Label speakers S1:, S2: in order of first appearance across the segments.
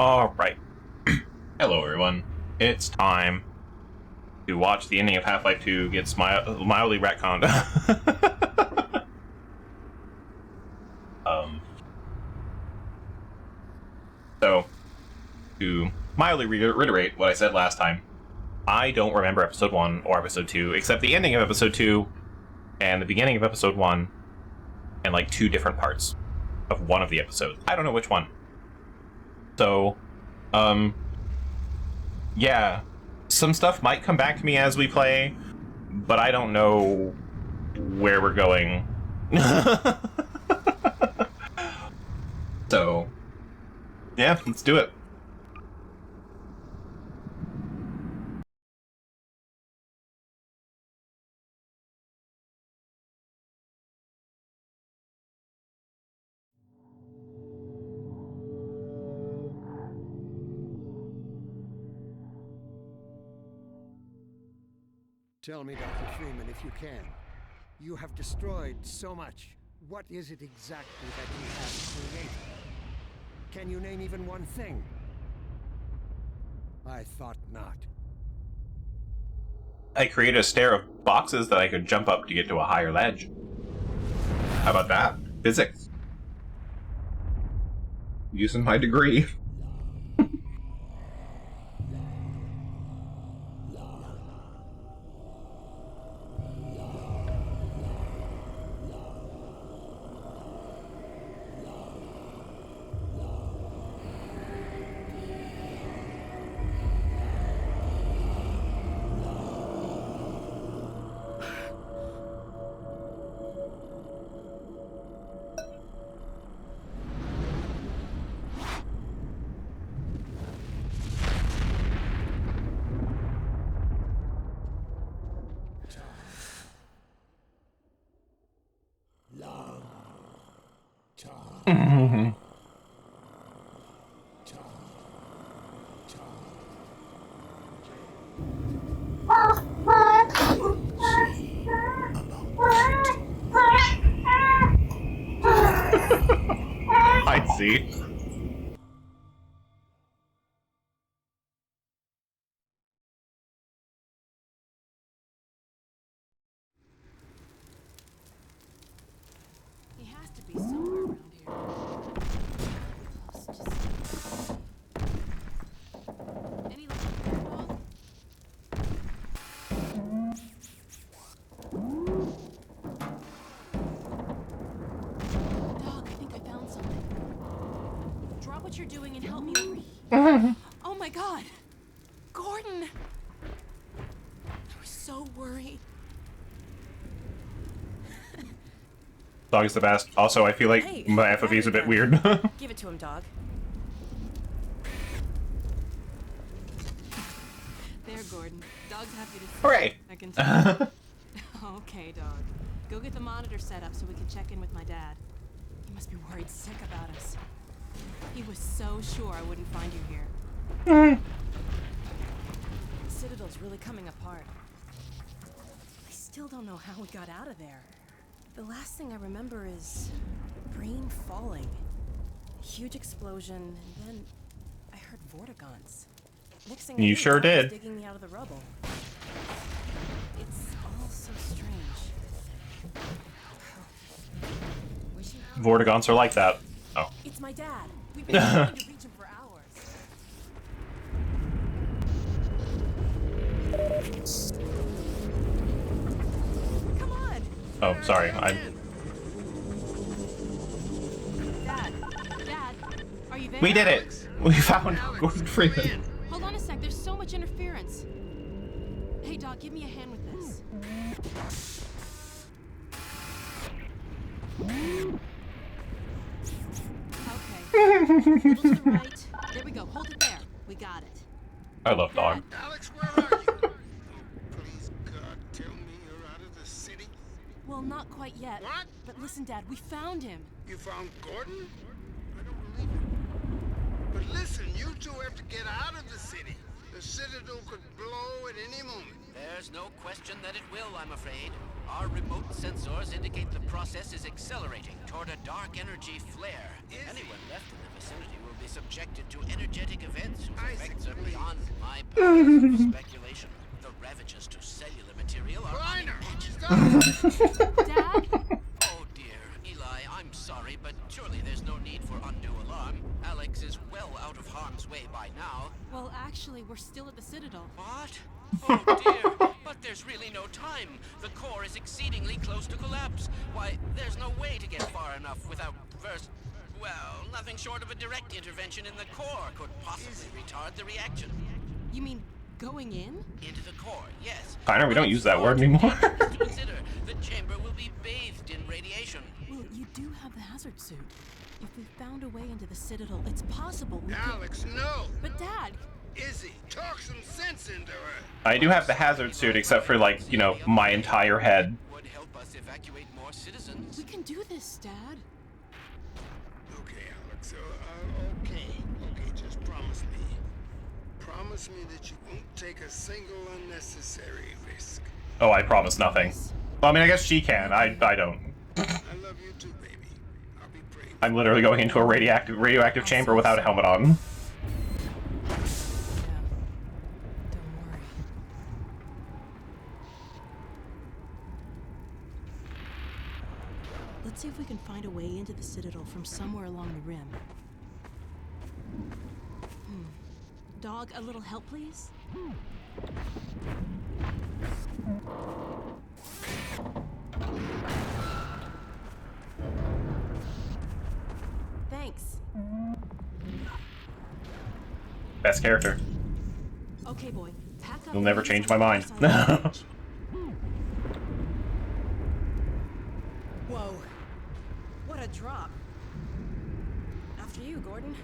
S1: Alright. Hello, everyone. It's time to watch the ending of Half-Life 2 get mildly retconned. um, so, to mildly reiterate what I said last time, I don't remember Episode 1 or Episode 2, except the ending of Episode 2 and the beginning of Episode 1, and like two different parts of one of the episodes. I don't know which one. So, yeah, some stuff might come back to me as we play, but I don't know where we're going. So, yeah, let's do it.
S2: Tell me, Dr. Freeman, if you can. You have destroyed so much. What is it exactly that you have created? Can you name even one thing? I thought not.
S1: I created a stair of boxes that I could jump up to get to a higher ledge. How about that? Physics. Using my degree. I see.
S3: He has to be somewhere around here. Close to see. Any luck with that dog? Dog, I think I found something. Drop what you're doing and help me over here. Oh my God! Gordon! I was so worried.
S1: Dog's the best. Also, I feel like
S3: Hey,
S1: my FFV is a bit weird.
S3: Give it to him, dog. There, Gordon. Dog's happy to see
S1: Hooray!
S3: you. I can tell. Okay, dog. Go get the monitor set up so we can check in with my dad. He must be worried sick about us. He was so sure I wouldn't find you here. The Citadel's really coming apart. I still don't know how we got out of there. The last thing I remember is brain falling. A huge explosion, and then I heard vortigons. Next thing I
S1: You
S3: knew,
S1: sure
S3: Dad was
S1: did.
S3: digging me out of the rubble. It's all so strange. Wishing
S1: Vortigons are like that. Oh.
S3: It's my dad. We've been trying to reach him for hours. Come on.
S1: Oh, sorry.
S3: Dad, are you there?
S1: We did it! We found Gordon Freeman.
S3: Hold on a sec. There's so much interference. Hey, dog, give me a hand with this. Okay. Little to the right. There we go. Hold it there. We got it.
S1: I love Dog.
S4: Alex, where are you? Please, God, tell me you're out of the city.
S3: Well, not quite yet.
S4: What?
S3: But listen, Dad, we found him.
S4: You found Gordon? I don't believe it. But listen, you two have to get out of the city. The Citadel could blow at any moment.
S5: There's no question that it will, I'm afraid. Our remote sensors indicate the process is accelerating toward a dark energy flare. Anyone left in the vicinity will be subjected to energetic events whose effects are beyond my powers of speculation. The ravages to cellular material are unimaginable.
S3: Dad?
S5: Oh dear, Eli, I'm sorry, but surely there's no need for undue alarm. Alex is well out of harm's way by now.
S3: Well, actually, we're still at the Citadel.
S5: What? Oh dear, but there's really no time. The core is exceedingly close to collapse. Why, there's no way to get far enough without first... Well, nothing short of a direct intervention in the core could possibly retard the reaction.
S3: You mean going in?
S5: Into the core, yes.
S1: Connor, we don't use that word anymore.
S5: To consider, the chamber will be bathed in radiation.
S3: Well, you do have the hazard suit. If we found a way into the Citadel, it's possible we could...
S4: Alex, no!
S3: But Dad!
S4: Izzy, talk some sense into her.
S1: I do have the hazard suit, except for, like, you know, my entire head.
S5: Would help us evacuate more citizens.
S3: We can do this, Dad.
S4: Okay, Alex, okay, just promise me. Promise me that you won't take a single unnecessary risk.
S1: Oh, I promise nothing. Well, I mean, I guess she can. I don't.
S4: I love you too, baby. I'll be praying.
S1: I'm literally going into a radioactive chamber without a helmet on.
S3: Yeah. Don't worry. Let's see if we can find a way into the Citadel from somewhere along the rim. Dog, a little help, please? Thanks.
S1: Best character.
S3: Okay, boy. Pack up.
S1: You'll never change my mind.
S3: Whoa. What a drop. After you, Gordon.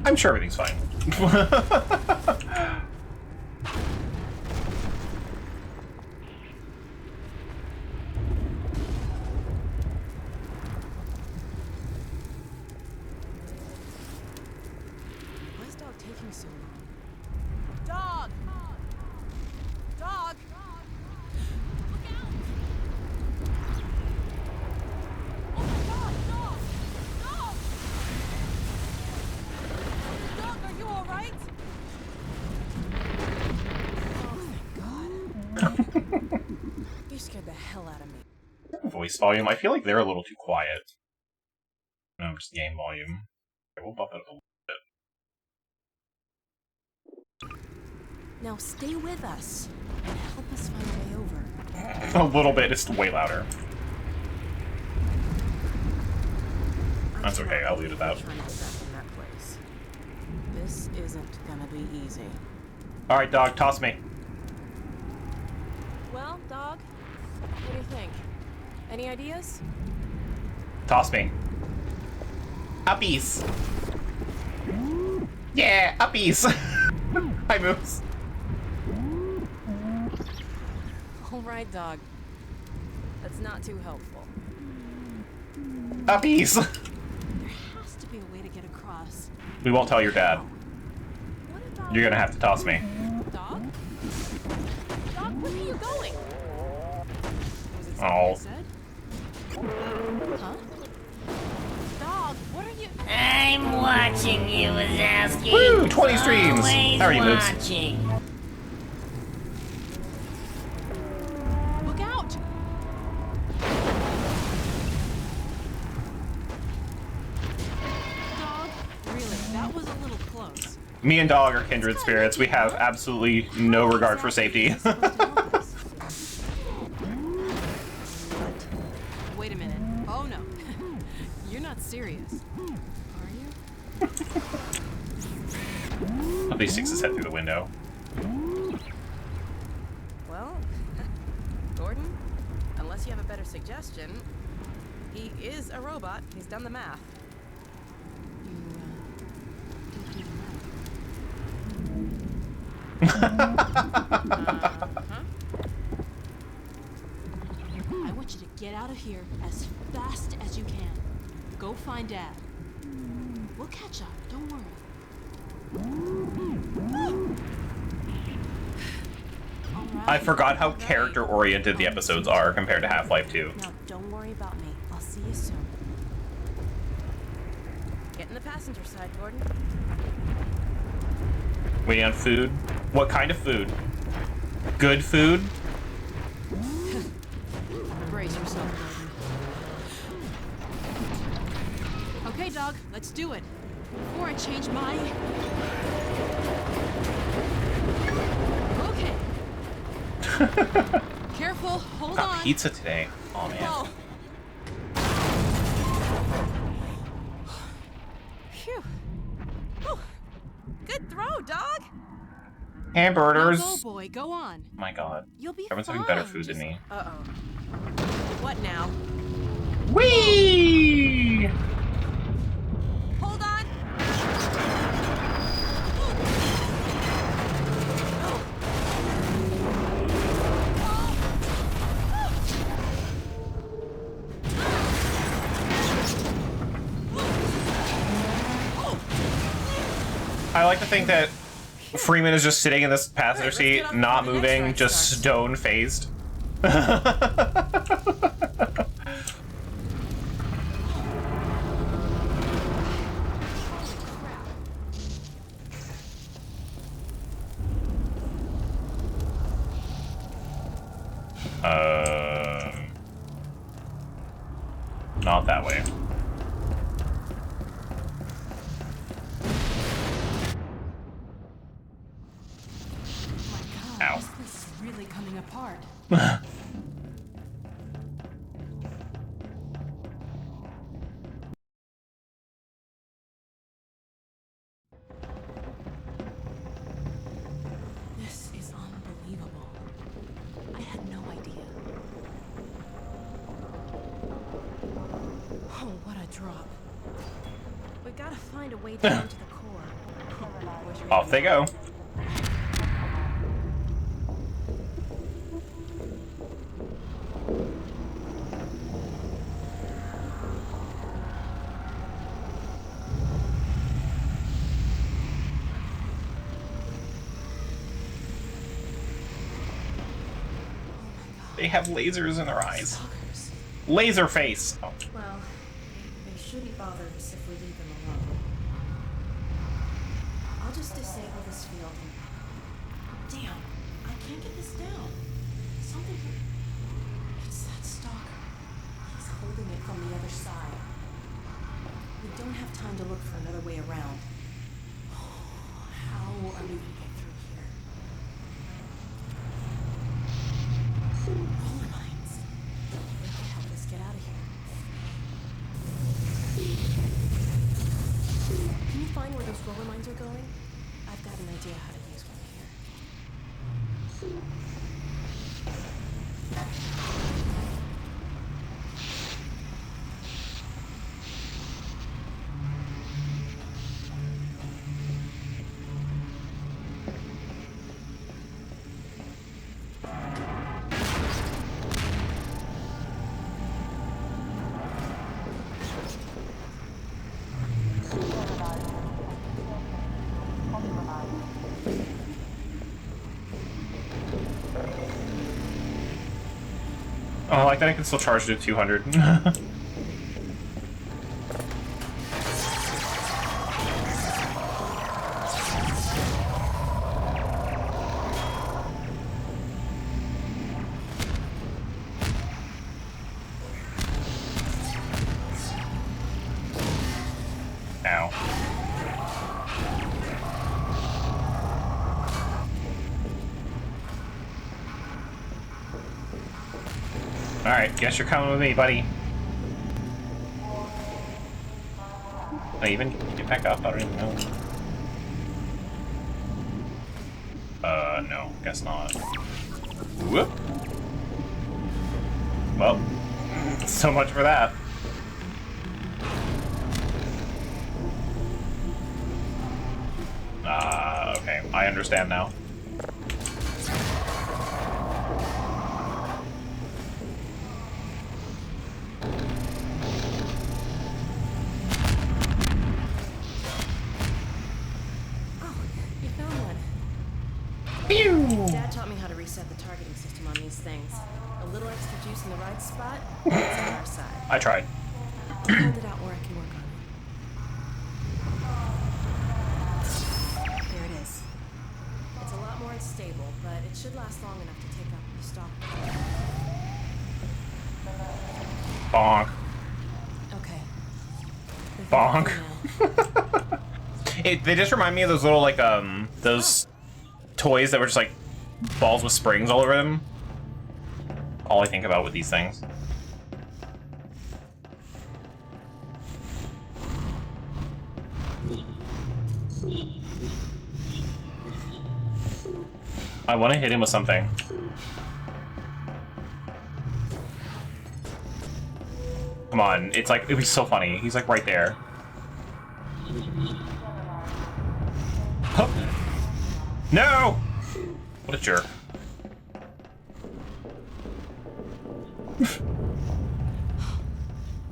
S1: I'm sure everything's fine.
S3: Why is Dog taking so long? Dog! Dog! Look out! Oh my God! Dog! Dog! Dog, are you all right? Oh, thank God. You scared the hell out of me.
S1: Voice volume. I feel like they're a little too quiet. No, just game volume. Okay, we'll bump it up a little bit.
S3: Now stay with us and help us find a way over.
S1: A little bit, it's way louder. That's okay, I'll leave it at that.
S3: Trying to get back in that place. This isn't gonna be easy.
S1: Alright, Dog, toss me.
S3: Well, Dog, what do you think? Any ideas?
S1: Toss me. Uppies! Yeah, uppies! Hi, Moose.
S3: All right, Dog. That's not too helpful.
S1: Uppies!
S3: There has to be a way to get across.
S1: We won't tell your dad.
S3: What about...
S1: You're gonna have to toss me.
S3: Dog? Dog, where are you going? Was it something
S1: Oh.
S3: I said? Huh? Dog, what are you...
S6: I'm watching you, Wazowski.
S1: Woo! 20 streams!
S6: Always
S1: How are you, Moose?
S6: watching.
S3: Look out! Dog, really, that was a little close.
S1: Me and Dog are kindred spirits. We have absolutely no regard for safety.
S3: Wait a minute. Oh no. You're not serious. Are you?
S1: At least sticks his head through the window.
S3: Well, Gordon, unless you have a better suggestion, he is a robot. He's done the math. You, did do the math. I want you to get out of here as fast as you can. go find Dad. We'll catch up, don't worry.
S1: I forgot how character-oriented the episodes are compared to Half-Life 2.
S3: Now, don't worry about me. I'll see you soon. Get in the passenger side, Gordon.
S1: Waiting on food? What kind of food? Good food?
S3: Brace yourself, Gordon. Okay, dog, let's do it. Before I change my... Okay. Careful, hold
S1: Got
S3: on.
S1: pizza today. Oh man.
S3: Oh. Phew. Whew. Good throw, dog.
S1: Hamburgers.
S3: Now go, boy, go on.
S1: Oh my god.
S3: You'll be
S1: Everyone's
S3: fine.
S1: having better food than me.
S3: Uh-oh. What now?
S1: Whee!
S3: Hold on.
S1: I like to think that Freeman is just sitting in this passenger seat, not moving, just stone-faced. Not that way. Ow.
S3: This place is really coming apart. This is unbelievable. I had no idea. Oh, what a drop. We gotta find a way down to the core.
S1: Off they go. They have lasers in their eyes.
S3: Fuckers.
S1: Laser face. Oh.
S3: Well, they shouldn't bother us if we leave them alone. I'll just disable this field and... Damn, I can't get this down. Something... It's that stalker. He's holding it from the other side. We don't have time to look for another way around. How are we gonna get through here? Roller mines. They can help us get out of here. Can you find where those roller mines are going? I've got an idea how to use one here.
S1: Oh, I like that I can still charge it at 200. Ow. Alright, guess you're coming with me, buddy. Can I even get back up? I don't even know. No, guess not. Whoop. Well, so much for that. Okay, I understand now.
S3: Dad taught me how to reset the targeting system on these things. A little extra juice in the right spot, it's on our side.
S1: I tried.
S3: I'll hold it out where I can work on it. There it is. It's a lot more unstable, but it should last long enough to take up the stock.
S1: Bonk.
S3: Okay.
S1: Bonk. They just remind me of those little, like, those toys that were just, like, balls with springs all over them. All I think about with these things. I want to hit him with something. Come on, it's like, it'd be so funny. He's like right there. Huh. No! What a jerk.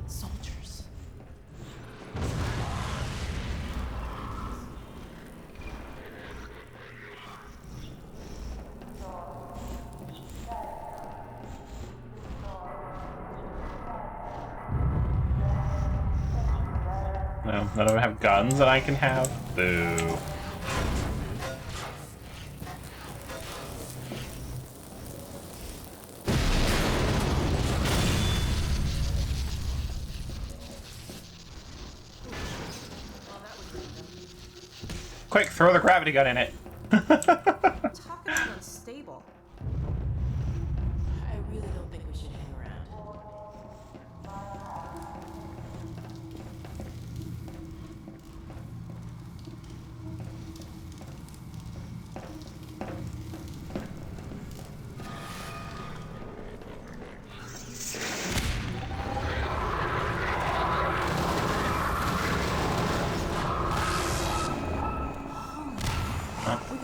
S3: Soldiers.
S1: No, none of them have guns that I can have. Boo. Quick, throw the gravity gun in it.
S3: Talk about unstable. I really don't think we should hang around.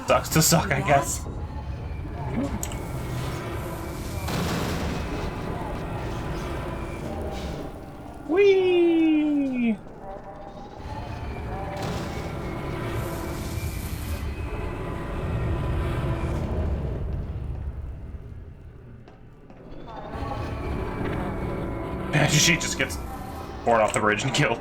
S1: Sucks to suck, I guess. Whee! She just gets poured off the bridge and killed.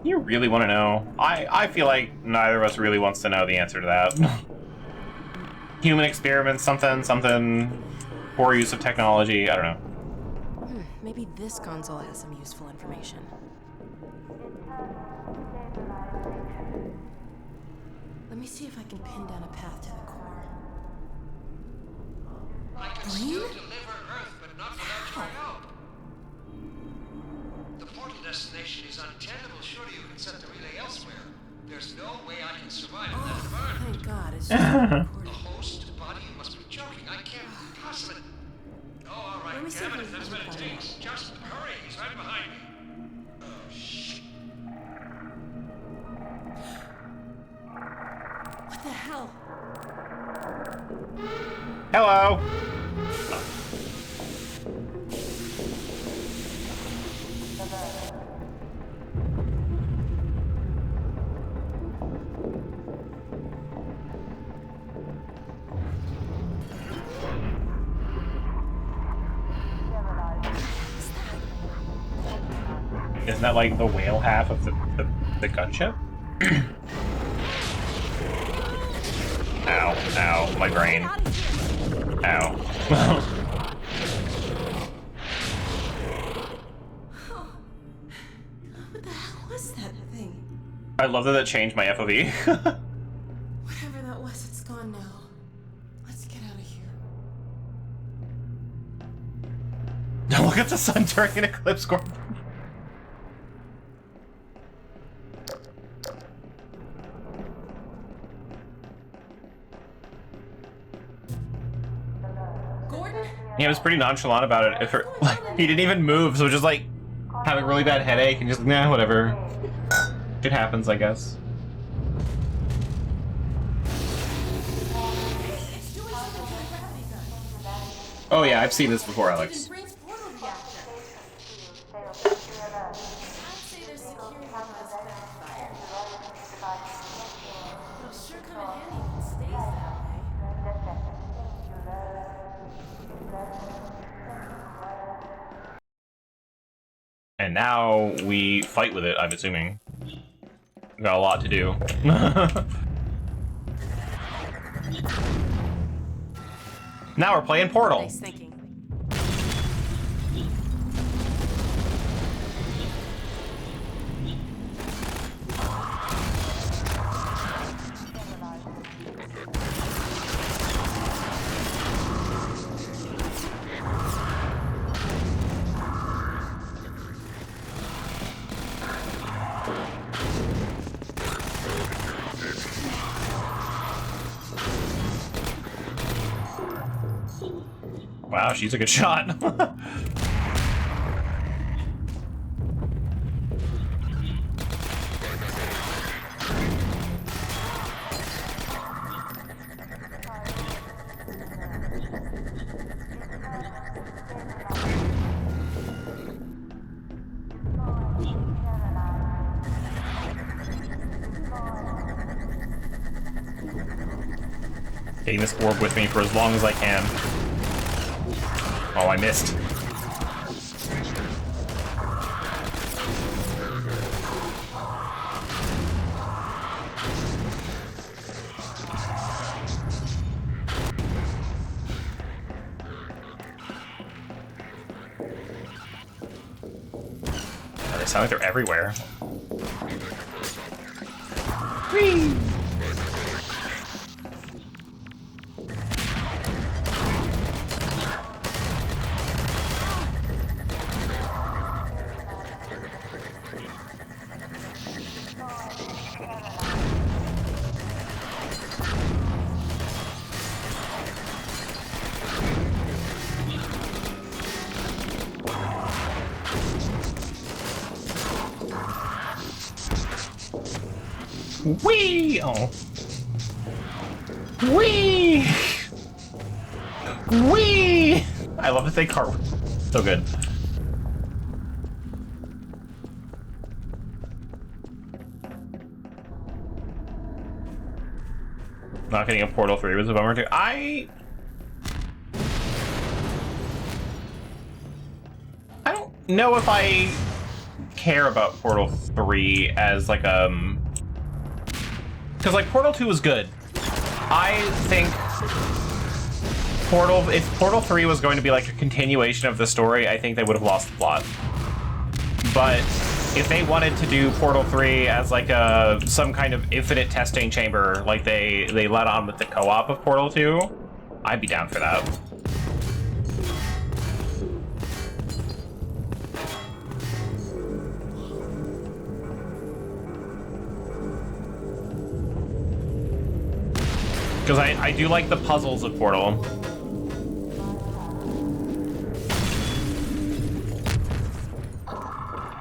S1: You really want to know? I feel like neither of us really wants to know the answer to that. Human experiments, something, poor use of technology, I don't know.
S3: Maybe this console has some useful information. Let me see if I can pin down a path to the core.
S7: I can still deliver Earth, but not without your help. The portal destination is untenable. Surely you can set the relay elsewhere. There's no way I can survive in that environment.
S3: Thank God, it's just recorded.
S7: A host body? You must be joking. I can't possibly. Oh, all right.
S3: Let me see
S7: Damn it,
S3: if
S7: if that's
S3: I
S7: what
S3: can
S7: it
S3: find
S7: takes. Just hurry. He's right behind me. Oh, shit.
S3: What the hell?
S1: Hello. Isn't that like the whale half of the gunship? Ow, ow, my brain. Ow.
S3: What the hell was that thing?
S1: I love that it changed my FOV.
S3: Whatever that was, it's gone now. Let's get out of here.
S1: Now look at the sun during an eclipse, Gordon.
S3: Gordon?
S1: He was pretty nonchalant about it. He didn't even move, so just like having a really bad headache and just nah, whatever. It happens, I guess. Oh yeah, I've seen this before, Alex.
S3: Brain's portal reactor. I'd say their security has backfired. But it'll sure come in handy if it stays that way.
S1: And now we fight with it, I'm assuming. Got a lot to do. Now we're playing Portal.
S3: Nice thinking.
S1: Wow, she's a good shot. Taking this orb with me for as long as I can. Oh, I missed. Oh, they sound like they're everywhere. Whee! Whee! Oh. Whee! Whee! I love that they cart. So good. Not getting a Portal 3 was a bummer too. I don't know if I care about Portal 3 as like because like Portal 2 was good. I think if Portal 3 was going to be like a continuation of the story, I think they would have lost the plot. But if they wanted to do Portal 3 as like some kind of infinite testing chamber, like they let on with the co-op of Portal 2, I'd be down for that. Because I do like the puzzles of Portal.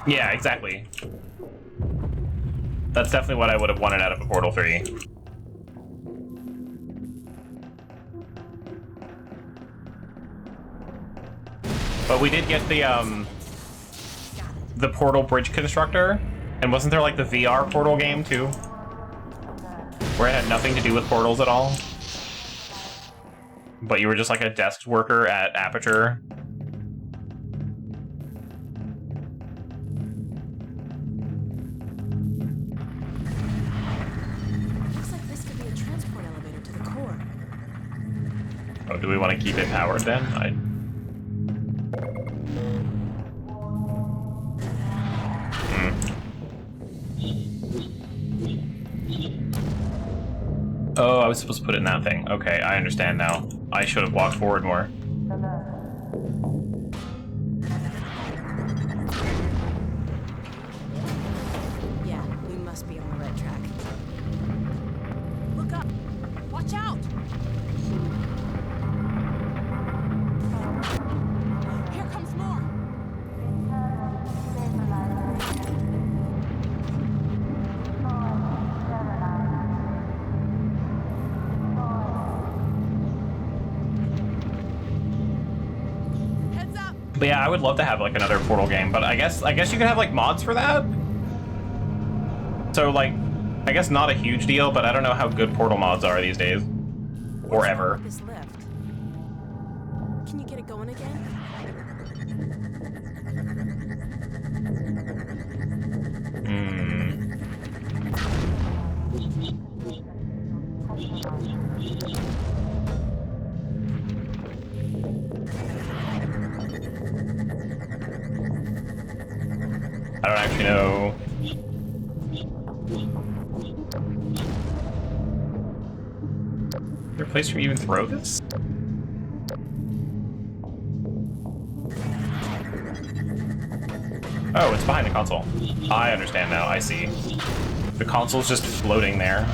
S1: Yeah, exactly. That's definitely what I would have wanted out of a Portal 3. But we did get the Portal Bridge Constructor, and wasn't there like the VR Portal game too? Where it had nothing to do with portals at all. But you were just like a desk worker at Aperture.
S3: Looks like this could be a transport elevator to the core.
S1: Oh, do we want to keep it powered then? Oh, I was supposed to put it in that thing. Okay, I understand now. I should have walked forward more.
S3: Yeah, we must be on the right track. Look up! Watch out! Here comes more!
S1: But yeah, I would love to have like another Portal game, but I guess you could have like mods for that. So like, I guess not a huge deal, but I don't know how good Portal mods are these days. Or
S3: What's
S1: ever.
S3: wrong with this lift? Can you get it going again?
S1: I don't actually know. Is there a place where you even throw this? Oh, it's behind the console. I understand now, I see. The console's just floating there.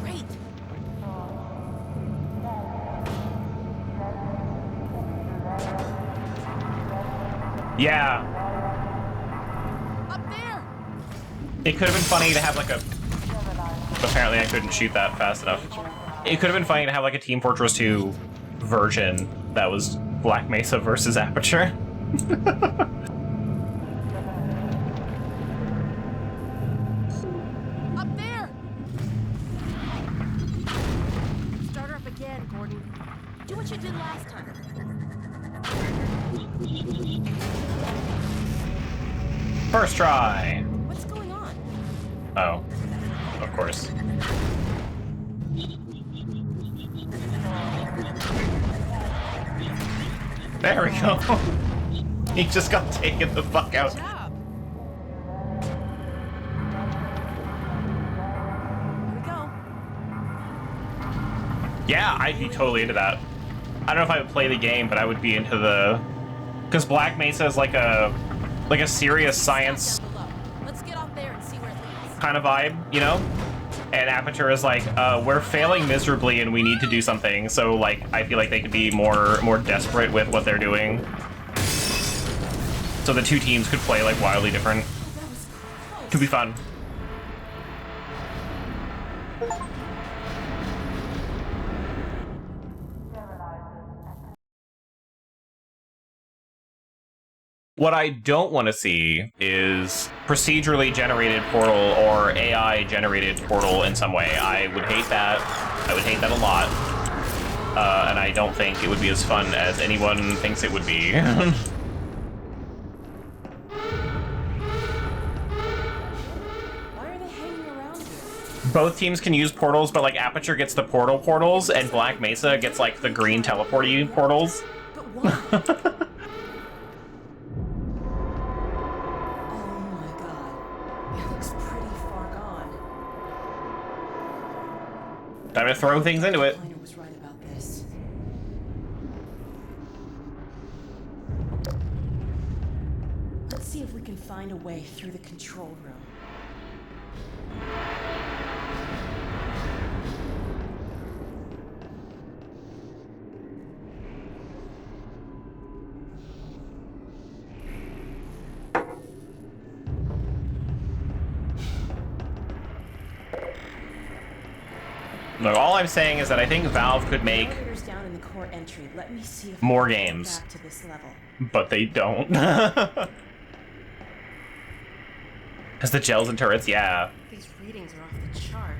S3: Great.
S1: Yeah.
S3: Up there!
S1: It could have been funny to have like a... Apparently I couldn't shoot that fast enough. It could have been funny to have like a Team Fortress 2 version that was Black Mesa versus Aperture.
S3: Up there! Start her up again, Gordon. Do what you did last time.
S1: First try!
S3: What's going on?
S1: Oh. Of course. There we go. He just got taken the fuck out.
S3: Good job. Here we go.
S1: Yeah, I'd be totally into that. I don't know if I would play the game, but I would be into the... Because Black Mesa is like a serious science
S3: Down below. Let's get off there and see where it leads.
S1: kind of vibe, you know? And Aperture is like, we're failing miserably and we need to do something. So like, I feel like they could be more desperate with what they're doing. So the two teams could play like wildly different.
S3: That was close.
S1: Could be fun. What I don't want to see is procedurally generated Portal or AI generated Portal in some way. I would hate that. I would hate that a lot. And I don't think it would be as fun as anyone thinks it would be.
S3: Why are they hanging around here?
S1: Both teams can use portals, but like Aperture gets the portals, and Black Mesa gets like the green teleporty portals.
S3: But why? Oh my god. It looks pretty far gone.
S1: Time to throw things into it.
S3: Kleiner was right about this. Let's see if we can find a way through the control room.
S1: Look, all I'm saying is that I think Valve could make
S3: Elevators down in the core entry. Let me see if
S1: more
S3: we can get
S1: games.
S3: back to this level.
S1: But they don't. Has the gels and turrets, yeah.
S3: These readings are off the chart.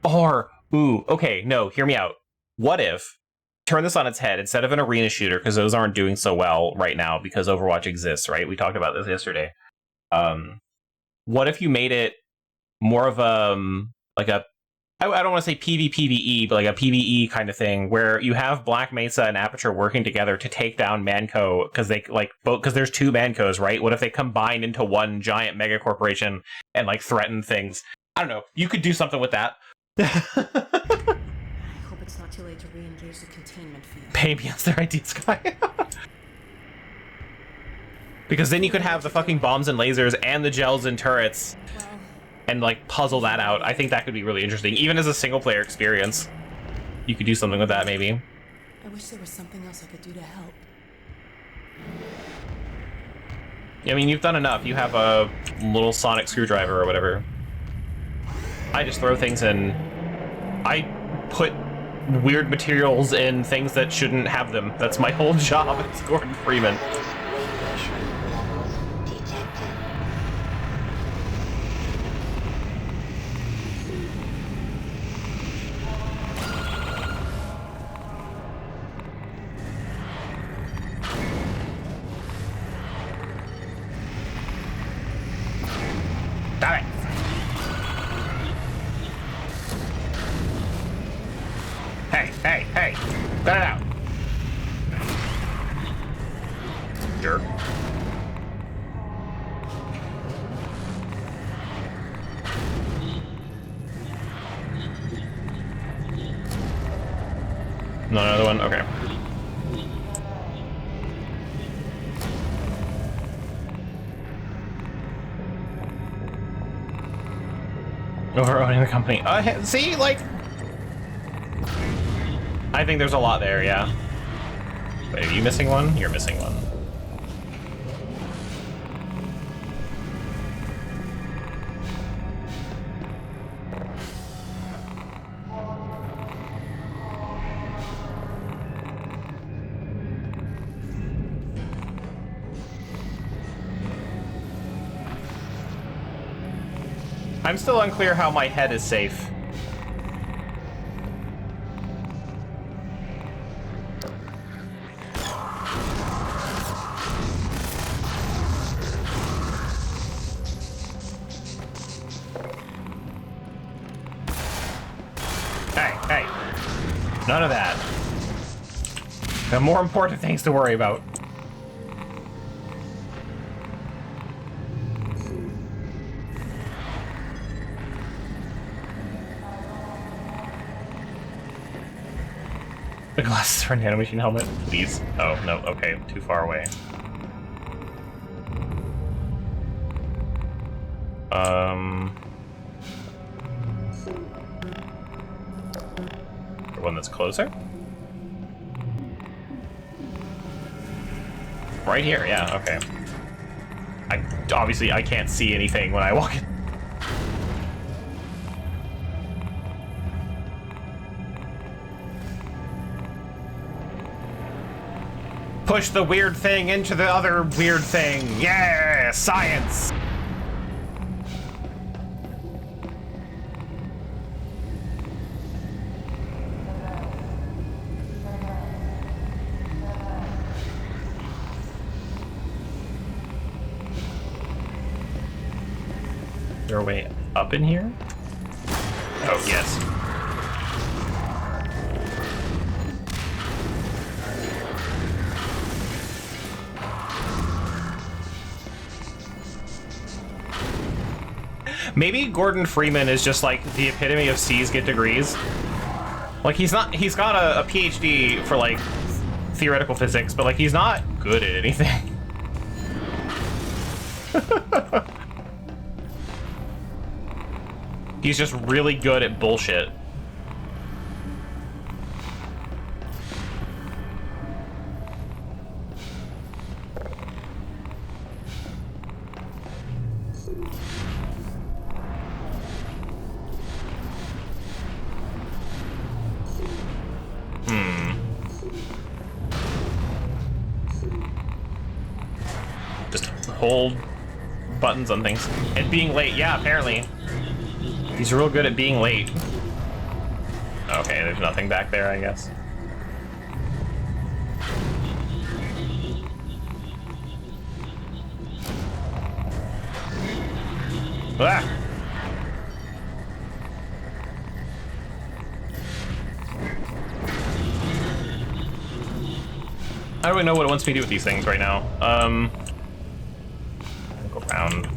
S1: Or, ooh, okay, no, hear me out. What if, turn this on its head, instead of an arena shooter, because those aren't doing so well right now because Overwatch exists, right? We talked about this yesterday. What if you made it more of like a, I don't want to say PvPvE, but like a PvE kind of thing, where you have Black Mesa and Aperture working together to take down Manco, because they like both, because there's two Mancos, right? What if they combine into one giant mega corporation and like threaten things? I don't know. You could do something with that.
S3: I hope it's not too late to re-engage the containment field.
S1: Pay me as their ideas, Sky. Because then you could have the fucking bombs and lasers and the gels and turrets
S3: Well,
S1: and like puzzle that out. I think that could be really interesting, even as a single player experience. You could do something with that, maybe.
S3: I wish there was something else I could do to help.
S1: I mean, you've done enough. You have a little sonic screwdriver or whatever. I just throw things in. I put weird materials in things that shouldn't have them. That's my whole job as Gordon Freeman. Damn it. Hey, cut it out. Jerk. No, another one? Okay. Overowning the company. See, like... I think there's a lot there, yeah. Wait, are you missing one? You're missing one. I'm still unclear how my head is safe. Hey. None of that. There are more important things to worry about. The glasses for a nanomachine helmet, please. Oh, no, okay, too far away. The one that's closer? Right here, yeah, okay. Obviously, I can't see anything when I walk in. Push the weird thing into the other weird thing. Yeah, science. Is there a way up in here? Oh, yes. Maybe Gordon Freeman is just like the epitome of C's get degrees. Like he's got a PhD for like theoretical physics, but like he's not good at anything. He's just really good at bullshit. Just hold buttons on things. And being late, yeah, apparently. He's real good at being late. Okay, there's nothing back there, I guess. Ah! I don't really know what it wants me to do with these things right now. Go around.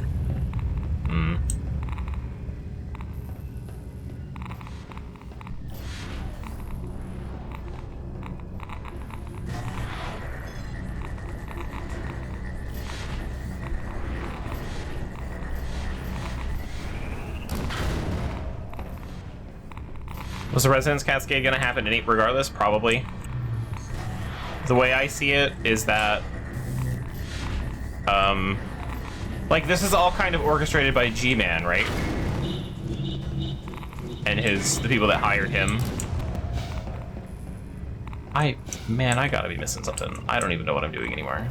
S1: Was the Resonance Cascade gonna happen regardless? Probably. The way I see it is that, like this is all kind of orchestrated by G-Man, right? And the people that hired him. Man, I gotta be missing something. I don't even know what I'm doing anymore.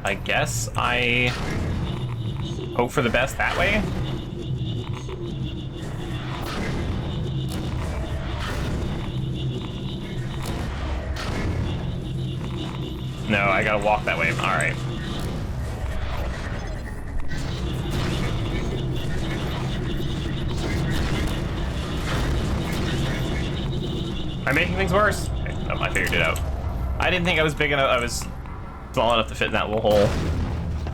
S1: I guess I hope for the best that way? No, I gotta walk that way. Alright. Am I making things worse? Okay, no, I figured it out. I didn't think I was big enough. I was small enough to fit in that little hole.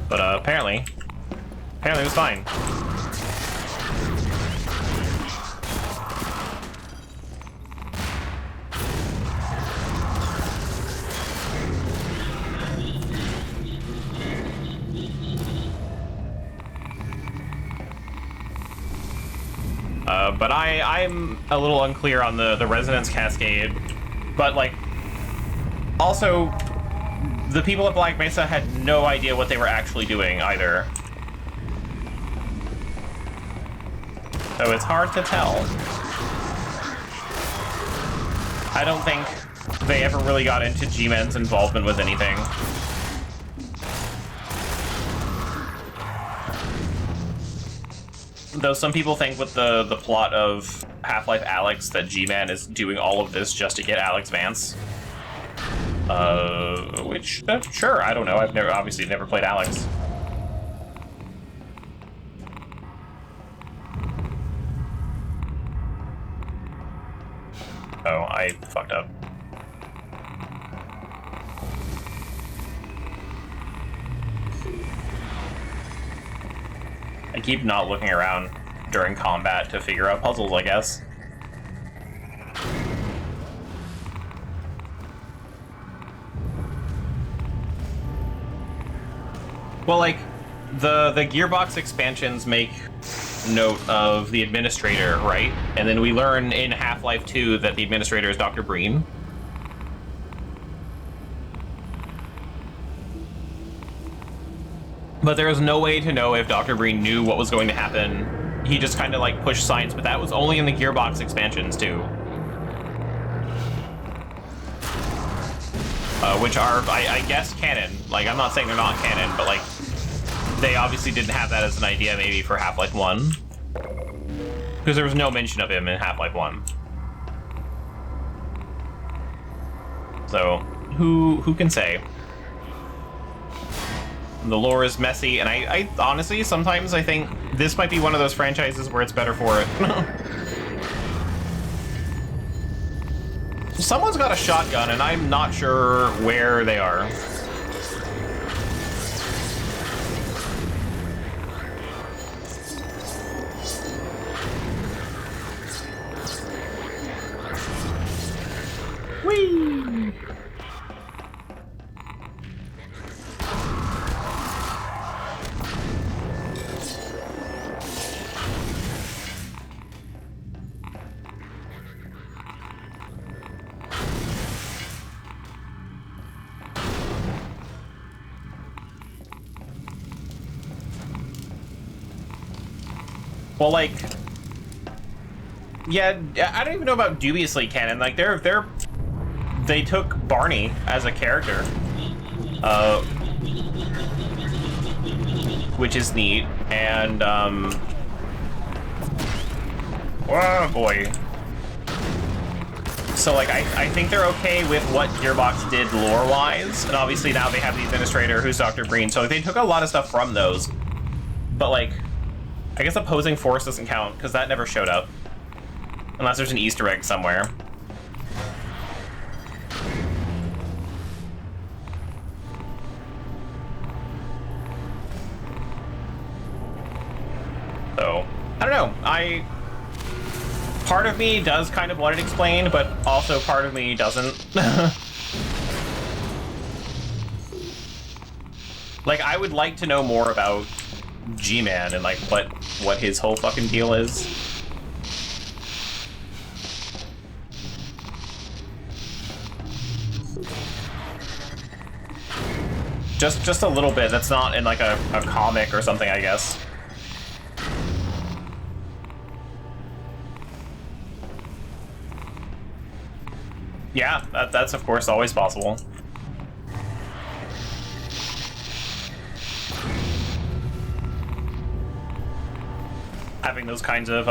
S1: But apparently it was fine. But I'm a little unclear on the resonance cascade. But, like, also, the people at Black Mesa had no idea what they were actually doing, either. So it's hard to tell. I don't think they ever really got into G-Men's involvement with anything. Though some people think with the plot of Half-Life Alyx that G-Man is doing all of this just to get Alex Vance. Which, sure, I don't know. I've obviously never played Alyx. Oh, I fucked up. I keep not looking around during combat to figure out puzzles, I guess. Well, like, the Gearbox expansions make note of the Administrator, right? And then we learn in Half-Life 2 that the Administrator is Dr. Breen. But there is no way to know if Dr. Breen knew what was going to happen. He just kind of, like, pushed science, but that was only in the Gearbox expansions, too. Which are, I guess, canon. Like, I'm not saying they're not canon, but, like, they obviously didn't have that as an idea, maybe, for Half-Life 1. Because there was no mention of him in Half-Life 1. So, who can say? The lore is messy, and I honestly, sometimes I think this might be one of those franchises where it's better for it. Someone's got a shotgun, and I'm not sure where they are. Whee! Well, like, yeah, I don't even know about dubiously canon. Like, they took Barney as a character, which is neat, and oh boy. So, like, I think they're okay with what Gearbox did lore-wise, and obviously now they have the Administrator, who's Dr. Breen, so they took a lot of stuff from those, but, like, I guess Opposing Force doesn't count, because that never showed up. Unless there's an Easter egg somewhere. So, I don't know. Part of me does kind of want it explained, but also part of me doesn't. Like, I would like to know more about G-Man and, like, what his whole fucking deal is. Just a little bit. That's not in like a comic or something, I guess. Yeah, that's of course always possible. Having those kinds of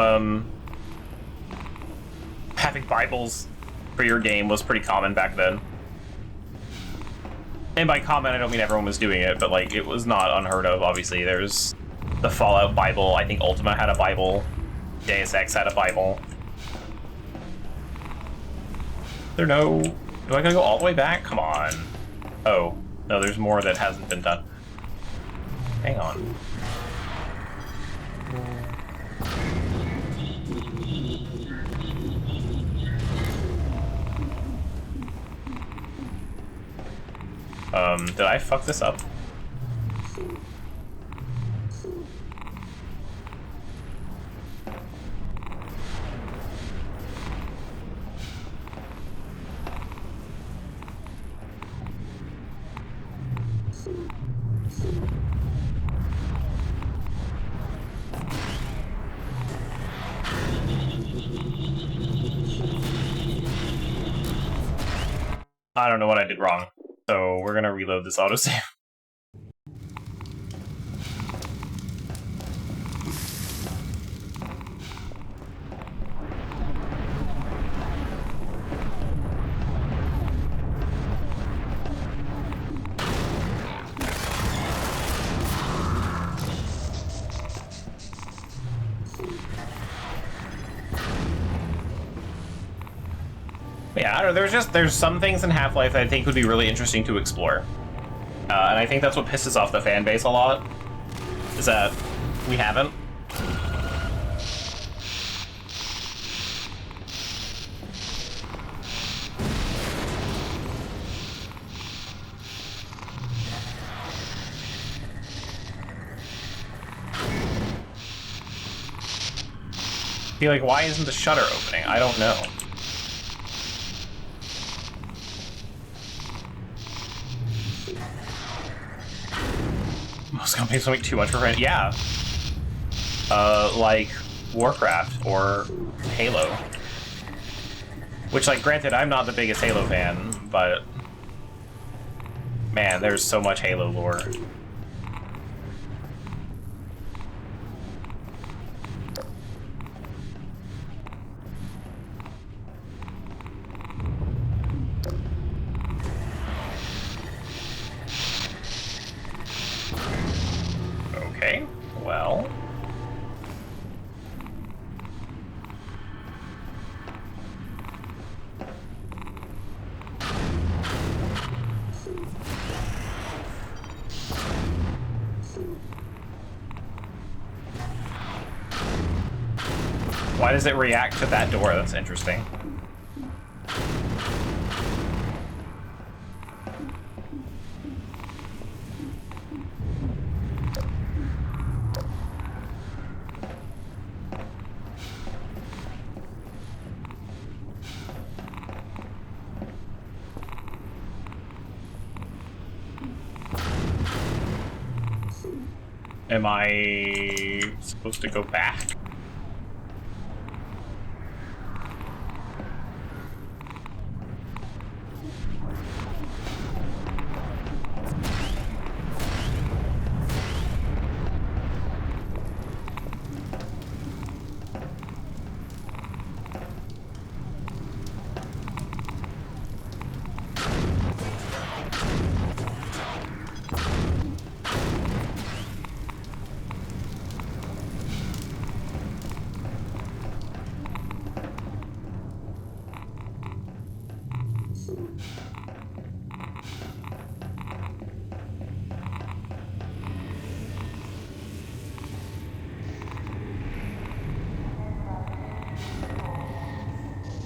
S1: having Bibles for your game was pretty common back then. And by common, I don't mean everyone was doing it, but like it was not unheard of. Obviously, there's the Fallout Bible. I think Ultima had a Bible. Deus Ex had a Bible. Do I gotta go all the way back? Come on. Oh, no, there's more that hasn't been done. Hang on. Did I fuck this up? I don't know what I did wrong, so we're gonna reload this autosave. Yeah, I don't know, there's some things in Half-Life that I think would be really interesting to explore. And I think that's what pisses off the fan base a lot, is that we haven't. Be like, why isn't the shutter opening? I don't know. Most companies don't make too much for rent. Yeah. Like Warcraft or Halo. Which, like, granted, I'm not the biggest Halo fan, but man, there's so much Halo lore. Okay, well. Why does it react to that door? That's interesting. Am I supposed to go back?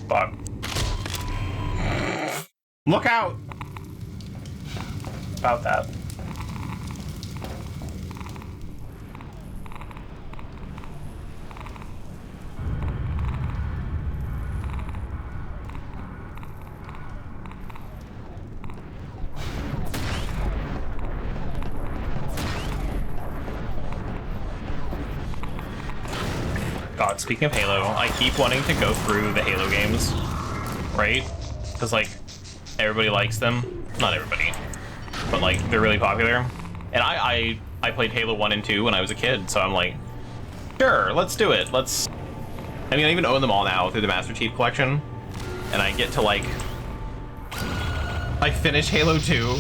S1: Fuck. Look out! About that. God, speaking of Halo, I keep wanting to go through the Halo games, right? Because, like, everybody likes them. Not everybody, but, like, they're really popular. And I played Halo 1 and 2 when I was a kid, so I'm like, sure, let's do it. I mean, I even own them all now through the Master Chief Collection. And I get to, like... I finish Halo 2,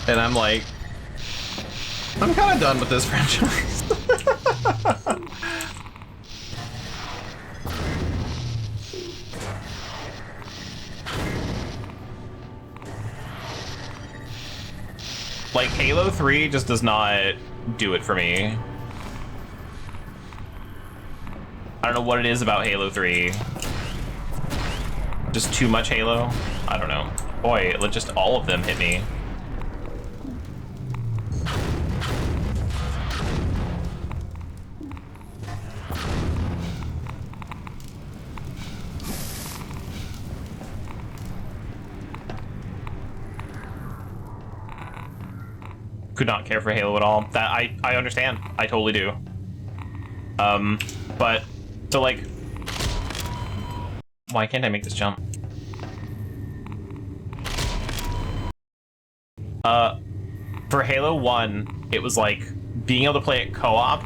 S1: and I'm like... I'm kind of done with this franchise. Like, Halo 3 just does not do it for me. I don't know what it is about Halo 3. Just too much Halo? I don't know. Boy, just all of them hit me. Could not care for Halo at all. That I understand. I totally do. But so like, why can't I make this jump? For Halo 1, it was like being able to play it co-op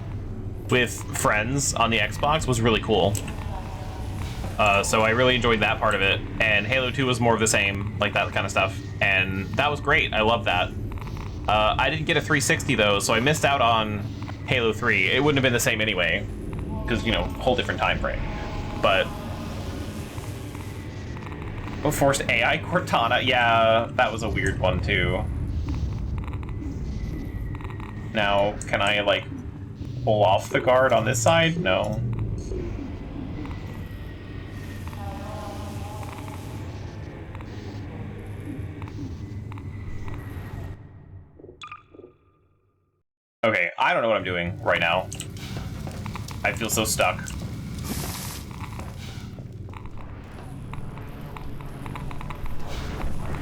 S1: with friends on the Xbox was really cool. So I really enjoyed that part of it. And Halo 2 was more of the same, like that kind of stuff. And that was great. I love that. I didn't get a 360 though, so I missed out on Halo 3. It wouldn't have been the same anyway, because, you know, whole different time frame. But forced AI Cortana, yeah, that was a weird one too. Now, can I like pull off the guard on this side? No. Okay, I don't know what I'm doing right now. I feel so stuck.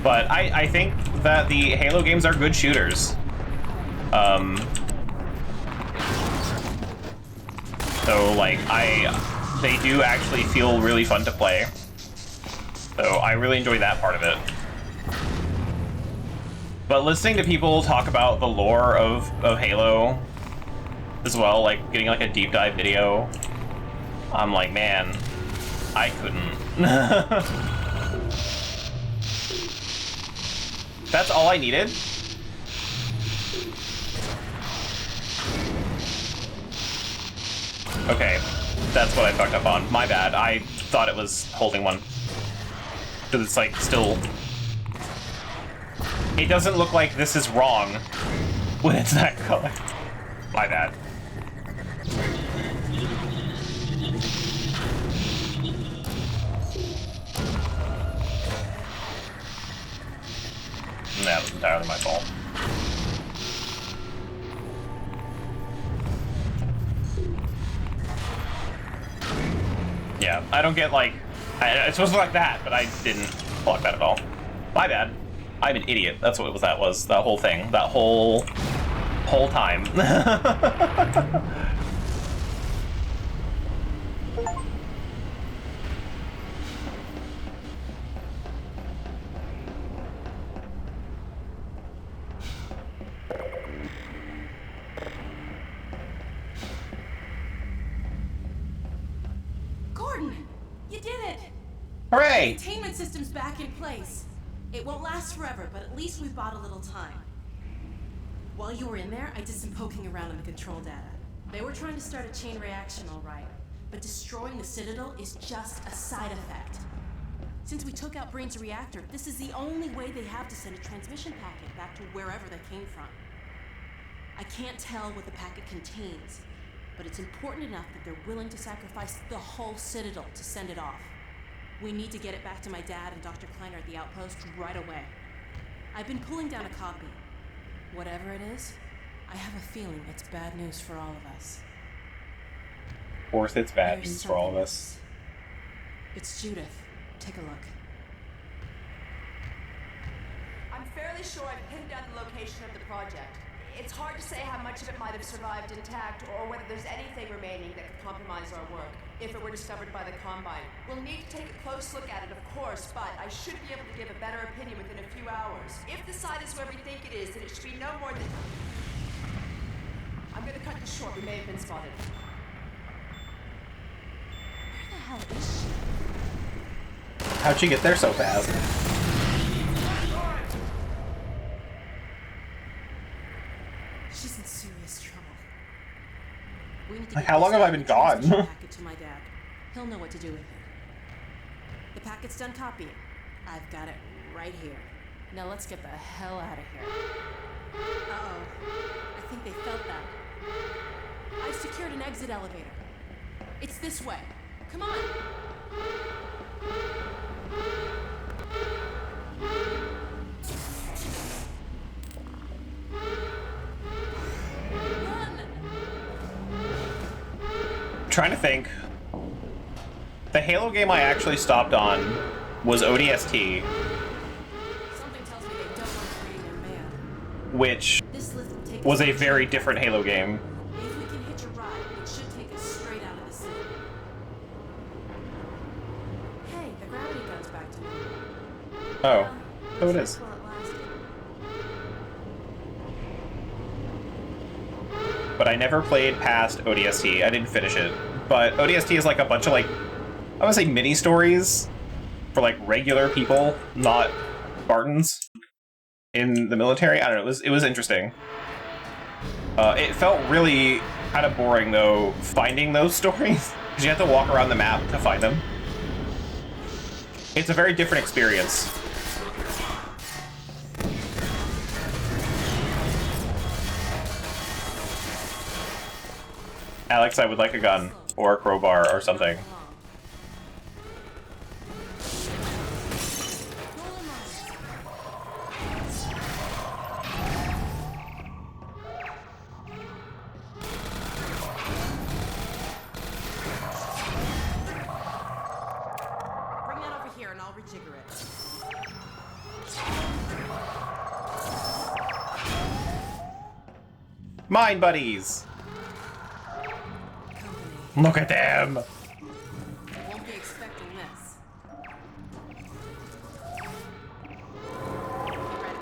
S1: But I think that the Halo games are good shooters. So like they do actually feel really fun to play. So I really enjoy that part of it. But listening to people talk about the lore of Halo as well, like getting like a deep dive video, I'm like, man, I couldn't. That's all I needed? Okay, that's what I fucked up on. My bad. I thought it was holding one. Because it's like still... It doesn't look like this is wrong when it's that color. My bad. That was entirely my fault. Yeah, I don't get like... It's supposed to look like that, but I didn't block that at all. My bad. I'm an idiot. That's what that was. That whole thing. That whole time.
S3: Gordon, you did it!
S1: Hooray!
S3: Containment system's back in place. It won't last forever, but at least we've bought a little time. While you were in there, I did some poking around in the control data. They were trying to start a chain reaction, all right, but destroying the Citadel is just a side effect. Since we took out Brain's reactor, this is the only way they have to send a transmission packet back to wherever they came from. I can't tell what the packet contains, but it's important enough that they're willing to sacrifice the whole Citadel to send it off. We need to get it back to my dad and Dr. Kleiner at the outpost right away. I've been pulling down a copy. Whatever it is, I have a feeling it's bad news for all of us.
S1: Of course it's bad
S3: There's
S1: news for all of
S3: something
S1: us.
S3: else. It's Judith. Take a look.
S8: I'm fairly sure I've pinned down the location of the project. It's hard to say how much of it might have survived intact, or whether there's anything remaining that could compromise our work, if it were discovered by the Combine. We'll need to take a close look at it, of course, but I should be able to give a better opinion within a few hours. If the site is where we think it is, then it should be no more than... I'm gonna cut this short. We may have been spotted.
S3: Where the hell is she?
S1: How'd she get there so fast?
S3: She's in serious trouble. We need to
S1: Like,
S3: get
S1: how long
S3: this
S1: have I been gone?
S3: transmission packet to my dad. He'll know what to do with it. The packet's done copying. I've got it right here. Now let's get the hell out of here. Uh-oh. I think they felt that. I've secured an exit elevator. It's this way. Come on. Run!
S1: Trying to think. The Halo game I actually stopped on was ODST,
S3: Something tells me they don't want Freeman, man.
S1: which
S3: This lift will take
S1: was
S3: us
S1: a
S3: to
S1: very
S3: the
S1: different Halo game.
S3: If we can hitch a ride, it should take us straight out of the city. Hey, the gravity gun's back to normal.
S1: Oh, so it
S3: Looks
S1: is.
S3: like while it lasted.
S1: But I never played past ODST. I didn't finish it. But ODST is like a bunch of like, I would say mini stories for like regular people, not Spartans in the military. I don't know. It was interesting. It felt really kind of boring though, finding those stories, because you have to walk around the map to find them. It's a very different experience. Alex, I would like a gun or a crowbar or something.
S3: Bring that over here and I'll rejigger it.
S1: Mine buddies!
S3: Company.
S1: Look at them!
S3: Won't be expecting this. Get ready.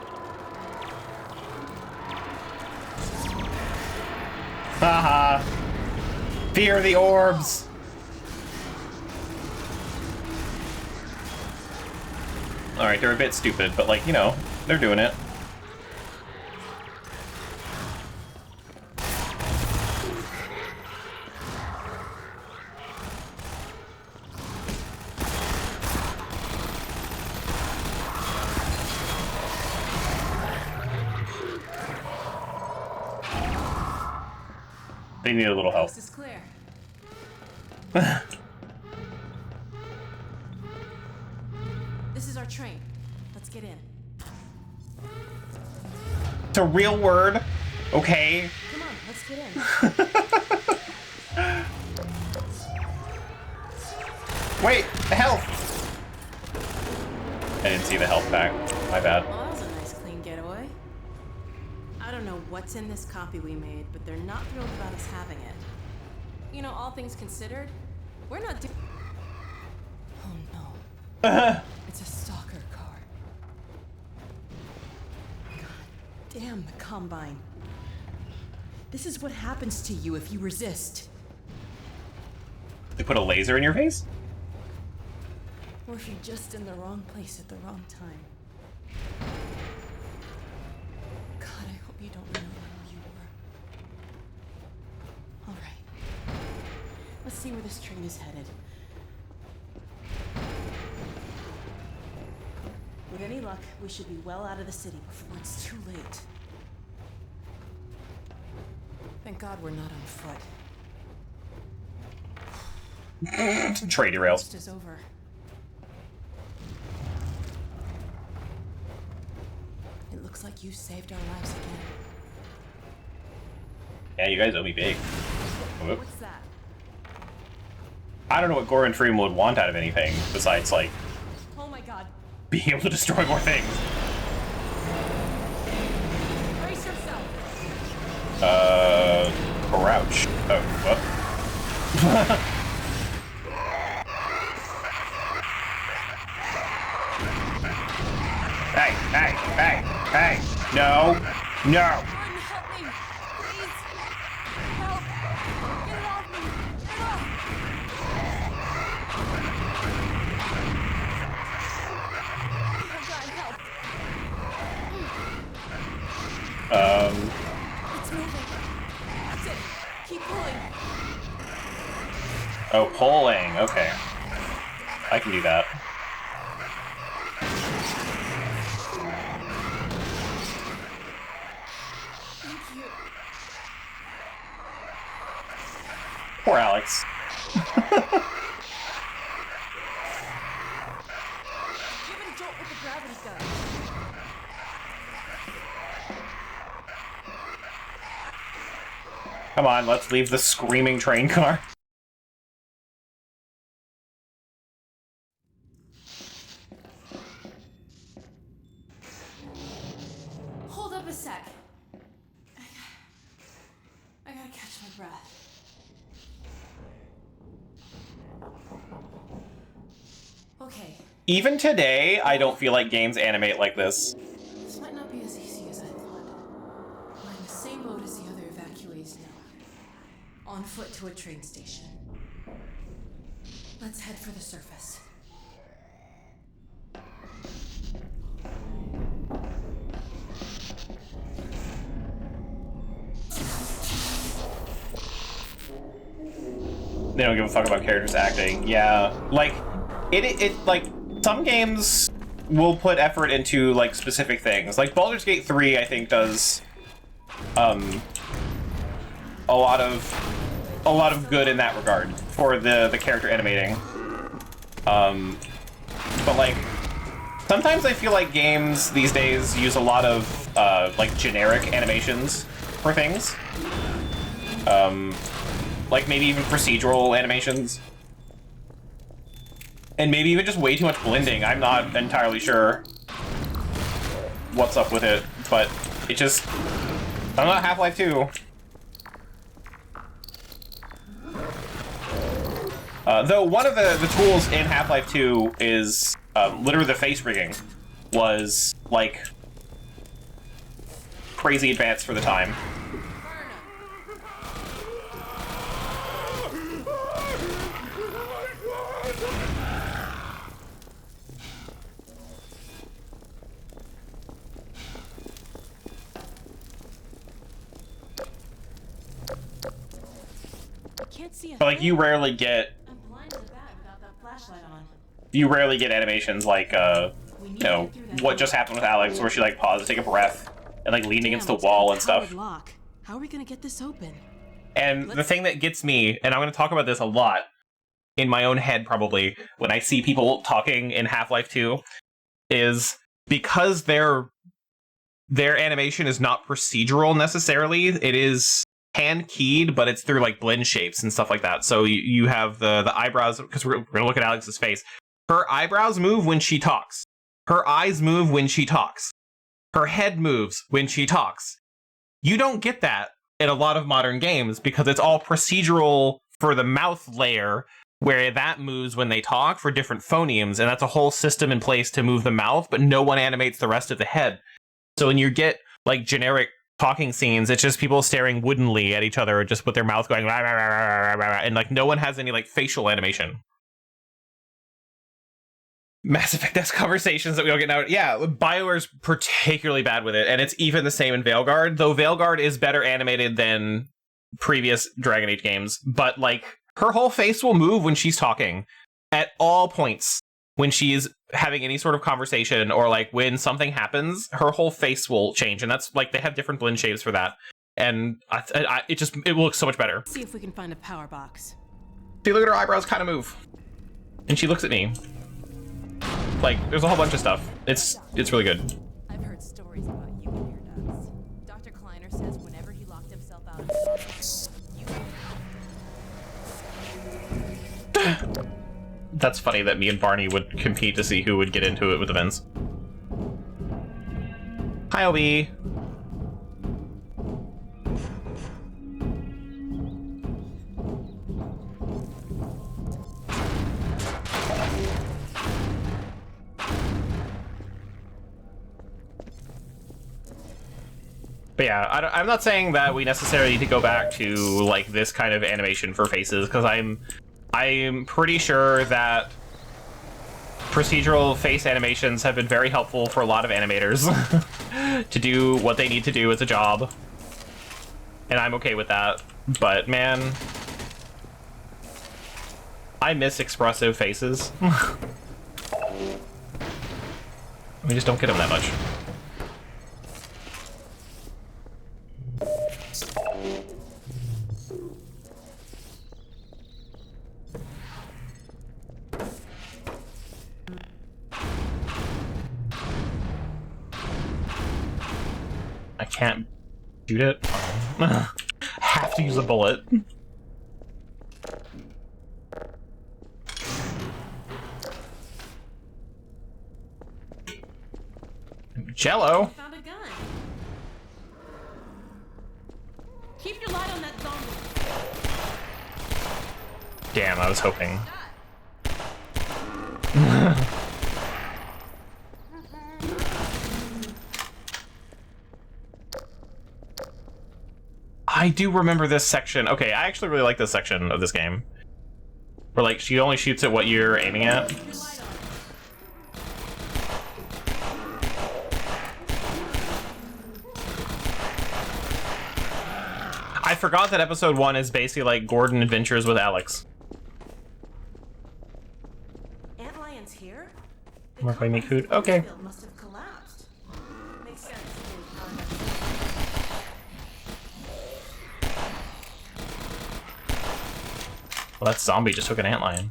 S1: Haha! Fear the orbs! Alright, they're a bit stupid, but like, you know, they're doing it. They need a little help.
S3: Coast is clear. This is our train. Let's get in.
S1: It's a real word, okay?
S3: Come on, let's get in.
S1: Wait, the health! I didn't see the health pack. My bad.
S3: Well, that was a nice clean getaway. I don't know what's in this copy we made, but they're not thrilled about us having it. You know, all things considered, we're not Oh no. It's a stalker car. God damn the Combine. This is what happens to you if you resist.
S1: They put a laser in your face?
S3: Or if you're just in the wrong place at the wrong time. God, I hope you don't remember who you were. All right. Let's see where this train is headed. With any luck, we should be well out of the city before it's too late. Thank God we're not on foot.
S1: Trade derails.
S3: Just is over. It looks like you saved our lives again.
S1: Yeah, you guys owe me big. Whoop.
S3: What's that?
S1: I don't know what Gordon Freeman would want out of anything besides, like,
S3: Oh my God.
S1: being able to destroy more things.
S3: Brace yourself.
S1: Crouch. Oh, what? Hey, hey, hey, hey! No! No!
S3: Help me! Please! Help! Get it off me! Get it off! I'm trying help. It's moving. That's it. Keep pulling.
S1: Oh, pulling. Okay. I can do that.
S3: Thank you.
S1: Poor Alex.
S3: Give it a jolt with the gravity gun.
S1: Come on, let's leave the screaming train car.
S3: Hold up a sec. I gotta catch my breath. Okay,
S1: Even today, I don't feel like games animate like this.
S3: this might not be as easy as I thought. We're in the same boat as the other evacuees now. On foot to a train station. Let's head for the surface.
S1: They don't give a fuck about characters acting. Yeah, like it like some games will put effort into like specific things. Like Baldur's Gate 3, I think does a lot of good in that regard for the character animating. But like sometimes I feel like games these days use a lot of like generic animations for things. Like maybe even procedural animations. And maybe even just way too much blending. I'm not entirely sure what's up with it, but it just... I'm not Half-Life 2. Though one of the tools in Half-Life 2 is literally the face rigging was like crazy advanced for the time.
S3: Can't see a
S1: But like
S3: thing.
S1: you rarely get
S3: I'm blind in the back without that flashlight on.
S1: animations like you know what just happened with Alex, where she like paused to take a breath and like leaned against the wall and stuff.
S3: Lock. How are we gonna get this open?
S1: And the thing that gets me, and I'm going to talk about this a lot in my own head probably when I see people talking in Half-Life 2, is because their animation is not procedural necessarily. It is hand keyed, but it's through like blend shapes and stuff like that. So you have the eyebrows, because we're gonna look at Alex's face. Her eyebrows move when she talks. Her eyes move when she talks. Her head moves when she talks. You don't get that in a lot of modern games because it's all procedural for the mouth layer, where that moves when they talk for different phonemes, and that's a whole system in place to move the mouth, but no one animates the rest of the head. So when you get like generic talking scenes, it's just people staring woodenly at each other, just with their mouth going rah, rah, rah, rah, rah, rah, and like no one has any like facial animation. Mass Effect-esque conversations that we don't get now. Yeah, BioWare's particularly bad with it, and it's even the same in Veilguard, though Veilguard is better animated than previous Dragon Age games, but like her whole face will move when she's talking at all points. When she's having any sort of conversation, or like when something happens, her whole face will change, and that's like they have different blend shapes for that, and it looks so much better.
S3: See if we can find a power box.
S1: See, look at her eyebrows kind of move, and she looks at me. Like there's a whole bunch of stuff. It's really good.
S3: I've heard stories about you and your nuts. Dr. Kleiner says whenever he locked himself out of the office, you...
S1: That's funny that me and Barney would compete to see who would get into it with the vents. Hi, Obi. But yeah, I'm not saying that we necessarily need to go back to like this kind of animation for faces, because I'm pretty sure that procedural face animations have been very helpful for a lot of animators to do what they need to do as a job. And I'm okay with that. But man, I miss expressive faces. We just don't get them that much. I can't shoot it. Have to use a bullet. Jello.
S3: Found a gun. Keep your light on that zombie.
S1: Damn, I was hoping. I do remember this section. Okay, I actually really like this section of this game. Where, like, she only shoots at what you're aiming at. I forgot that episode 1 is basically like Gordon Adventures with Alex.
S3: Antlion's here?
S1: Where if I make food? Okay.
S3: Must have collapsed. Makes sense.
S1: Well, that zombie just took an antlion.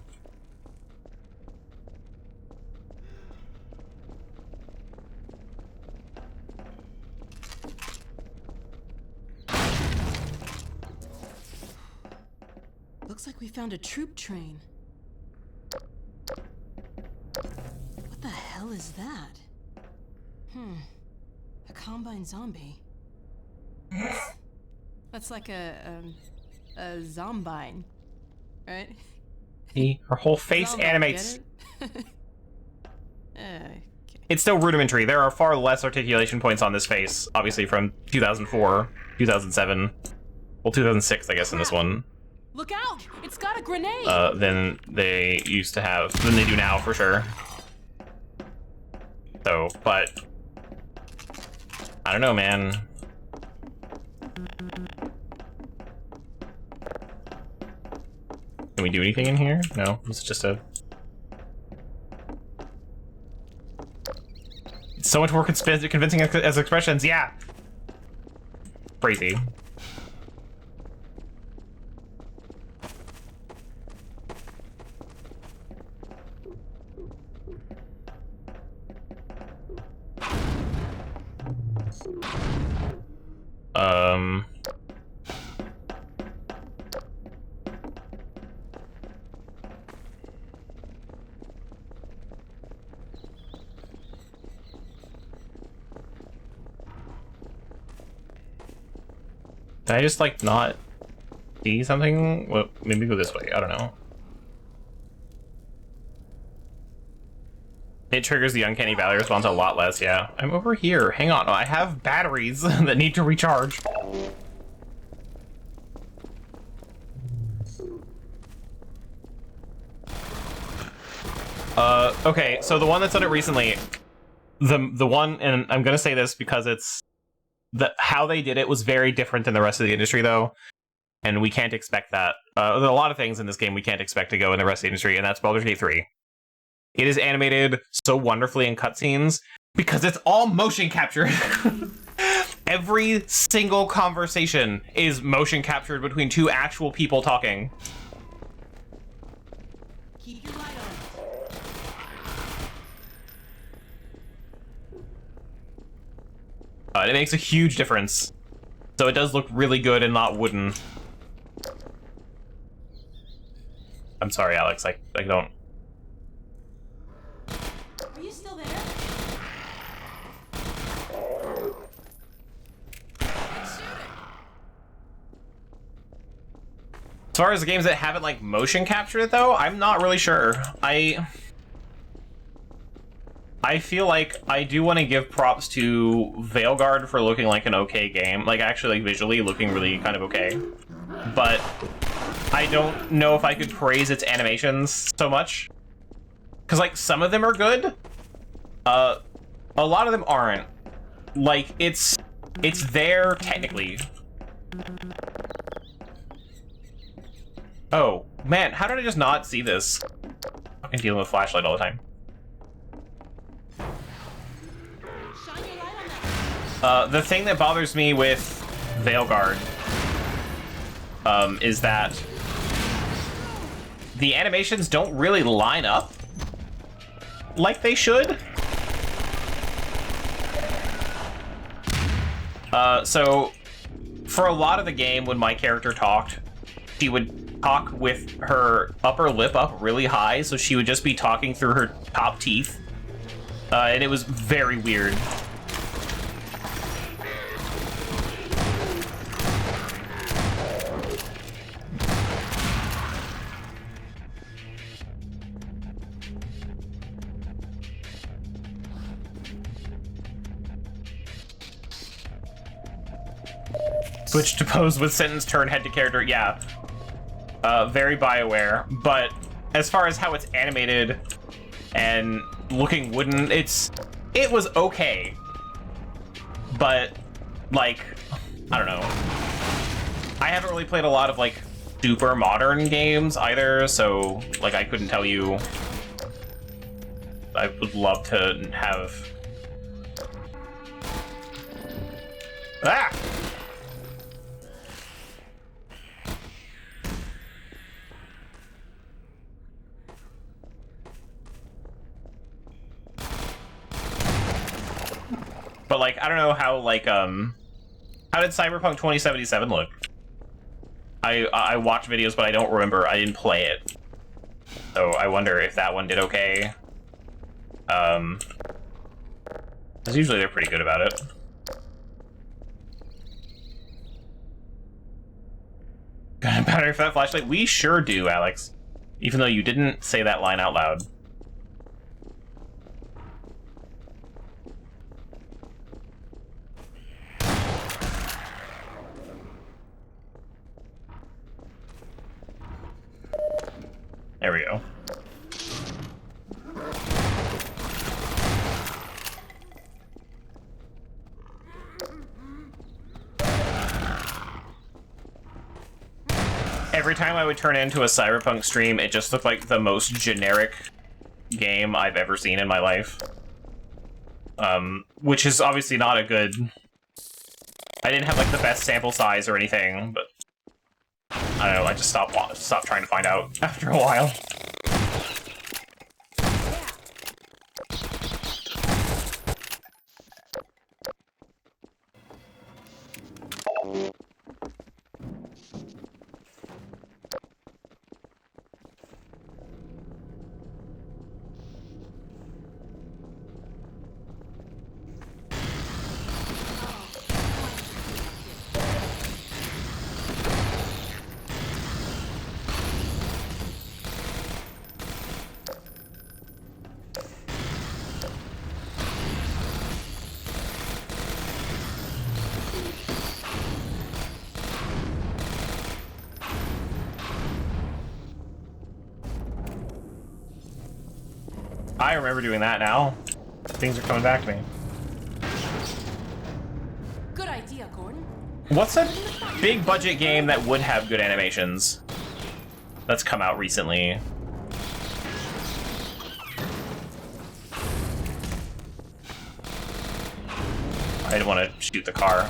S3: Looks like we found a troop train. What the hell is that? A combine zombie. That's like a zombine, right?
S1: See, her whole face
S3: Zombie,
S1: animates.
S3: get it? Okay.
S1: It's still rudimentary. There are far less articulation points on this face, obviously from 2004, 2007, well, 2006, I guess, in this one.
S3: Look out! It's got a grenade!
S1: Than they used to have, than they do now, for sure. So, but I don't know, man. Can we do anything in here? No, this is just a... It's so much more convincing as expressions, yeah! Crazy. Did I just, like, not see something? Well, maybe go this way. I don't know. It triggers the uncanny valley response a lot less, yeah. I'm over here. Hang on. I have batteries that need to recharge. Okay, so the one that's done it recently, the one, and I'm gonna say this because it's how they did it was very different than the rest of the industry, though, and we can't expect that. There are a lot of things in this game we can't expect to go in the rest of the industry, and that's Baldur's Gate 3. It is animated so wonderfully in cutscenes because it's all motion captured. Every single conversation is motion captured between two actual people talking.
S3: Keep your light on.
S1: It makes a huge difference. So it does look really good and not wooden. I'm sorry, Alex. I don't...
S3: Are you still there?
S1: As far as the games that haven't, like, motion captured it, though, I'm not really sure. I feel like I do want to give props to Veilguard for looking like an okay game. Like, actually, like, visually looking really kind of okay. But I don't know if I could praise its animations so much. Because, like, some of them are good. A lot of them aren't. Like, it's there, technically. Oh, man, how did I just not see this? I'm dealing with flashlight all the time. The thing that bothers me with Veilguard is that the animations don't really line up like they should. So for a lot of the game, when my character talked, she would talk with her upper lip up really high, so she would just be talking through her top teeth. And it was very weird. Switch to pose with sentence turn head to character, yeah. Very BioWare, but as far as how it's animated and looking wooden, it was okay. But, like, I don't know. I haven't really played a lot of, like, super modern games either, so, like, I couldn't tell you. I would love to have... Ah! But, like, I don't know how, like, how did Cyberpunk 2077 look? I watched videos, but I don't remember. I didn't play it. So I wonder if that one did okay. Because usually they're pretty good about it. Battery for that flashlight? We sure do, Alex. Even though you didn't say that line out loud. There we go. Every time I would turn into a Cyberpunk stream, it just looked like the most generic game I've ever seen in my life. Which is obviously not a good... I didn't have, like, the best sample size or anything, but... I don't know, I just stopped trying to find out after a while. I remember doing that now. Things are coming back to me.
S3: Good idea, Gordon.
S1: What's a big budget game that would have good animations that's come out recently? I didn't want to shoot the car.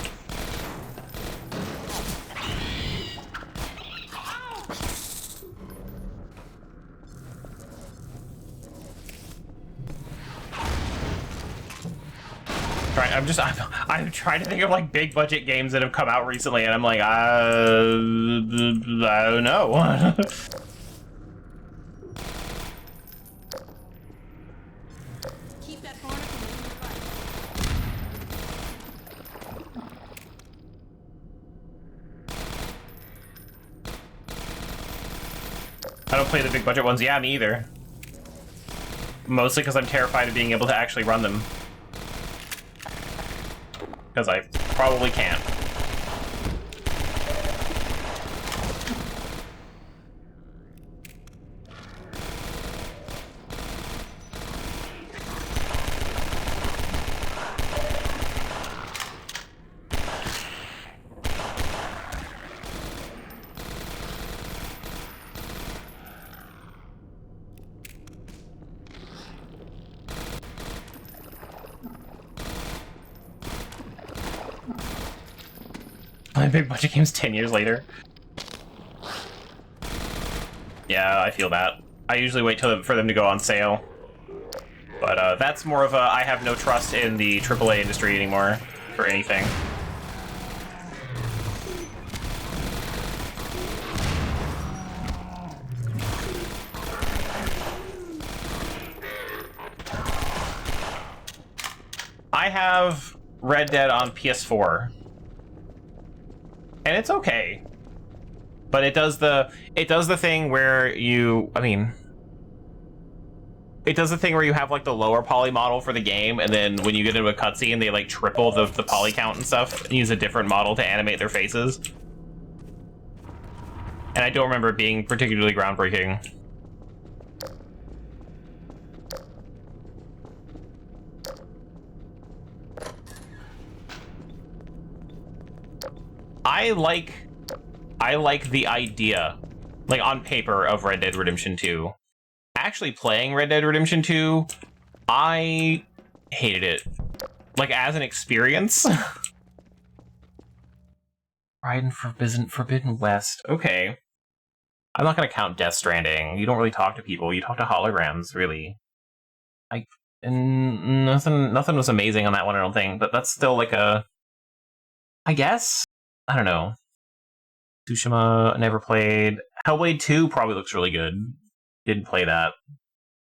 S1: I'm trying to think of like big budget games that have come out recently, and I'm like, I don't know.
S3: Keep that barnacle in your life.
S1: I don't play the big budget ones. Yeah, me either. Mostly because I'm terrified of being able to actually run them. Because I probably can't. A big bunch of games 10 years later. Yeah, I feel that. I usually wait for them to go on sale. But that's more of a I have no trust in the AAA industry anymore for anything. I have Red Dead on PS4. And it's okay. But it does the thing where you, it does the thing where you have like the lower poly model for the game, and then when you get into a cutscene, they like triple the poly count and stuff, and use a different model to animate their faces. And I don't remember it being particularly groundbreaking. I like the idea, like on paper, of Red Dead Redemption 2. Actually playing Red Dead Redemption 2, I hated it. Like, as an experience. Riding Forbidden West. Okay. I'm not gonna count Death Stranding. You don't really talk to people. You talk to holograms, really. And nothing was amazing on that one, I don't think. But that's still like a... I guess? I don't know. Tsushima, never played. Hellblade 2 probably looks really good. Didn't play that.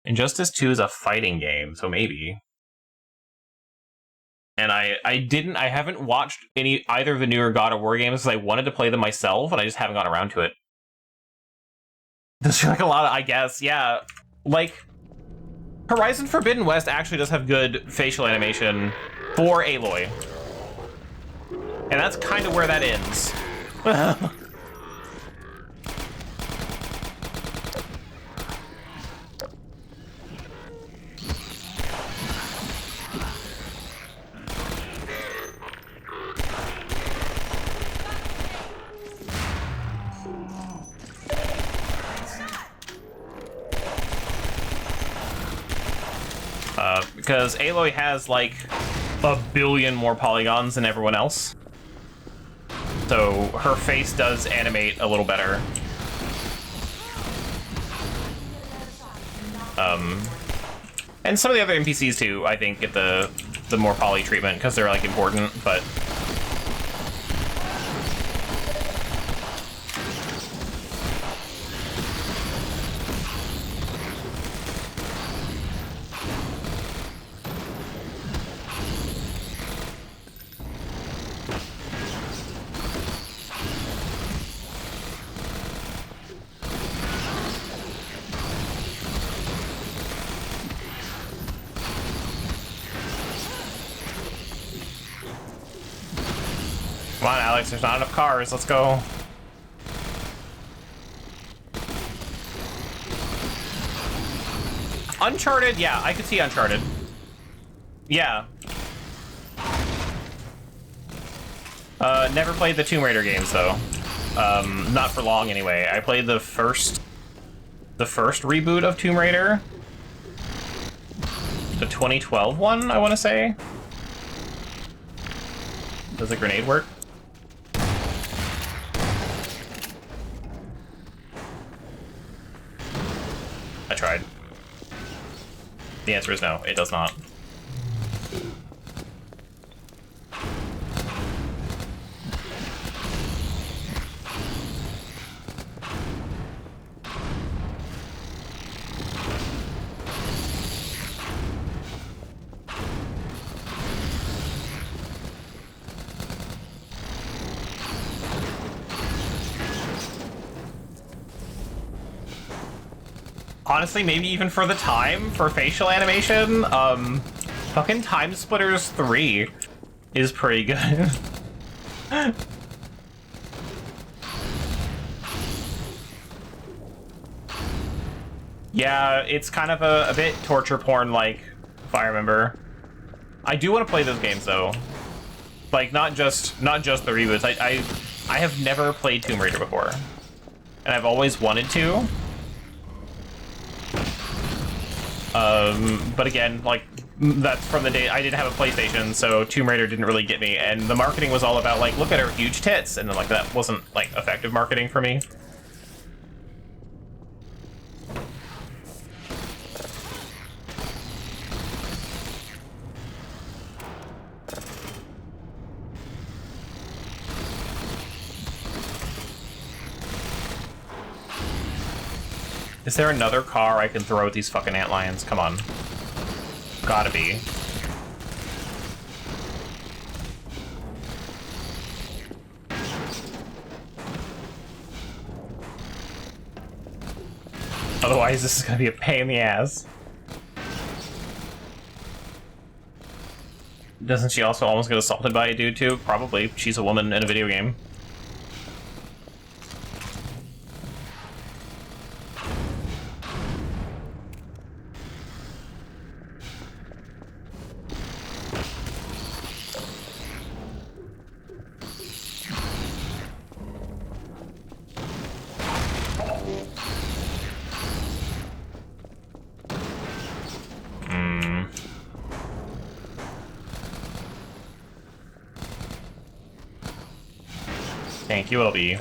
S1: Injustice 2 is a fighting game, so maybe. And I haven't watched either of the newer God of War games because I wanted to play them myself, and I just haven't gotten around to it. There's like a lot of, I guess, yeah. Like, Horizon Forbidden West actually does have good facial animation for Aloy. And that's kind of where that ends. Because Aloy has, like, 1 billion more polygons than everyone else. So her face does animate a little better. And some of the other NPCs, too, I think, get the more poly treatment, because they're, like, important, but... Come on, Alex, there's not enough cars. Let's go. Uncharted? Yeah, I could see Uncharted. Yeah. Never played the Tomb Raider games, though. Not for long, anyway. I played the first reboot of Tomb Raider. The 2012 one, I want to say. Does the grenade work? I tried. The answer is no, it does not. honestly, maybe even for the time, for facial animation, fucking Time Splitters 3 is pretty good. Yeah, it's kind of a bit torture porn-like, if I remember. I do want to play those games, though. Like, not just the reboots. I have never played Tomb Raider before. And I've always wanted to. But again, like, that's from the day I didn't have a PlayStation, so Tomb Raider didn't really get me. And the marketing was all about, like, look at her huge tits. And then, like, that wasn't, like, effective marketing for me. Is there another car I can throw at these fucking antlions? Come on. Gotta be. Otherwise, this is gonna be a pain in the ass. Doesn't she also almost get assaulted by a dude, too? Probably. She's a woman in a video game. Thank you, LB.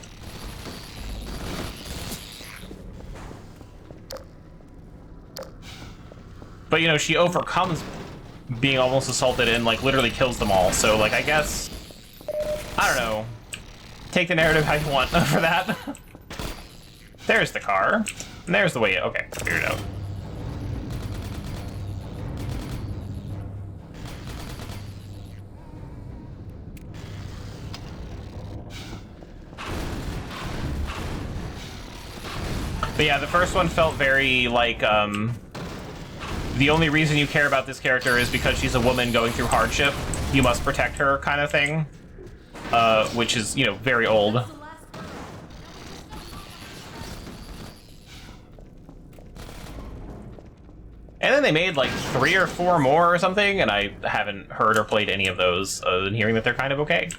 S1: But, you know, she overcomes being almost assaulted and, like, literally kills them all. So, like, I guess... I don't know. Take the narrative how you want for that. There's the car. And there's the way... Okay, figured it out. But yeah, the first one felt very, like, the only reason you care about this character is because she's a woman going through hardship. You must protect her kind of thing. Which is, you know, very old. And then they made, like, 3 or 4 more or something, and I haven't heard or played any of those, other than hearing that they're kind of okay.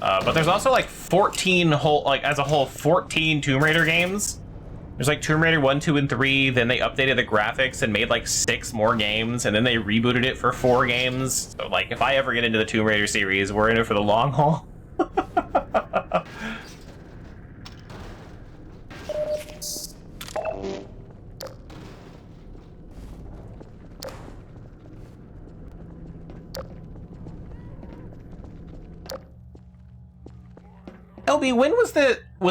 S1: But there's also, like, 14 as a whole, 14 Tomb Raider games. There's, like, Tomb Raider 1, 2, and 3, then they updated the graphics and made, like, 6 more games, and then they rebooted it for 4 games. So, like, if I ever get into the Tomb Raider series, we're in it for the long haul. LB, when was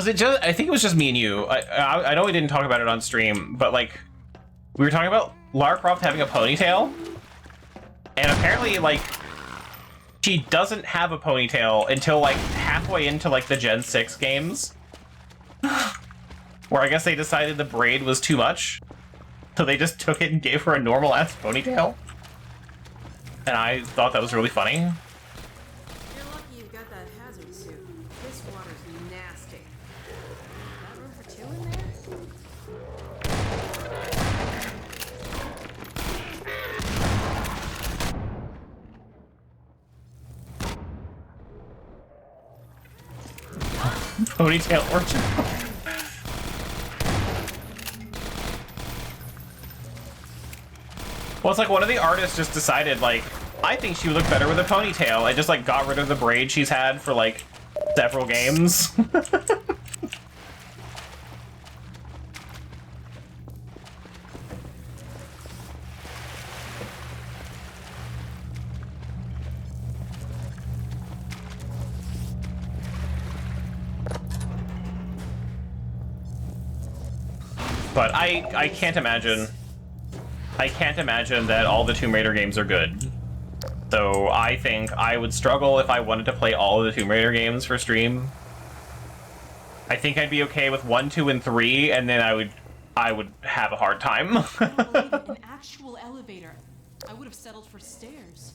S1: it just, I think it was just me and you. I know we didn't talk about it on stream, but, like, we were talking about Lara Croft having a ponytail, and apparently, like, she doesn't have a ponytail until, like, halfway into, like, the Gen 6 games, where I guess they decided the braid was too much, so they just took it and gave her a normal-ass ponytail, and I thought that was really funny. Ponytail orchard. Well, it's like one of the artists just decided, like, I think she would look better with a ponytail. I just, like, got rid of the braid she's had for, like, several games. But I can't imagine that all the Tomb Raider games are good. So I think I would struggle if I wanted to play all of the Tomb Raider games for stream. I think I'd be okay with 1, 2, and 3, and then I would have a hard time.
S3: I don't believe it. An actual elevator. I would have settled for stairs.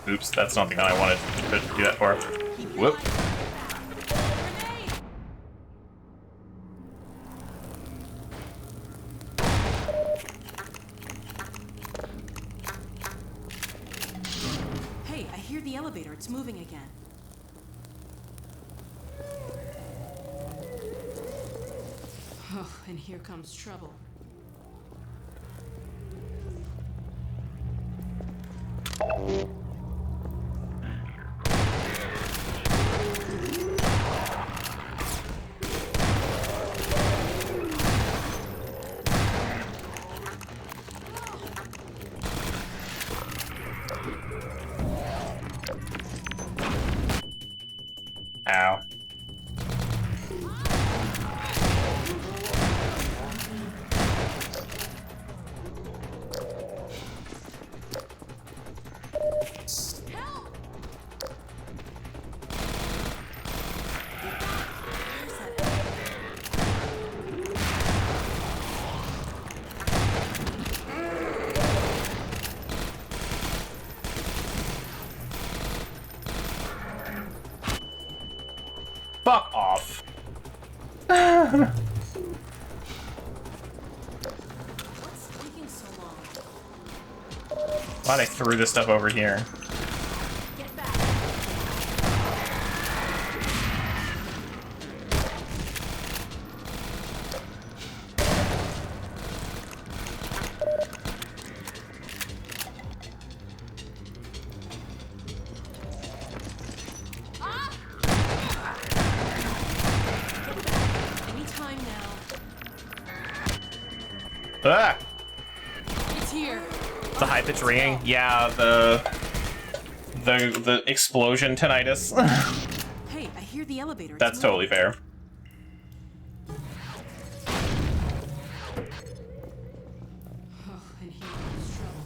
S1: Oops, that's not the gun I wanted to do that for. Whoop.
S3: Hey, I hear the elevator. It's moving again. Oh, and here comes trouble.
S1: Ow. Fuck off.
S3: What's taking so long?
S1: Why they threw this stuff over here?
S3: Get back. Anytime now.
S1: Ah!
S3: It's here.
S1: The high pitch ringing? Yeah, the explosion tinnitus.
S3: Hey, I hear the elevator. It's
S1: That's
S3: moving.
S1: totally fair.
S3: Oh, and here comes trouble.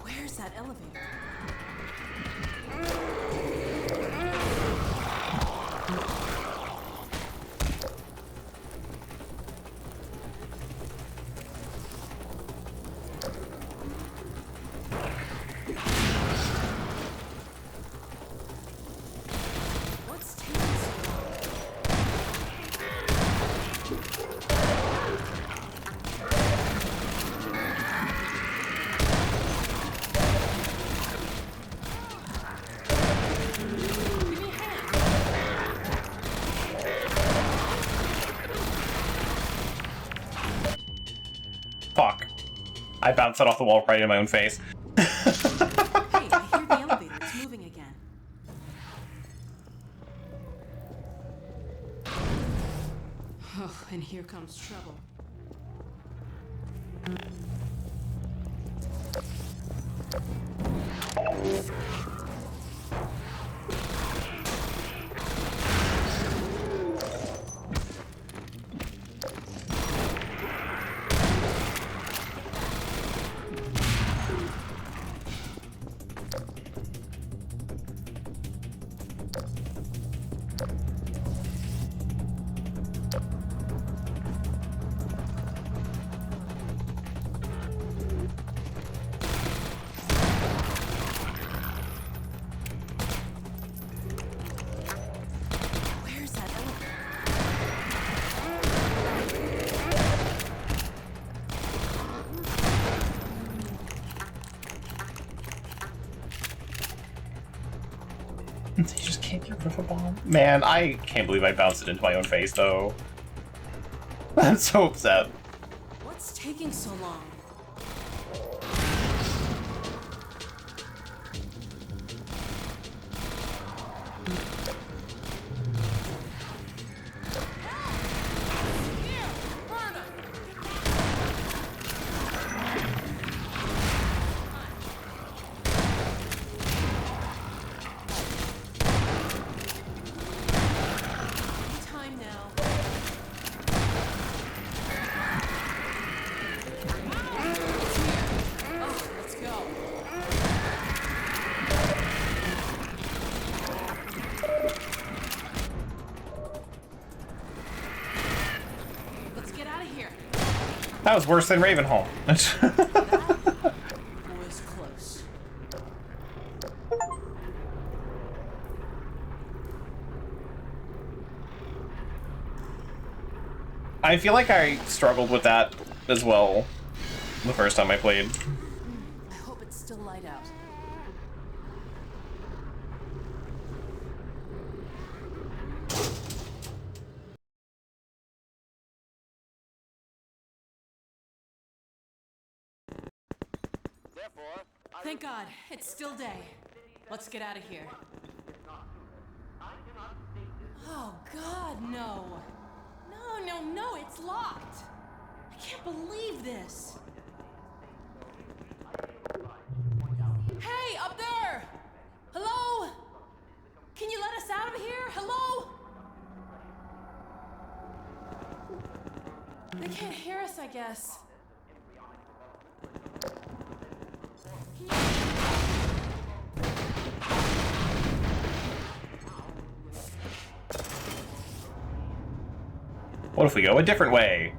S3: Where's that elevator? What's taking so long? Give me a hand.
S1: Fuck. I bounced that off the wall right in my own face.
S3: Hey, I hear the elevator. It's moving again. Oh, and here comes trouble.
S1: They just can't get rid of a bomb. Man, I can't believe I bounced it into my own face, though. I'm so upset.
S3: What's taking so long? Time now. Oh, let's go. Let's get out of here.
S1: That was worse than Ravenholm.
S3: That was close.
S1: I feel like I struggled with that as well the first time I played.
S3: I hope it's still light out.
S5: Therefore,
S3: Thank God, it's still day. Let's get out of here. Oh God, no. No, it's locked. I can't believe this. Hey, up there! Hello? Can you let us out of here? Hello? They can't hear us, I guess.
S1: What if we go a different way?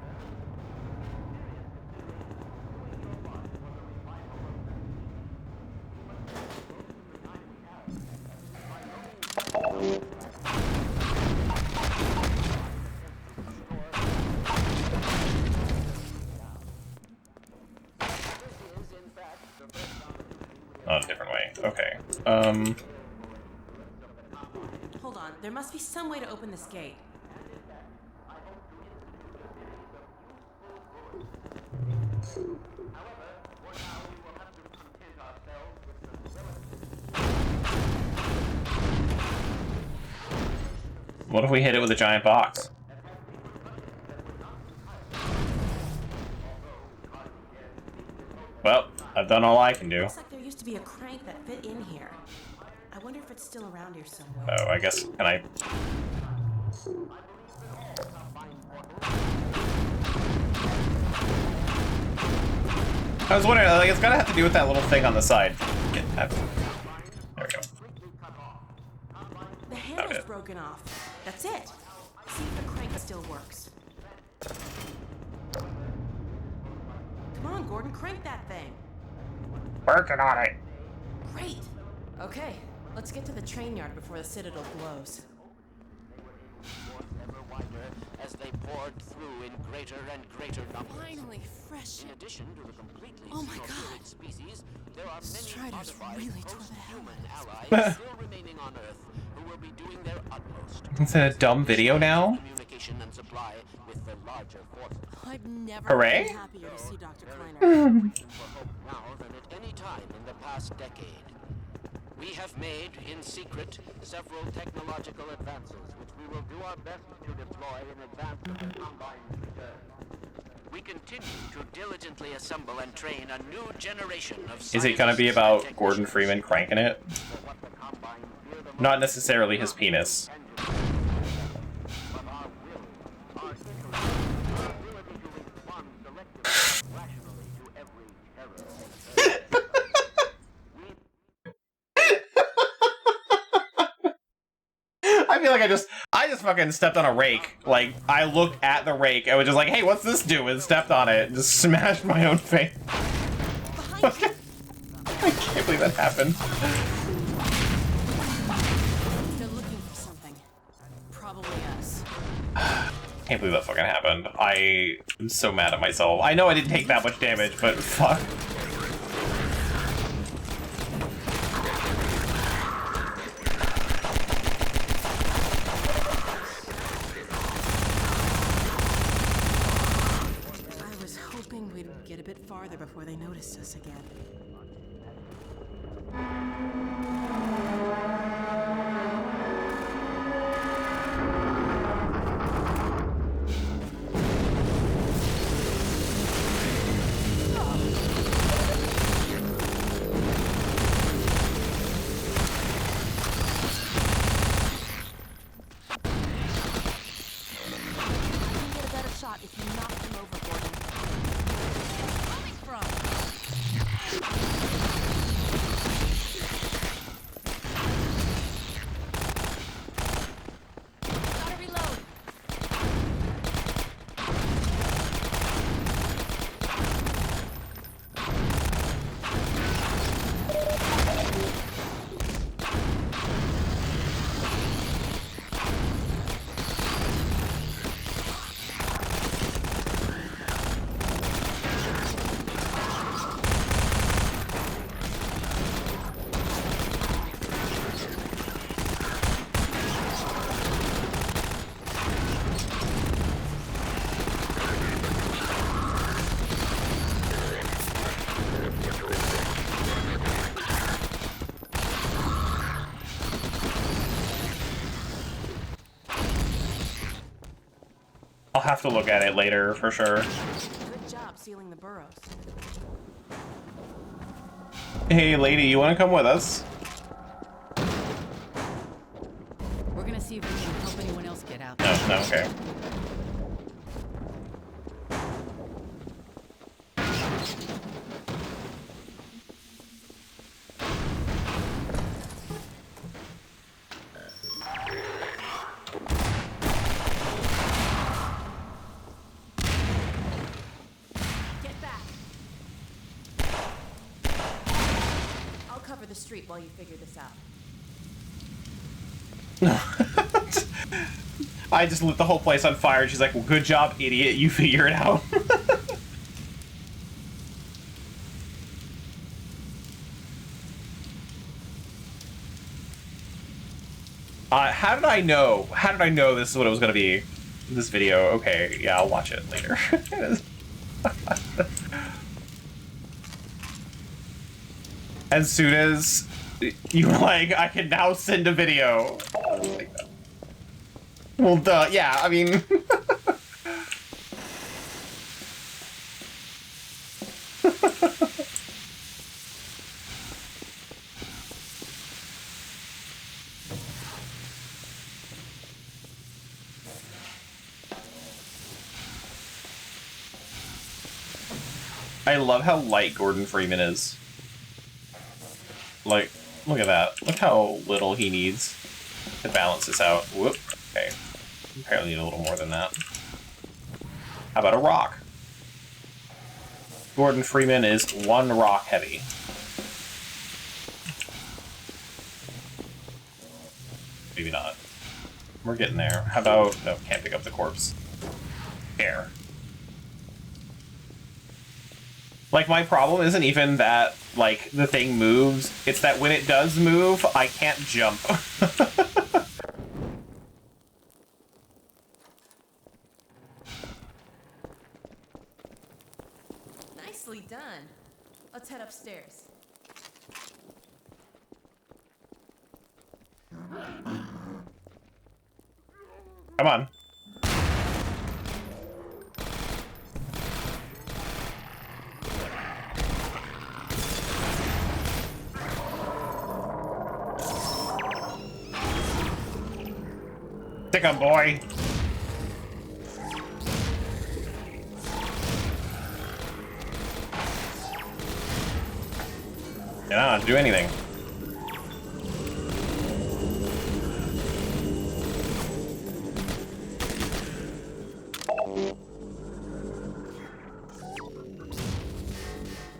S1: Oh, a different way. Okay.
S3: Hold on, there must be some way to open this gate.
S1: What if we hit it with a giant box? Well, I've done all I can do.
S3: Looks like there used to be a crank that fit in here. I wonder if it's still around here somewhere.
S1: Oh, I guess, can I... I was wondering, like, it's gotta have to do with that little thing on the side. Get that. There we go.
S3: The handle's
S1: Okay.
S3: broken off. That's it. See if the crank still works. Come on, Gordon, crank that thing.
S1: Working on it.
S3: Great. Okay, let's get to the train yard before the Citadel blows.
S5: ever wider as they poured through in greater and greater numbers.
S3: Finally, fresh.
S5: In addition to the completely
S3: Oh my
S5: xenophobic
S3: God.
S5: species, there are many
S3: Striders
S5: modified
S3: really tore the
S5: post-human
S3: hell
S5: allies still remaining on Earth who will be doing their utmost.
S1: It's a dumb video now?
S5: Communication and supply with the larger forces.
S3: I've never
S1: Hooray.
S3: been happier to see Dr. Kleiner.
S5: For hope now than at any time in the past decade. We have made, in secret, several technological advances, which we will do our best to deploy in advance of the Combine's return. We continue to diligently assemble and train a new generation of
S1: Is it gonna be about Gordon Freeman cranking it? Not necessarily his penis. I feel like I just fucking stepped on a rake. Like, I looked at the rake and was just like, hey, what's this do? And stepped on it and just smashed my own face. I can't believe that happened.
S3: They're looking for something. Probably us.
S1: Can't believe that fucking happened. I am so mad at myself. I know I didn't take that much damage, but fuck.
S3: Nemesis again. If you knock him over, Gordon. Coming from. Gotta reload.
S1: I'll have to look at it later for sure.
S3: Good job sealing the burrows.
S1: Hey, lady, you want to come with us?
S9: We're gonna see if we can help anyone else get out.
S1: No, no, okay.
S3: Get back. I'll cover the street while you figure this out.
S1: I just lit the whole place on fire, and she's like, well, good job, idiot, you figure it out. How did I know? How did I know this is what it was going to be? This video. Okay, yeah, I'll watch it later. As soon as you were like, I can now send a video. Well, duh, yeah, I mean... I love how light Gordon Freeman is. Like, look at that. Look how little he needs to balance this out. Whoop. Okay. Apparently need a little more than that. How about a rock? Gordon Freeman is 1 rock heavy. Maybe not. We're getting there. How about... No, can't pick up the corpse. Air. Like, my problem isn't even that, like, the thing moves. It's that when it does move, I can't jump.
S3: Nicely done. Let's head upstairs.
S1: Come on. Stick 'em, boy. You don't have to do anything.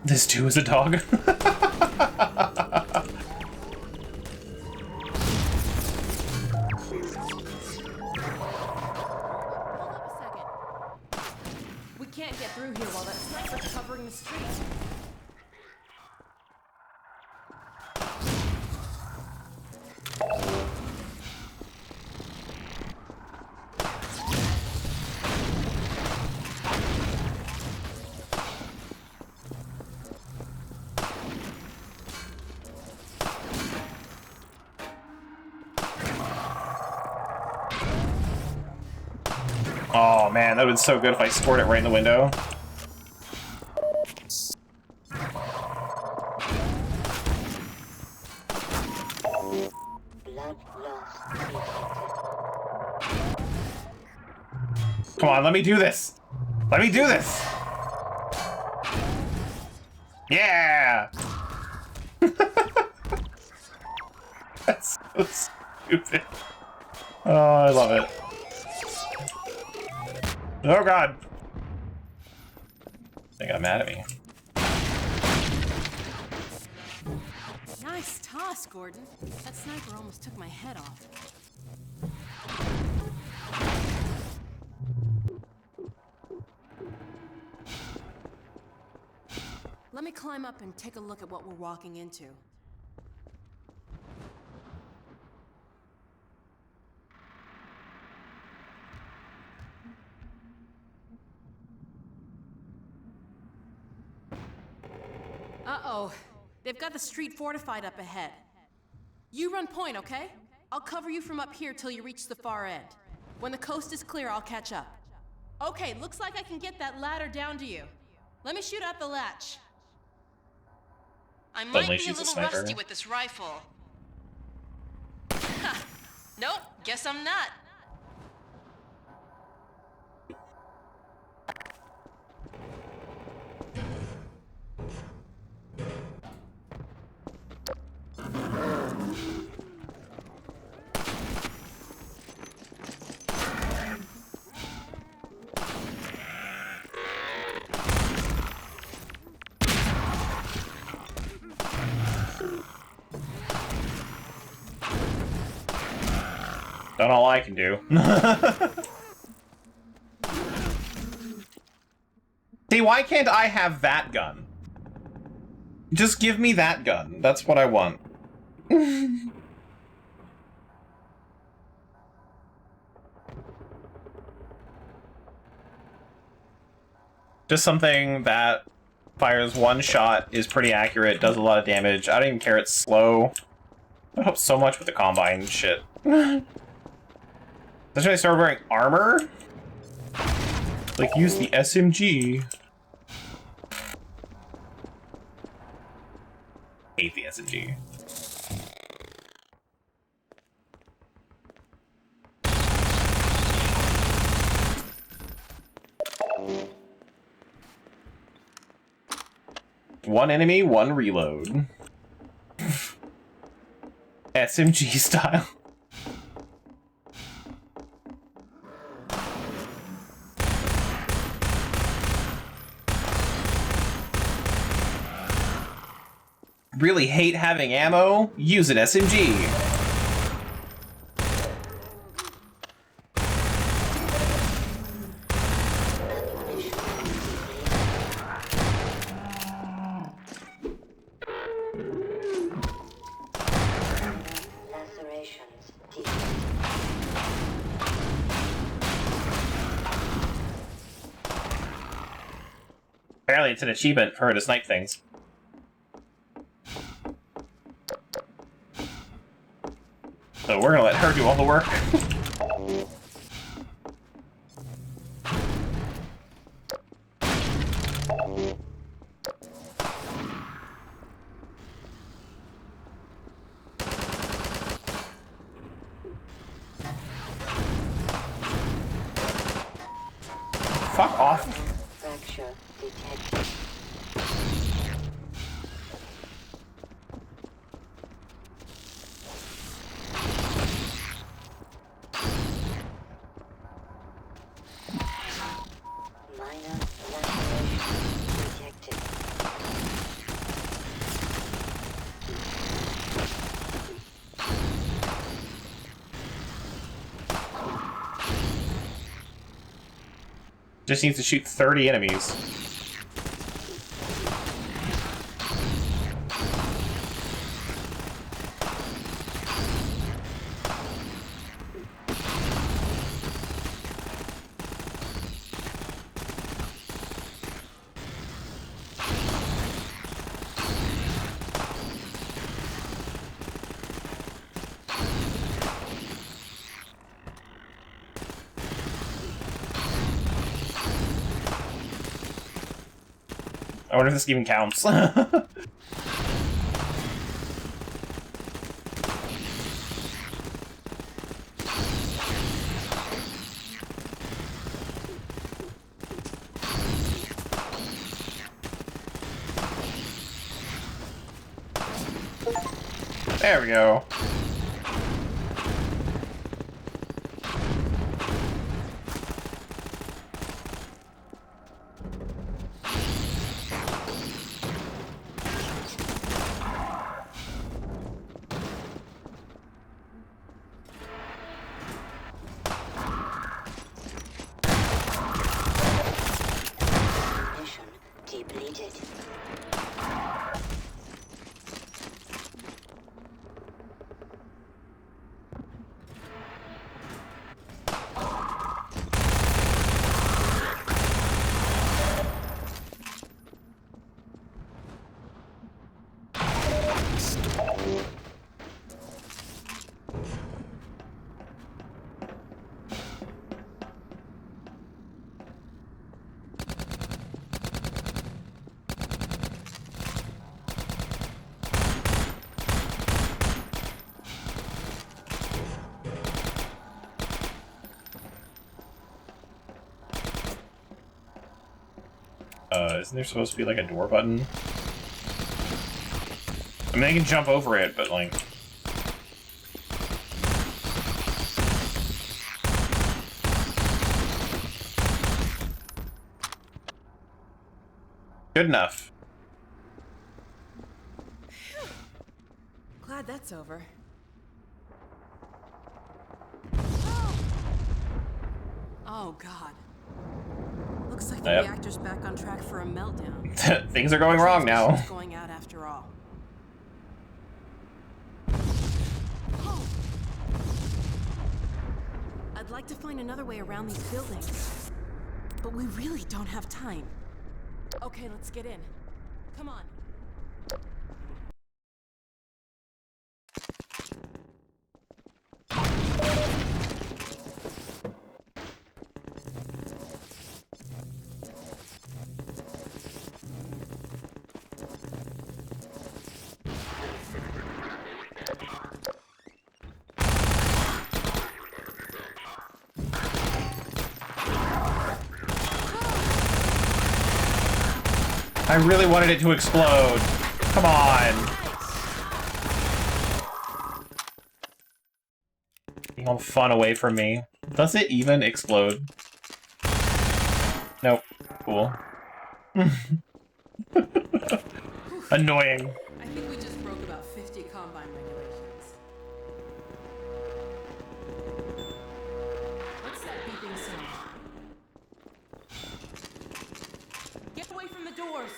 S1: This too is a dog.
S3: Can't get through here while that sniper's covering the street.
S1: Oh man, that would have been so good if I scored it right in the window. Come on, let me do this! Let me do this! Yeah! That's so stupid. Oh, I love it. Oh god! They got mad at me.
S3: Nice toss, Gordon. That sniper almost took my head off. Let me climb up and take a look at what we're walking into. Uh-oh. They've got the street fortified up ahead. You run point, okay? I'll cover you from up here till you reach the far end. When the coast is clear, I'll catch up. Okay, looks like I can get that ladder down to you. Let me shoot out the latch. I might be a little rusty with this rifle. Ha! Nope, guess I'm not.
S1: Done all I can do. See, why can't I have that gun? Just give me that gun. That's what I want. Just something that fires one shot, is pretty accurate, does a lot of damage. I don't even care it's slow. I hope so much with the Combine shit. That's when I started wearing armor? Like, use the SMG. Hate the SMG. One enemy, one reload. SMG style. Really hate having ammo? Use an SMG. Apparently it's an achievement for her to snipe things. So we're gonna let her do all the work. Fuck off.
S10: Fracture detected. Minor laceration detected.
S1: Just needs to shoot 30 enemies. I wonder if this even counts. There we go.
S10: Mission depleted.
S1: Isn't there supposed to be like a door button? I mean, I can jump over it, but like... Good enough.
S3: Glad that's over. Oh god. Looks like the
S1: Yep.
S3: reactor's back on track for a meltdown.
S1: Things are going wrong now.
S3: Transmission's going out after all. Oh. I'd like to find another way around these buildings, but we really don't have time. Okay, let's get in. Come on.
S1: I really wanted it to explode. Come on. Taking all the fun away from me. Does it even explode? Nope. Cool. Annoying.
S3: I think we just broke about 50 Combine regulations. What's that beeping sound? Get away from the doors!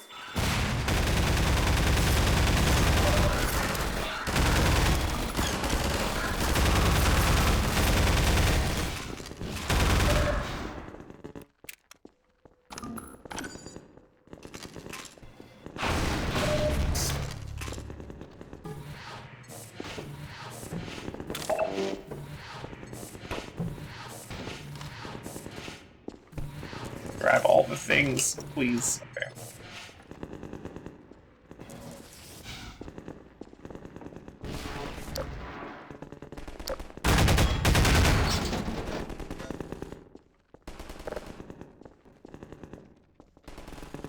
S1: Grab all the things, please. Okay.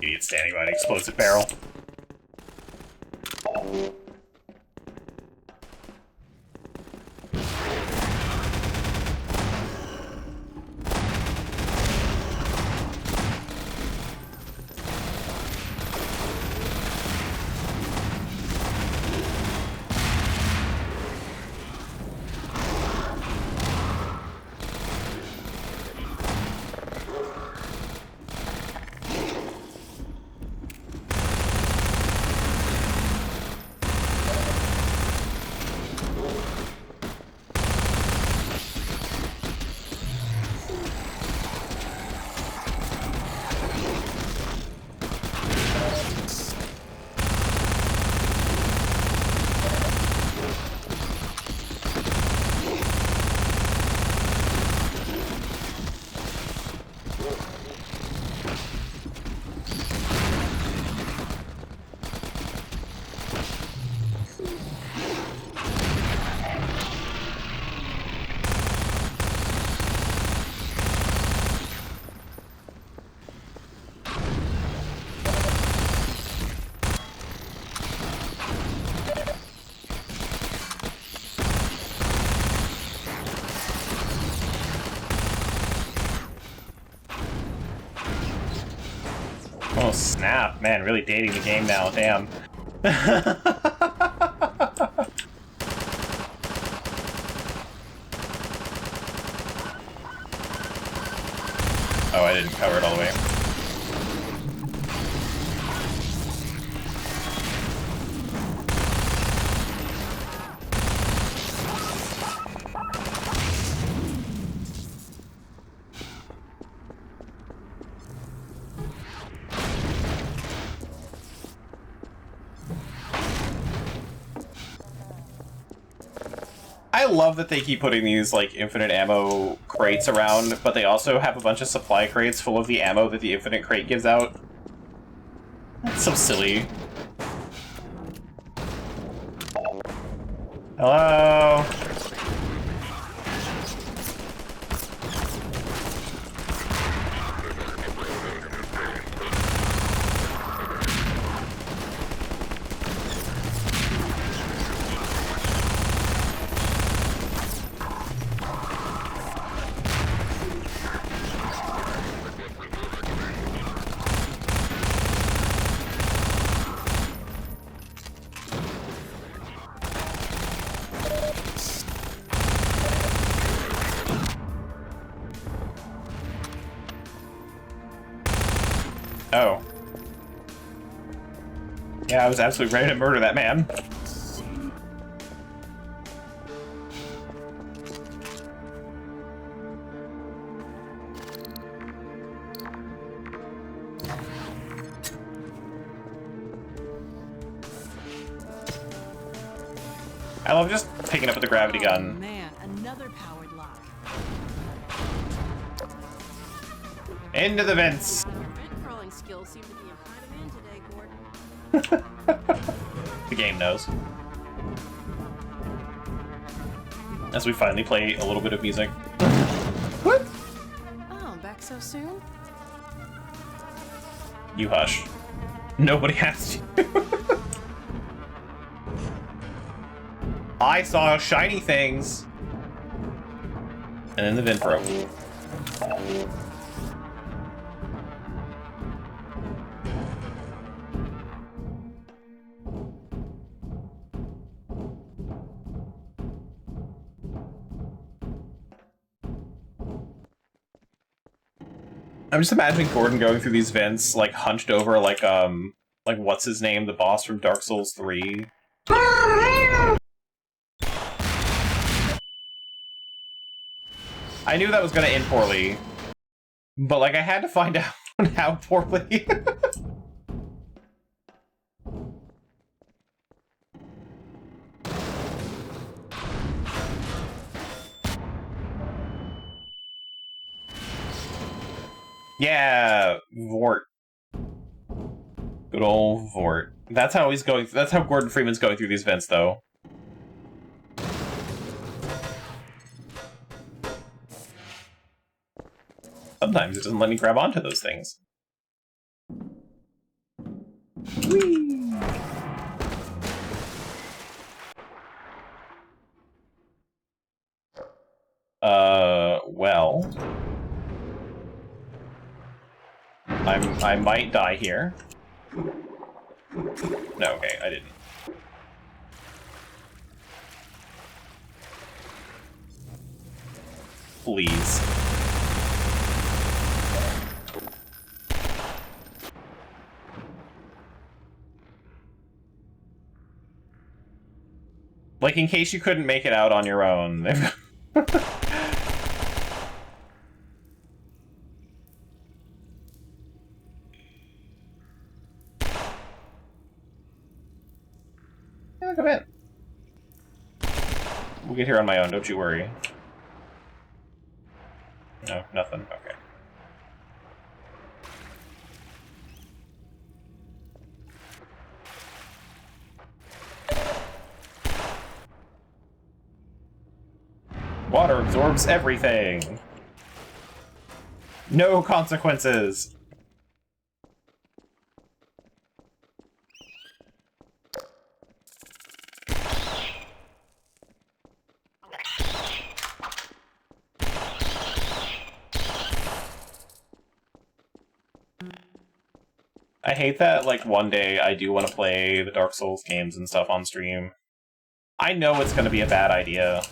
S1: Idiot standing by an explosive barrel. snap. Man, really dating the game now. Damn. Oh, I didn't cover it all the way. I love that they keep putting these, like, infinite ammo crates around, but they also have a bunch of supply crates full of the ammo that the infinite crate gives out. That's so silly. Hello? Oh. Yeah, I was absolutely ready to murder that man. I love just picking up with the gravity gun.
S9: Oh man, another powered lock.
S1: Into the vents!
S3: Your vent crawling skills seem to be in high demand today, Gordon.
S1: The game knows. As we finally play a little bit of music. What?
S3: Oh, back so soon?
S1: You hush. Nobody has to. I saw shiny things! And then the vent broke. I'm just imagining Gordon going through these vents, like, hunched over, like what's his name? The boss from Dark Souls 3? I knew that was gonna end poorly, but, like, I had to find out how poorly. Yeah, Vort. Good old Vort. That's how he's going. That's how Gordon Freeman's going through these vents, though. Sometimes it doesn't let me grab onto those things. Whee! Well. I might die here. No, okay, I didn't. Please. Like, in case you couldn't make it out on your own. Yeah, come in. We'll get here on my own, don't you worry. No, nothing. Okay. Water absorbs everything. No consequences. I hate that, like, one day I do want to play the Dark Souls games and stuff on stream. I know it's gonna be a bad idea.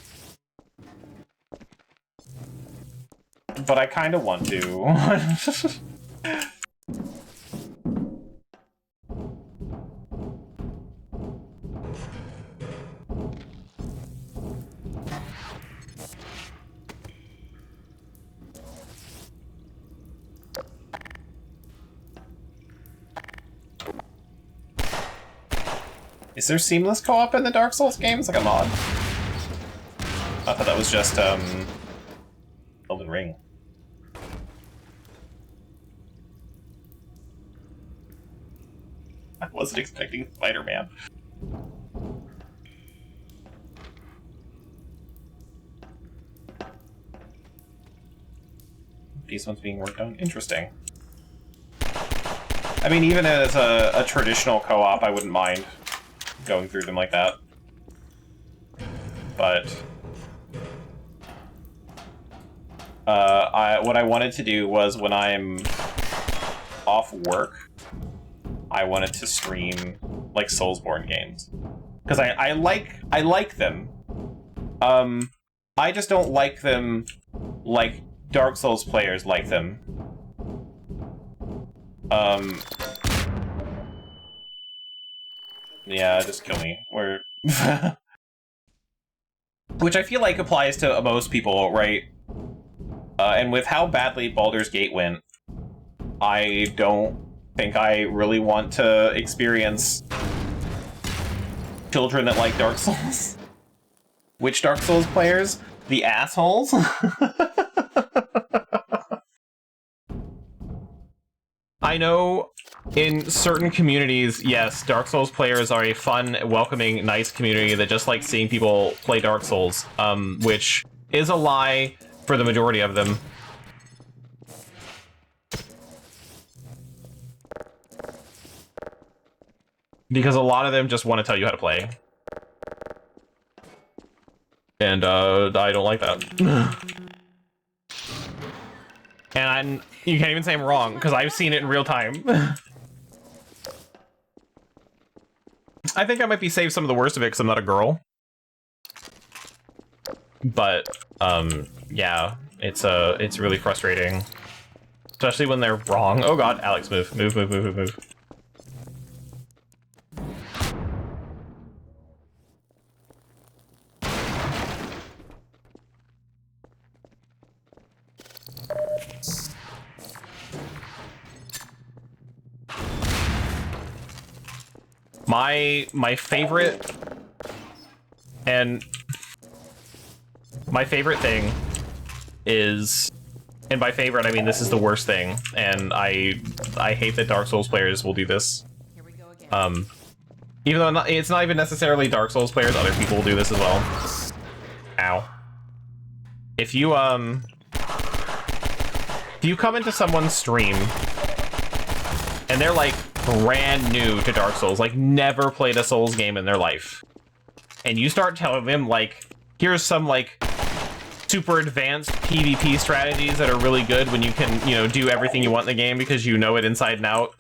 S1: But I kinda want to. Is there seamless co-op in the Dark Souls games? Like a mod? I thought that was just, Elden Ring. I wasn't expecting Spider-Man. These ones being worked on? Interesting. I mean, even as a traditional co-op, I wouldn't mind going through them like that. But what I wanted to do was, when I'm off work, I wanted to stream like Soulsborne games, because I like them. I just don't like them like Dark Souls players like them. Yeah, just kill me. Or which I feel like applies to most people, right? And with how badly Baldur's Gate went, I don't think I really want to experience children that like Dark Souls. Which Dark Souls players? The assholes? I know in certain communities, yes, Dark Souls players are a fun, welcoming, nice community that just likes seeing people play Dark Souls, which is a lie for the majority of them. Because a lot of them just want to tell you how to play. And, I don't like that. And you can't even say I'm wrong, because I've seen it in real time. I think I might be saved some of the worst of it, because I'm not a girl. But, yeah, it's really frustrating. Especially when they're wrong. Oh god, Alex, move. Move, move, move, move, move. My favorite, and my favorite thing is, and by favorite I mean this is the worst thing, and I hate that Dark Souls players will do this.
S3: Here we go again.
S1: Even though it's not even necessarily Dark Souls players, other people will do this as well. Ow. If you come into someone's stream and they're like brand new to Dark Souls, like never played a Souls game in their life, and you start telling them like, here's some like super advanced PvP strategies that are really good when you can, you know, do everything you want in the game because you know it inside and out.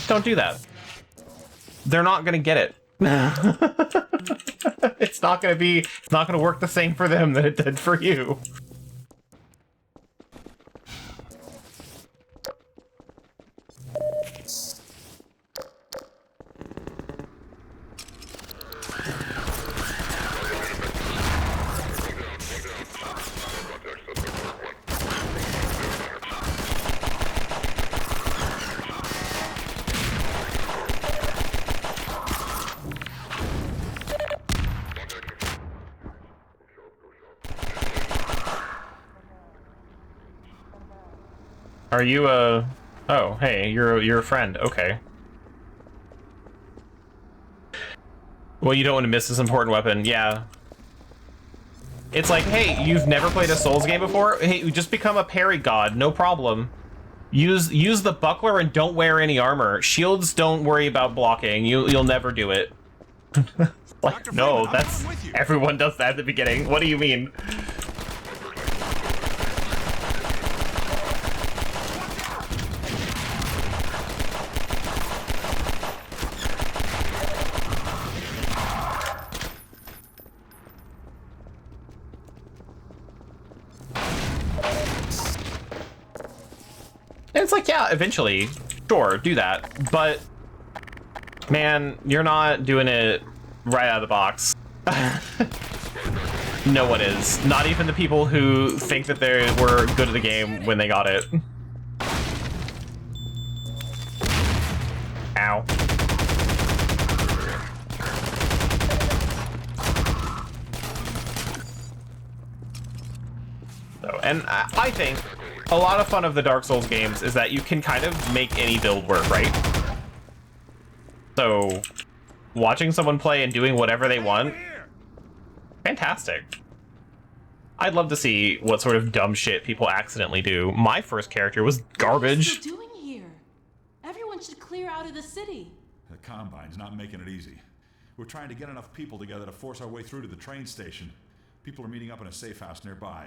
S1: Don't do that. They're not gonna get it. It's not gonna work the same for them that it did for you. Are you oh, hey, you're a friend. Okay. Well, you don't want to miss this important weapon. Yeah. It's like, hey, you've never played a Souls game before? Hey, just become a parry god, no problem. Use the buckler and don't wear any armor. Shields don't worry about blocking. You'll never do it. Like, no, that's everyone does that at the beginning. What do you mean? it's like, yeah, eventually, sure, do that. But, man, you're not doing it right out of the box. No one is. Not even the people who think that they were good at the game when they got it. Ow. So, and I think a lot of fun of the Dark Souls games is that you can kind of make any build work, right? So, watching someone play and doing whatever they want, fantastic. I'd love to see what sort of dumb shit people accidentally do. My first character was garbage.
S11: What are you doing here? Everyone should clear out of the city.
S12: The Combine's not making it easy. We're trying to get enough people together to force our way through to the train station. People are meeting up in a safe house nearby.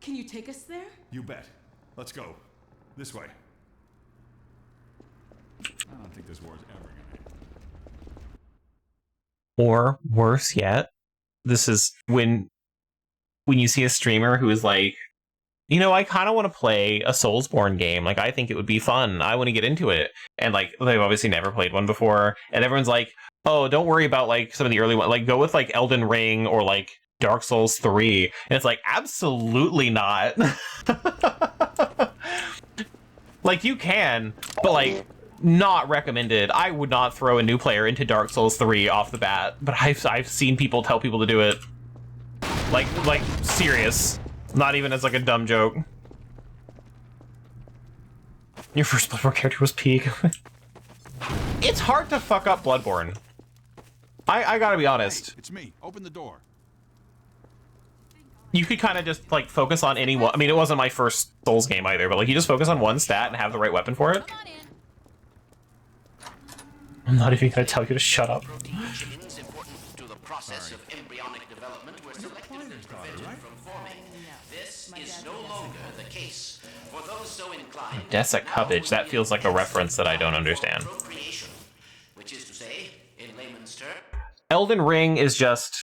S11: Can you take us there?
S12: You bet. Let's go. This way. I don't think this war's ever gonna end.
S1: Or worse yet, this is when you see a streamer who is like, you know, I kind of want to play a Soulsborne game. Like, I think it would be fun. I want to get into it. And, like, they've obviously never played one before. And everyone's like, oh, don't worry about, like, some of the early ones. Like, go with, like, Elden Ring or, like, Dark Souls 3. And it's like, absolutely not. Like, you can, but, like, not recommended. I would not throw a new player into Dark Souls 3 off the bat. But I've seen people tell people to do it. Like, serious. Not even as, like, a dumb joke. Your first Bloodborne character was Peak. It's hard to fuck up Bloodborne. I gotta be honest.
S12: Hey, it's me. Open the door.
S1: You could kind of just, like, focus on any one. I mean, it wasn't my first Souls game either, but, like, you just focus on one stat and have the right weapon for it. I'm not even gonna tell you to shut up.
S5: Chickens important to the process of embryonic development were selectively prevented from forming. This is no longer the case. For those so inclined,
S1: Dessa Cubbage, that feels like a reference that I don't understand.
S5: Which is to say, in layman's terms,
S1: Elden Ring is just...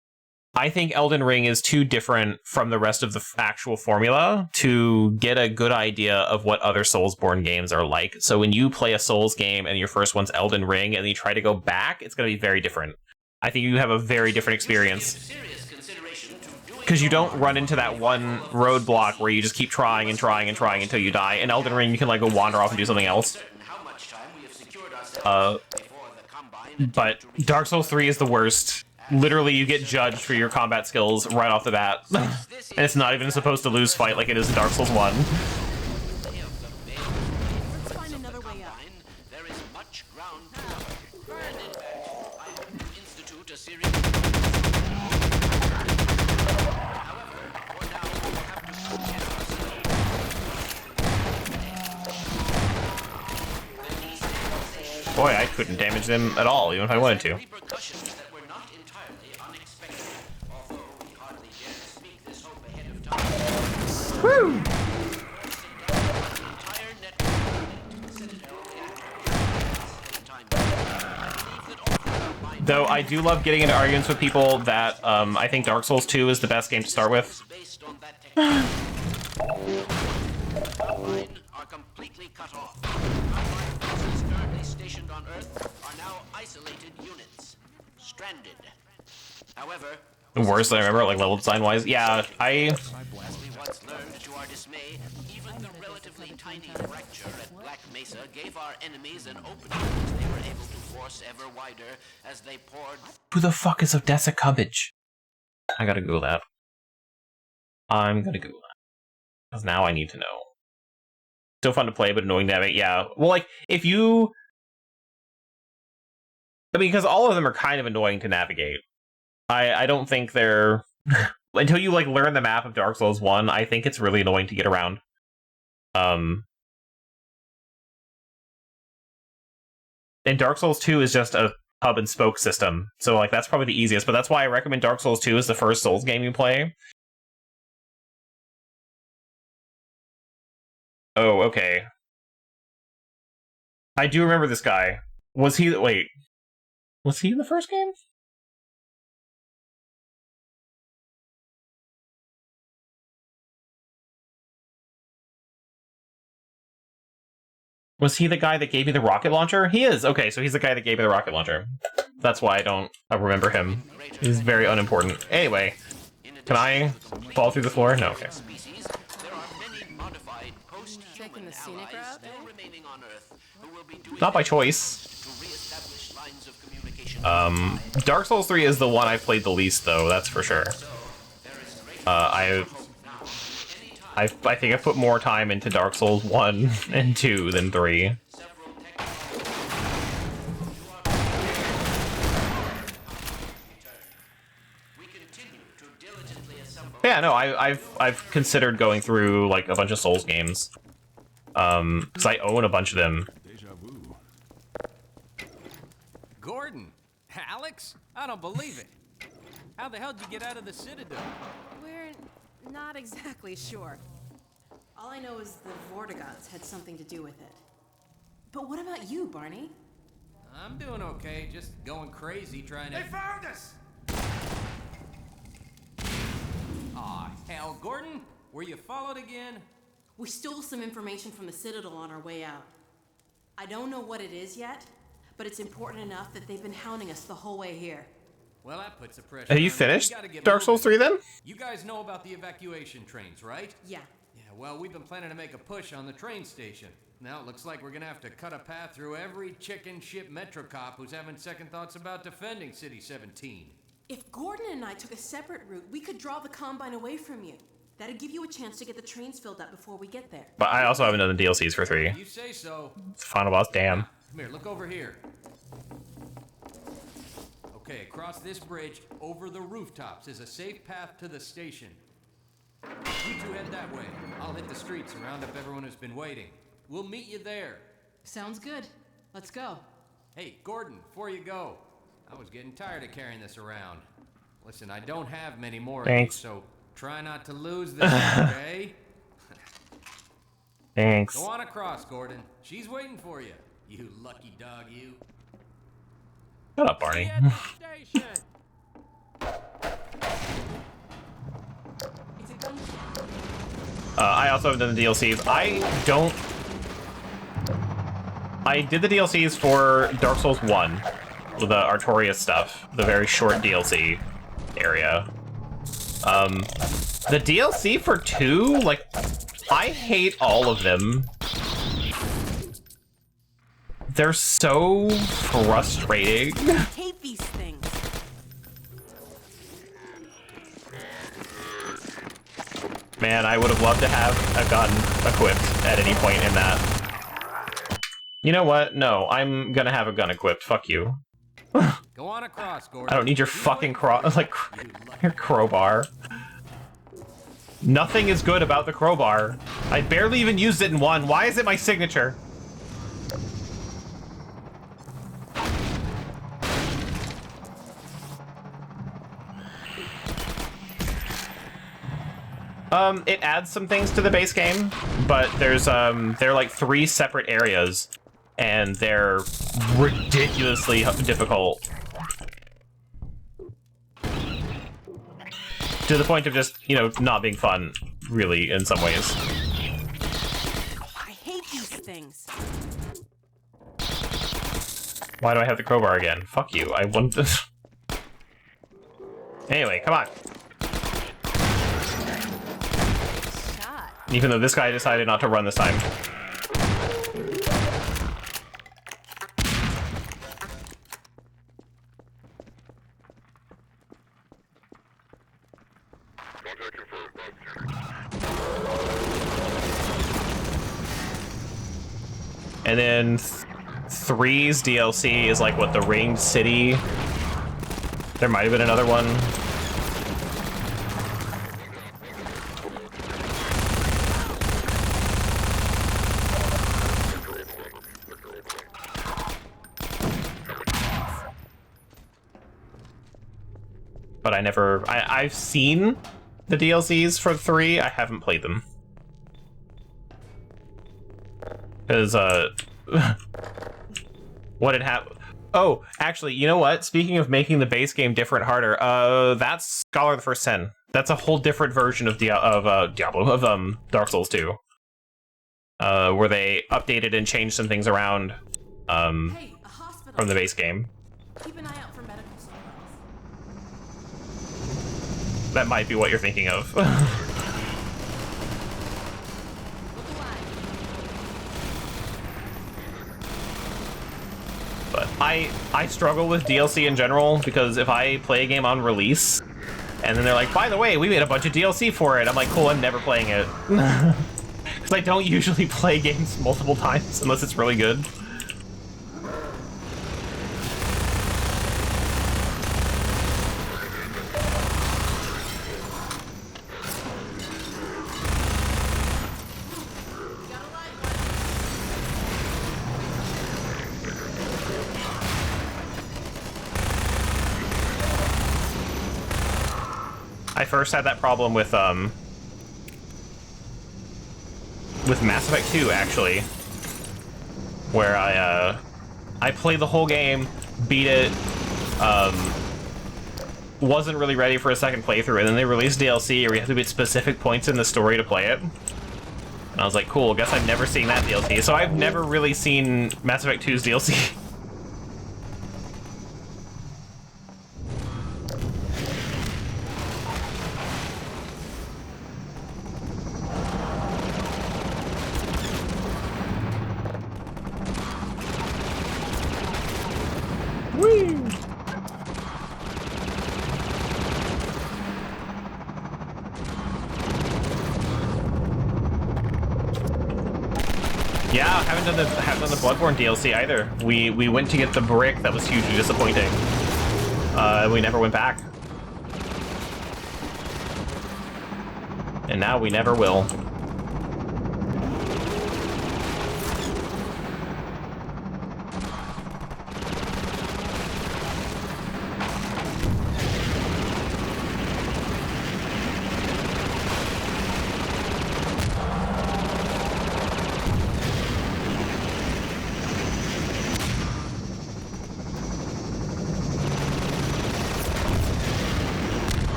S1: I think Elden Ring is too different from the rest of the actual formula to get a good idea of what other Soulsborne games are like. So when you play a Souls game and your first one's Elden Ring and you try to go back, it's going to be very different. I think you have a very different experience. Because you don't run into that one roadblock where you just keep trying and trying and trying until you die. In Elden Ring, you can like go wander off and do something else. But Dark Souls 3 is the worst. Literally, you get judged for your combat skills right off the bat. And it's not even supposed to lose fight like it is in Dark Souls 1.
S11: Let's find another way up.
S5: there is much ground to cover. And in fact, I hope to institute a series of... However, for now, we have to prepare ourselves.
S1: Boy, I couldn't damage them at all, even if I wanted to. Woo! Though I do love getting into arguments with people that I think Dark Souls 2 is the best game to start with.
S5: Are completely cut off. Allied forces currently stationed on Earth are now isolated units, stranded. However,
S1: The worst that I remember, like level design wise. Yeah,
S5: as we once learned to our dismay, even the relatively tiny fracture at Black Mesa gave our enemies an opening which they were able to force ever wider as they poured.
S1: Who the fuck is Odessa Cubbage? I gotta Google that. I'm gonna Google that. Because now I need to know. Still fun to play, but annoying to navigate. Yeah. Well, like, if you... I mean, because all of them are kind of annoying to navigate. I don't think they're... Until you, like, learn the map of Dark Souls 1, I think it's really annoying to get around. And Dark Souls 2 is just a hub and spoke system. So, like, that's probably the easiest. But that's why I recommend Dark Souls 2 as the first Souls game you play. Oh, okay. I do remember this guy. Was he... Wait. Was he in the first game? Was he the guy that gave me the rocket launcher? He is! Okay, so he's the guy that gave me the rocket launcher. That's why I remember him. He's very unimportant. Anyway, can I fall through the floor? No, okay.
S3: Taking the scenic route?
S1: Not by choice. Dark Souls 3 is the one I've played the least, though, that's for sure. I think I've put more time into Dark Souls 1 and 2 than 3. Yeah, no, I've considered going through like a bunch of Souls games. Because I own a bunch of them.
S13: Gordon, Alex, I don't believe it. How the hell did you get out of the Citadel?
S3: We're not exactly sure. All I know is the Vortigots had something to do with it. But what about you, Barney?
S13: I'm doing okay, just going crazy trying to...
S7: They found us!
S13: Aw, hell, Gordon, were you followed again?
S3: We stole some information from the Citadel on our way out. I don't know what it is yet, but it's important enough that they've been hounding us the whole way here.
S13: Well, that puts the pressure.
S1: Have you finished Dark Souls 3 then?
S13: You guys know about the evacuation trains, right?
S3: Yeah.
S13: Yeah, well, we've been planning to make a push on the train station. Now it looks like we're gonna have to cut a path through every chicken ship Metro cop who's having second thoughts about defending City 17.
S3: If Gordon and I took a separate route, we could draw the Combine away from you. That'd give you a chance to get the trains filled up before we get there.
S1: But I also haven't done the DLCs for 3.
S13: You say so.
S1: It's final boss, damn.
S13: Come here, look over here. Okay, across this bridge, over the rooftops, is a safe path to the station. You two head that way. I'll hit the streets and round up everyone who's been waiting. We'll meet you there.
S11: Sounds good. Let's go.
S13: Hey, Gordon, before you go, I was getting tired of carrying this around. Listen, I don't have many more
S1: Thanks.
S13: of these, so try not to lose this, okay?
S1: Thanks.
S13: Go on across, Gordon. She's waiting for you. You lucky dog, you.
S1: Shut up, Barney. I also have done the DLCs. I did the DLCs for Dark Souls 1, the Artorias stuff, the very short DLC area. The DLC for 2, like, I hate all of them. They're so frustrating.
S3: I hate these things.
S1: Man, I would have loved to have a gun equipped at any point in that. You know what? No, I'm gonna have a gun equipped. Fuck you.
S13: Go on across, Gordon.
S1: I don't need your fucking your crowbar. Nothing is good about the crowbar. I barely even used it in 1. Why is it my signature? It adds some things to the base game, but there's they're like 3 separate areas, and they're ridiculously difficult. To the point of just, you know, not being fun, really, in some ways.
S3: I hate these things.
S1: Why do I have the crowbar again? Fuck you, I want this. Anyway, come on. Even though this guy decided not to run this time. And then 3's DLC is like, what, the Ringed City? There might have been another one. But I've seen the DLCs for 3, I haven't played them. Because, what had happened? Oh, actually, you know what? Speaking of making the base game different, harder, that's Scholar of the First 10. That's a whole different version of Dark Souls 2. where they updated and changed some things around
S3: Hey, a hospital.
S1: from the base game.
S3: Keep an eye out for medical supplies.
S1: That might be what you're thinking of.
S3: Look alive.
S1: But I struggle with DLC in general, because if I play a game on release, and then they're like, by the way, we made a bunch of DLC for it, I'm like, cool, I'm never playing it. Because I don't usually play games multiple times, unless it's really good. I first had that problem with Mass Effect 2, actually, where I played the whole game, beat it, wasn't really ready for a second playthrough, and then they released DLC where you have to beat specific points in the story to play it. And I was like, cool, guess I'm never seeing that DLC. So I've never really seen Mass Effect 2's DLC. Yeah, haven't done the Bloodborne DLC either. We went to get the brick that was hugely disappointing. We never went back. And now we never will.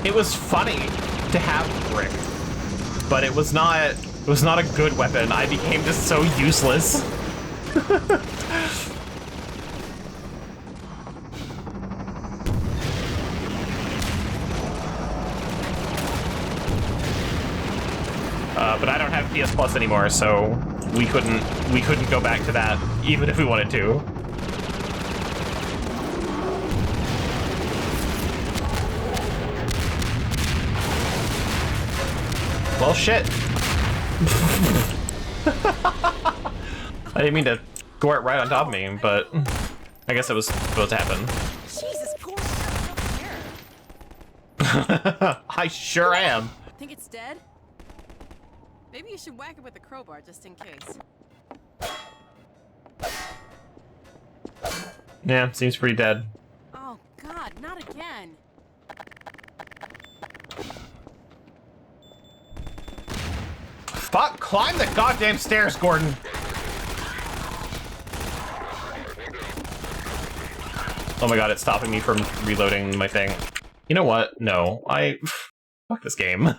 S1: It was funny to have brick, but it was not a good weapon. I became just so useless. But I don't have PS Plus anymore, so we couldn't go back to that even if we wanted to. Well, shit. I didn't mean to gore it right on top of me, but I guess it was supposed to happen.
S3: Jesus, Gordon, you're
S1: I sure am.
S3: Think it's dead? Maybe you should whack it with a crowbar just in case.
S1: Yeah, seems pretty dead.
S3: Oh God, not again.
S1: Fuck, climb the goddamn stairs, Gordon. Oh my god, it's stopping me from reloading my thing. You know what? No, fuck this game. There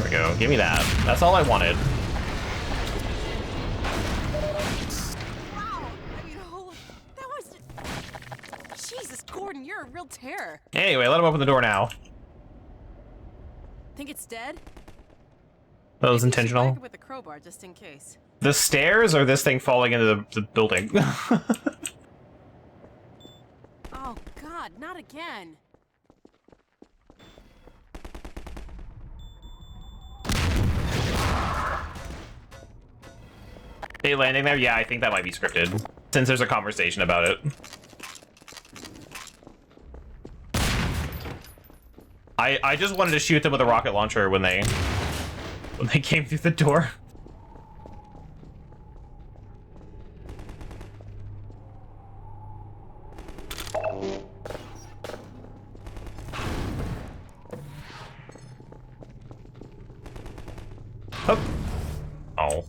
S1: we go, give me that. That's all I wanted.
S3: Wow, I mean, that was... Jesus, Gordon, you're a real terror.
S1: Anyway, let him open the door now.
S3: Think it's dead?
S1: That was intentional.
S3: Whack it with a crowbar just in case.
S1: The stairs or this thing falling into the building?
S3: Oh God, not again.
S1: They landing there? Yeah, I think that might be scripted, since there's a conversation about it. I just wanted to shoot them with a rocket launcher when they came through the door. Oh.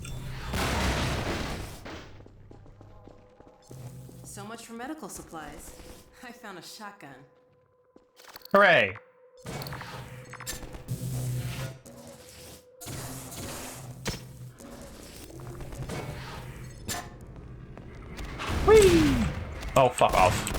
S3: So much for medical supplies. I found a shotgun.
S1: Hooray! Whee! Oh, fuck off.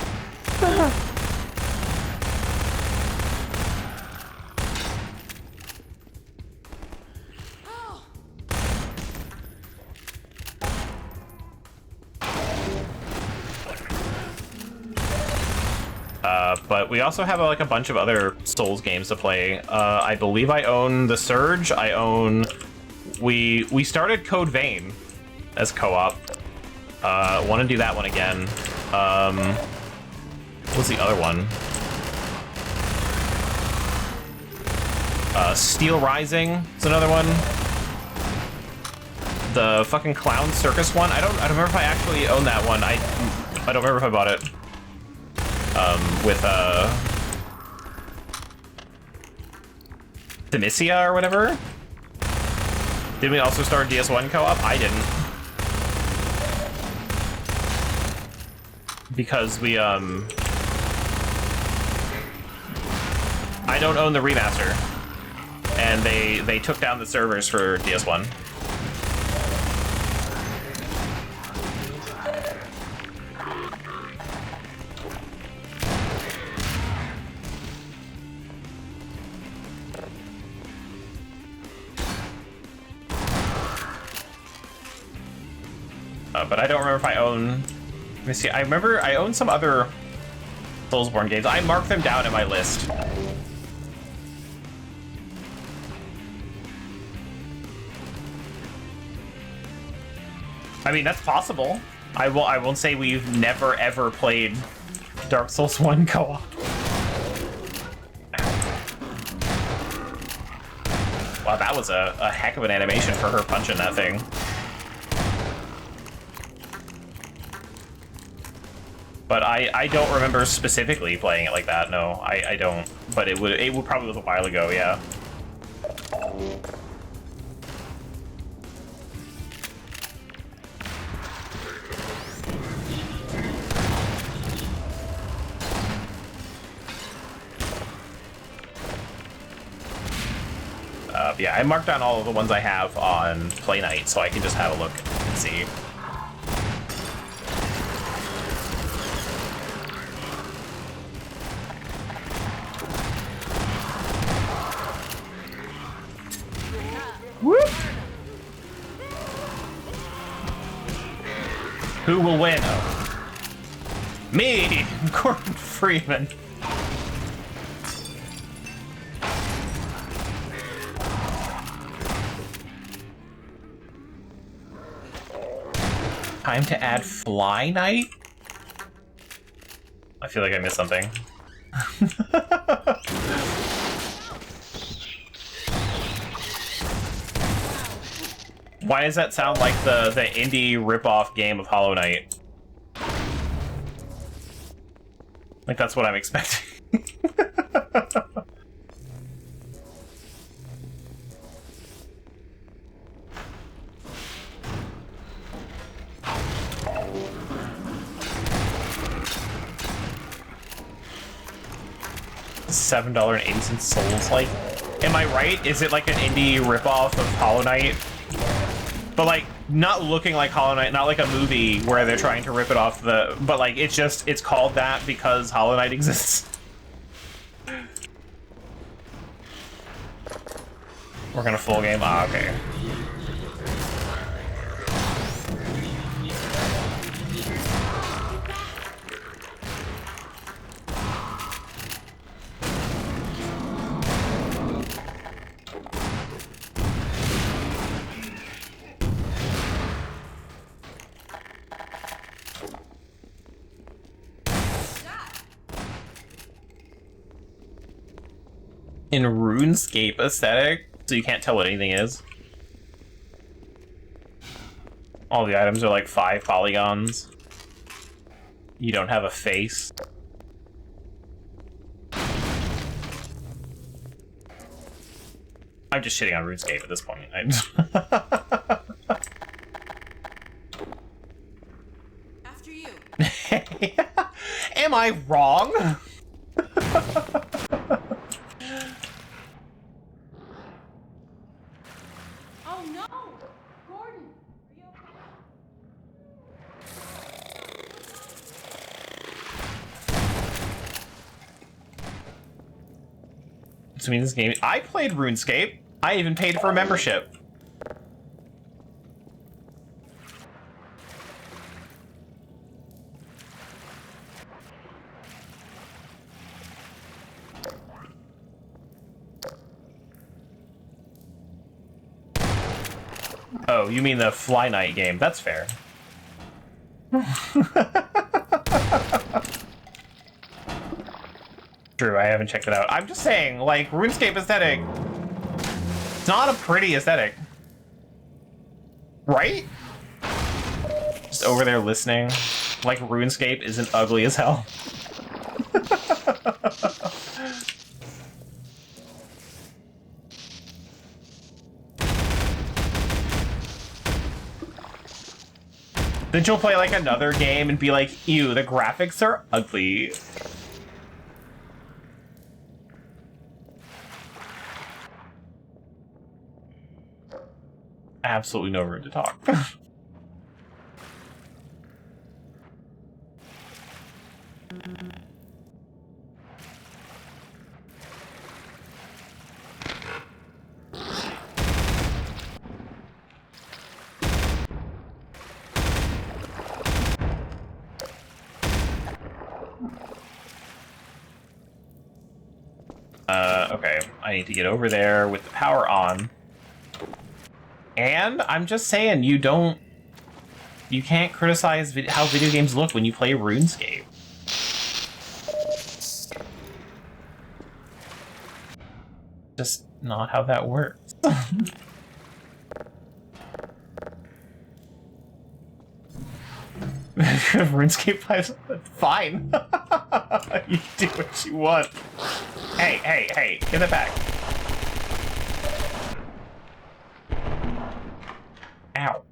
S1: But we also have like a bunch of other Souls games to play. I believe I own The Surge. I own... We started Code Vein as co-op. Want to do that one again. What's the other one? Steel Rising is another one. The fucking Clown Circus one. I don't remember if I actually own that one. I don't remember if I bought it. With Demissia or whatever. Did we also start DS1 co-op? I didn't. Because we I don't own the remaster. And they took down the servers for DS1. But I don't remember if I own... Let me see, I remember I own some other Soulsborne games. I marked them down in my list. I mean, that's possible. I won't say we've never ever played Dark Souls 1 co-op. Wow, that was a heck of an animation for her punching that thing. But I don't remember specifically playing it like that. No, I don't. But it would probably was a while ago, yeah. Yeah, I marked down all of the ones I have on Play Night, so I can just have a look and see. Whoop! Who will win? Oh. Me, Gordon Freeman. Time to add Fly Night? I feel like I missed something. Why does that sound like the indie rip-off game of Hollow Knight? Like, that's what I'm expecting. $7.80 Souls, like, am I right? Is it like an indie ripoff of Hollow Knight? But like, not looking like Hollow Knight, not like a movie where they're trying to rip it off the... But like, it's called that because Hollow Knight exists. We're gonna full game? Ah, okay. In RuneScape aesthetic, so you can't tell what anything is. All the items are like 5 polygons. You don't have a face. I'm just shitting on RuneScape at this point.
S3: After you.
S1: Am I wrong? to me this game. I played RuneScape. I even paid for a membership. Oh, you mean the Fly Night game? That's fair. True, I haven't checked it out. I'm just saying, like, RuneScape aesthetic. It's not a pretty aesthetic. Right? Just over there listening. Like, RuneScape isn't ugly as hell. Then you'll play, like, another game and be like, ew, the graphics are ugly. Absolutely no room to talk. Okay, I need to get over there with the power on. And I'm just saying, you can't criticize how video games look when you play RuneScape. Just not how that works. RuneScape 5, fine. You do what you want. Hey, hey, hey, get it back. Ow.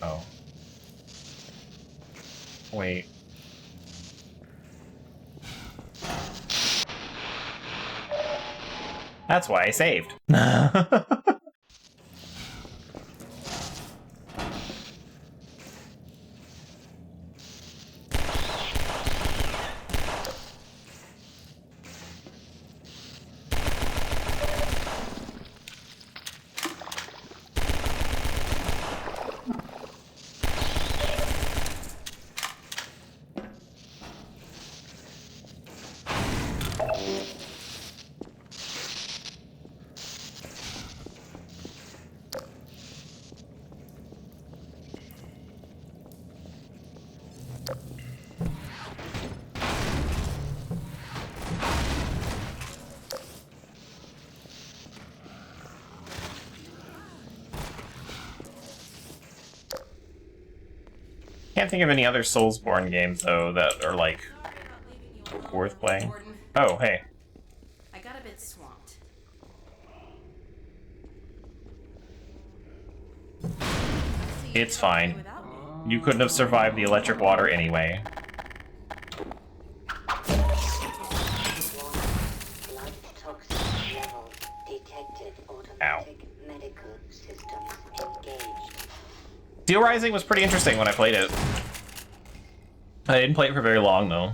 S1: Oh. Wait. That's why I saved. Can't think of any other Soulsborne games though that are like worth playing. Oh, hey.
S3: I got a bit swamped.
S1: It's fine. You couldn't have survived the electric water anyway. Ow. Steel Rising was pretty interesting when I played it. I didn't play it for very long though.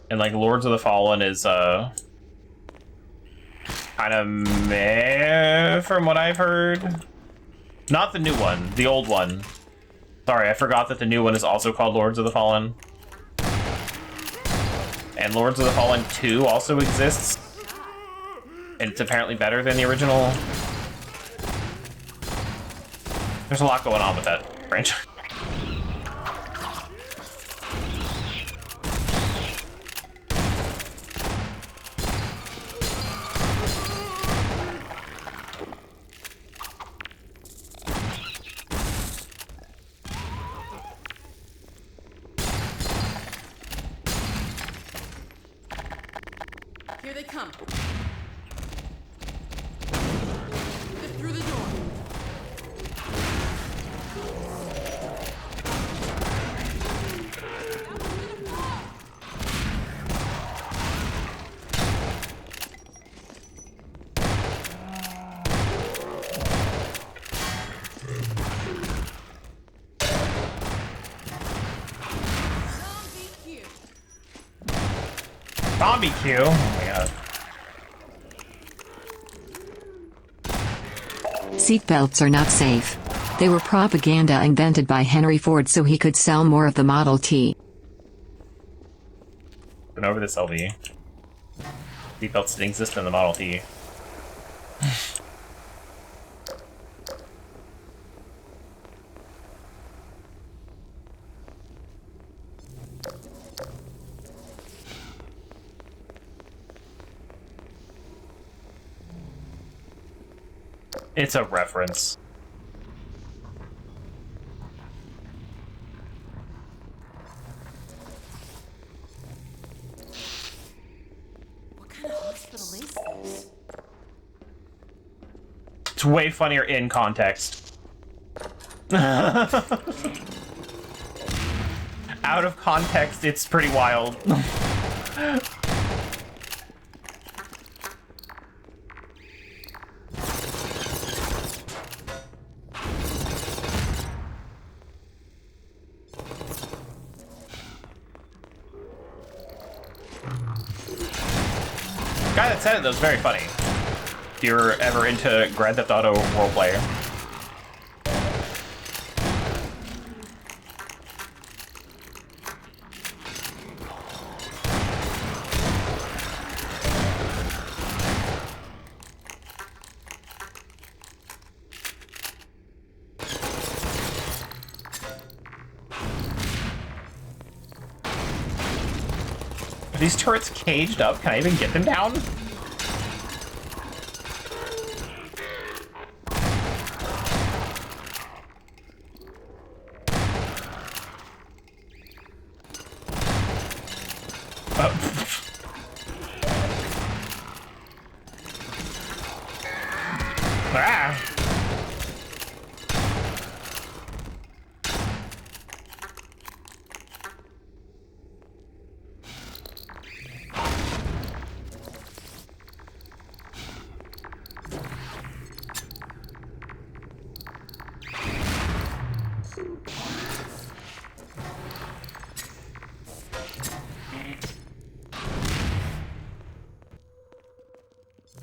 S1: And like Lords of the Fallen is kind of meh from what I've heard. Not the new one, the old one. Sorry, I forgot that the new one is also called Lords of the Fallen. And Lords of the Fallen 2 also exists. And it's apparently better than the original. There's a lot going on with that franchise.
S3: Here they come. Get through the door.
S1: Zombie Q. Oh my god.
S14: Seatbelts are not safe. They were propaganda invented by Henry Ford so he could sell more of the Model T.
S1: Been over this, LV. Seatbelts didn't exist in the Model T. It's a reference.
S3: What kind of hospital is this?
S1: It's way funnier in context. Out of context, it's pretty wild. The guy that said it, though, is very funny. If you're ever into Grand Theft Auto roleplay. Are these turrets caged up? Can I even get them down? Ah.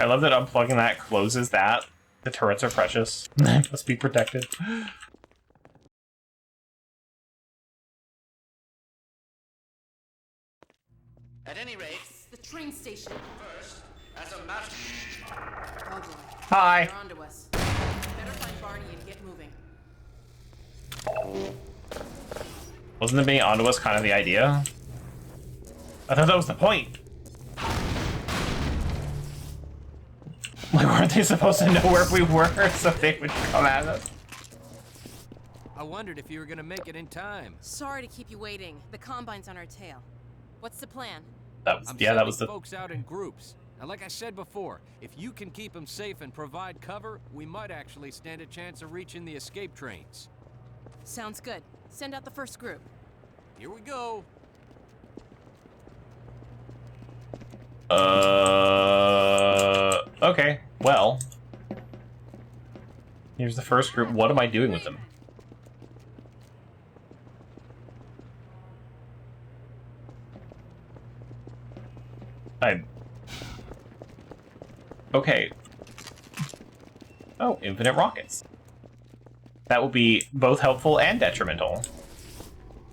S1: I love that unplugging that closes that. The turrets are precious. They must be protected.
S5: At any rate,
S3: The train station.
S5: first, as a matter.
S3: Oh boy.
S1: Hi.
S3: They're onto us. Better find Barney and get moving.
S1: Wasn't them being onto us kind of the idea? I thought that was the point. Like, weren't they supposed to know where we were so they would come at us?
S13: I wondered if you were gonna make it in time.
S3: Sorry to keep you waiting. The Combine's on our tail. What's the plan?
S1: That was,
S13: I'm
S1: yeah, that was
S13: sending
S1: the...
S13: folks out in groups. And like I said before, if you can keep them safe and provide cover, we might actually stand a chance of reaching the escape trains.
S3: Sounds good. Send out the first group.
S13: Here we go.
S1: Okay, well. Here's the first group. What am I doing with them? Okay. Oh, infinite rockets. That will be both helpful and detrimental.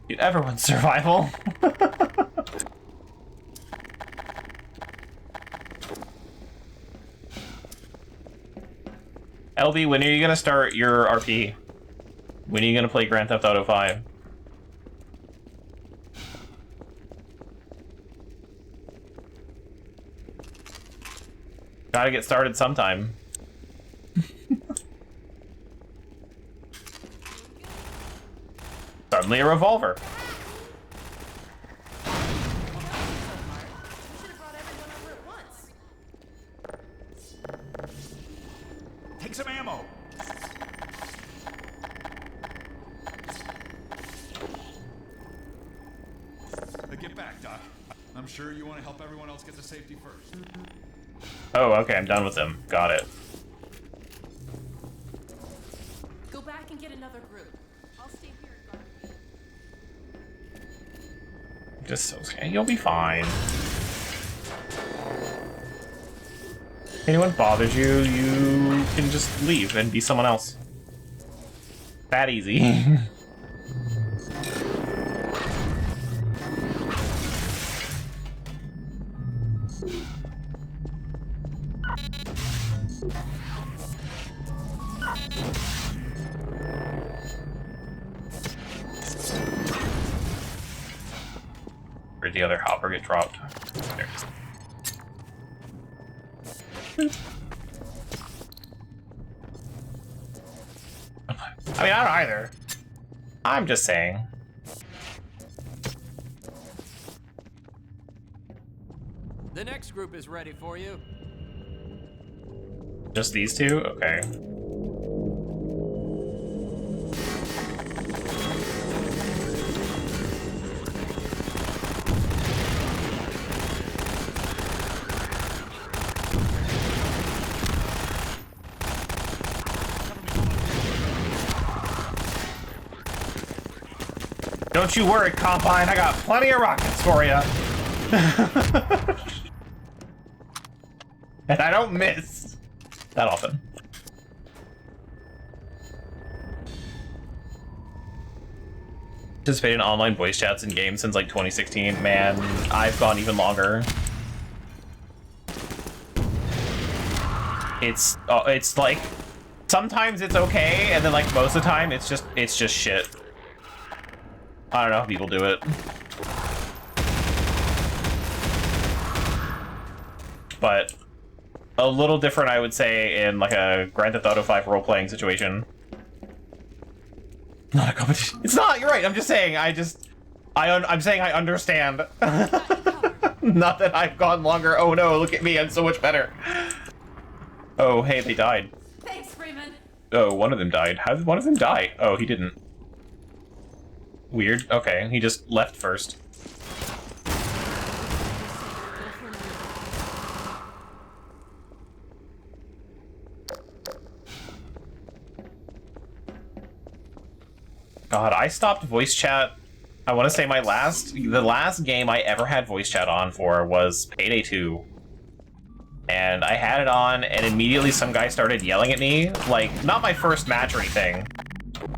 S1: Dude, everyone's survival. LV, when are you gonna start your RP? When are you gonna play Grand Theft Auto 5? Gotta get started sometime. Suddenly a revolver.
S3: We should have brought everyone over at once.
S12: Doc. I'm sure you want to help everyone else get to safety first.
S1: Oh, okay, I'm done with them. Got it.
S11: Go back and get another group. I'll stay here and guard.
S1: Just so scared. You'll be fine. If anyone bothers you, you can just leave and be someone else. That easy. Where'd the other hopper get dropped? There it is. I mean, I don't either. I'm just saying.
S13: The next group is ready for you.
S1: Just these two? Okay. Don't you worry, Combine. I got plenty of rockets for you. And I don't miss that often. Participated in online voice chats in games since like 2016. Man, I've gone even longer. It's like sometimes it's okay, and then like most of the time it's just shit. I don't know how people do it. But a little different, I would say, in like a Grand Theft Auto 5 role-playing situation. Not a competition. It's not, you're right, I'm just saying, I'm saying I understand. Not that I've gone longer. Oh no, look at me, I'm so much better. Oh, hey, they died.
S11: Thanks, Freeman.
S1: Oh, one of them died. How did one of them die? Oh, he didn't. Weird. Okay, he just left first. God, I stopped voice chat. I want to say the last game I ever had voice chat on for was Payday 2. And I had it on, and immediately some guy started yelling at me. Like, not my first match or anything.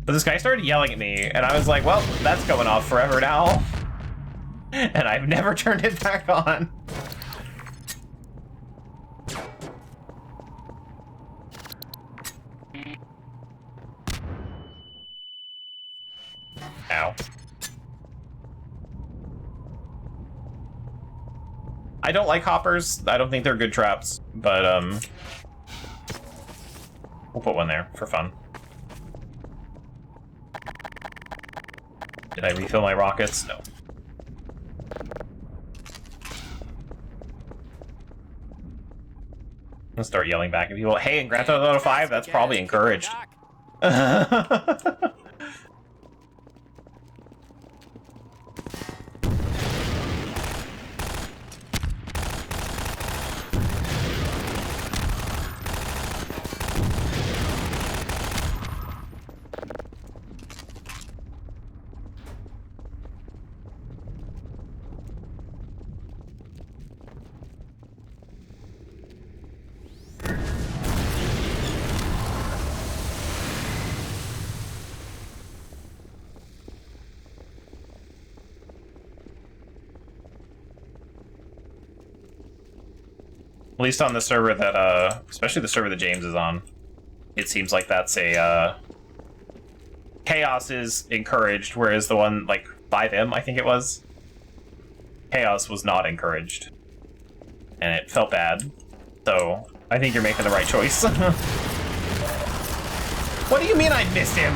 S1: But this guy started yelling at me, and I was like, well, that's going off forever now. And I've never turned it back on. Ow. I don't like hoppers. I don't think they're good traps, but, we'll put one there for fun. Did I refill my rockets? No. I'm gonna start yelling back at people. Hey, in Grand Theft Auto 5, that's probably encouraged. At least on the server that, especially the server that James is on, it seems like that's a, Chaos is encouraged, whereas the one, like, 5M, I think it was, Chaos was not encouraged. And it felt bad. So, I think you're making the right choice. What do you mean I missed him?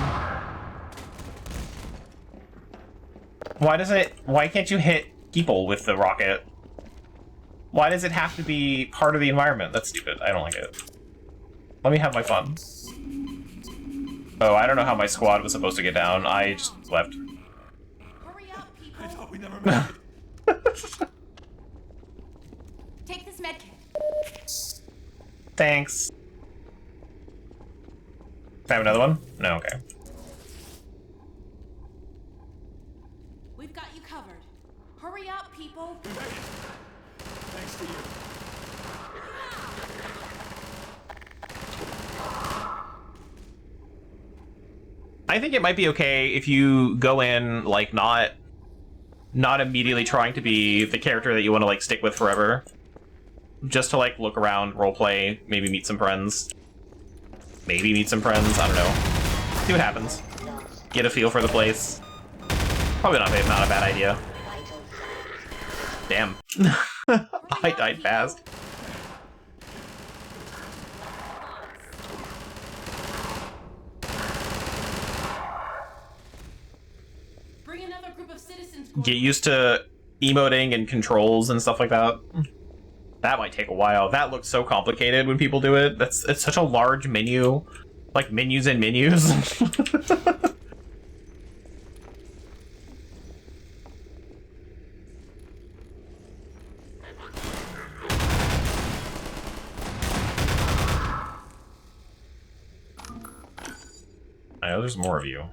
S1: Why can't you hit people with the rocket? Why does it have to be part of the environment? That's stupid. I don't like it. Let me have my fun. Oh, I don't know how my squad was supposed to get down. I just left.
S11: Hurry up, people.
S12: I thought we never made it.
S8: Take this med kit.
S1: Thanks. Can I have another one? No, okay.
S11: We've got you covered. Hurry up, people.
S12: Thanks to you.
S1: I think it might be okay if you go in, like, not immediately trying to be the character that you want to, like, stick with forever. Just to, like, look around, roleplay, maybe meet some friends. Maybe meet some friends, I don't know. See what happens. Get a feel for the place. Probably not a bad idea. Damn. I died fast.
S11: Bring another group of citizens.
S1: Get used to emoting and controls and stuff like that. That might take a while. That looks so complicated when people do it. It's such a large menu. Like menus and menus. I know there's more of you.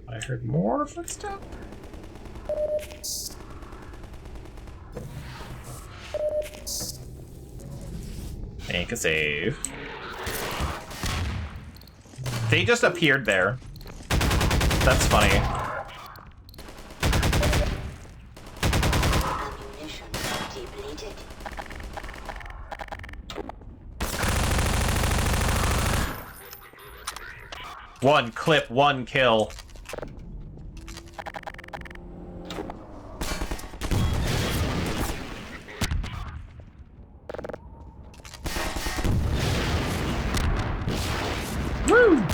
S1: I heard more footsteps. Make a save. They just appeared there. That's funny.
S10: Ammunition depleted.
S1: One clip, one kill. Woo!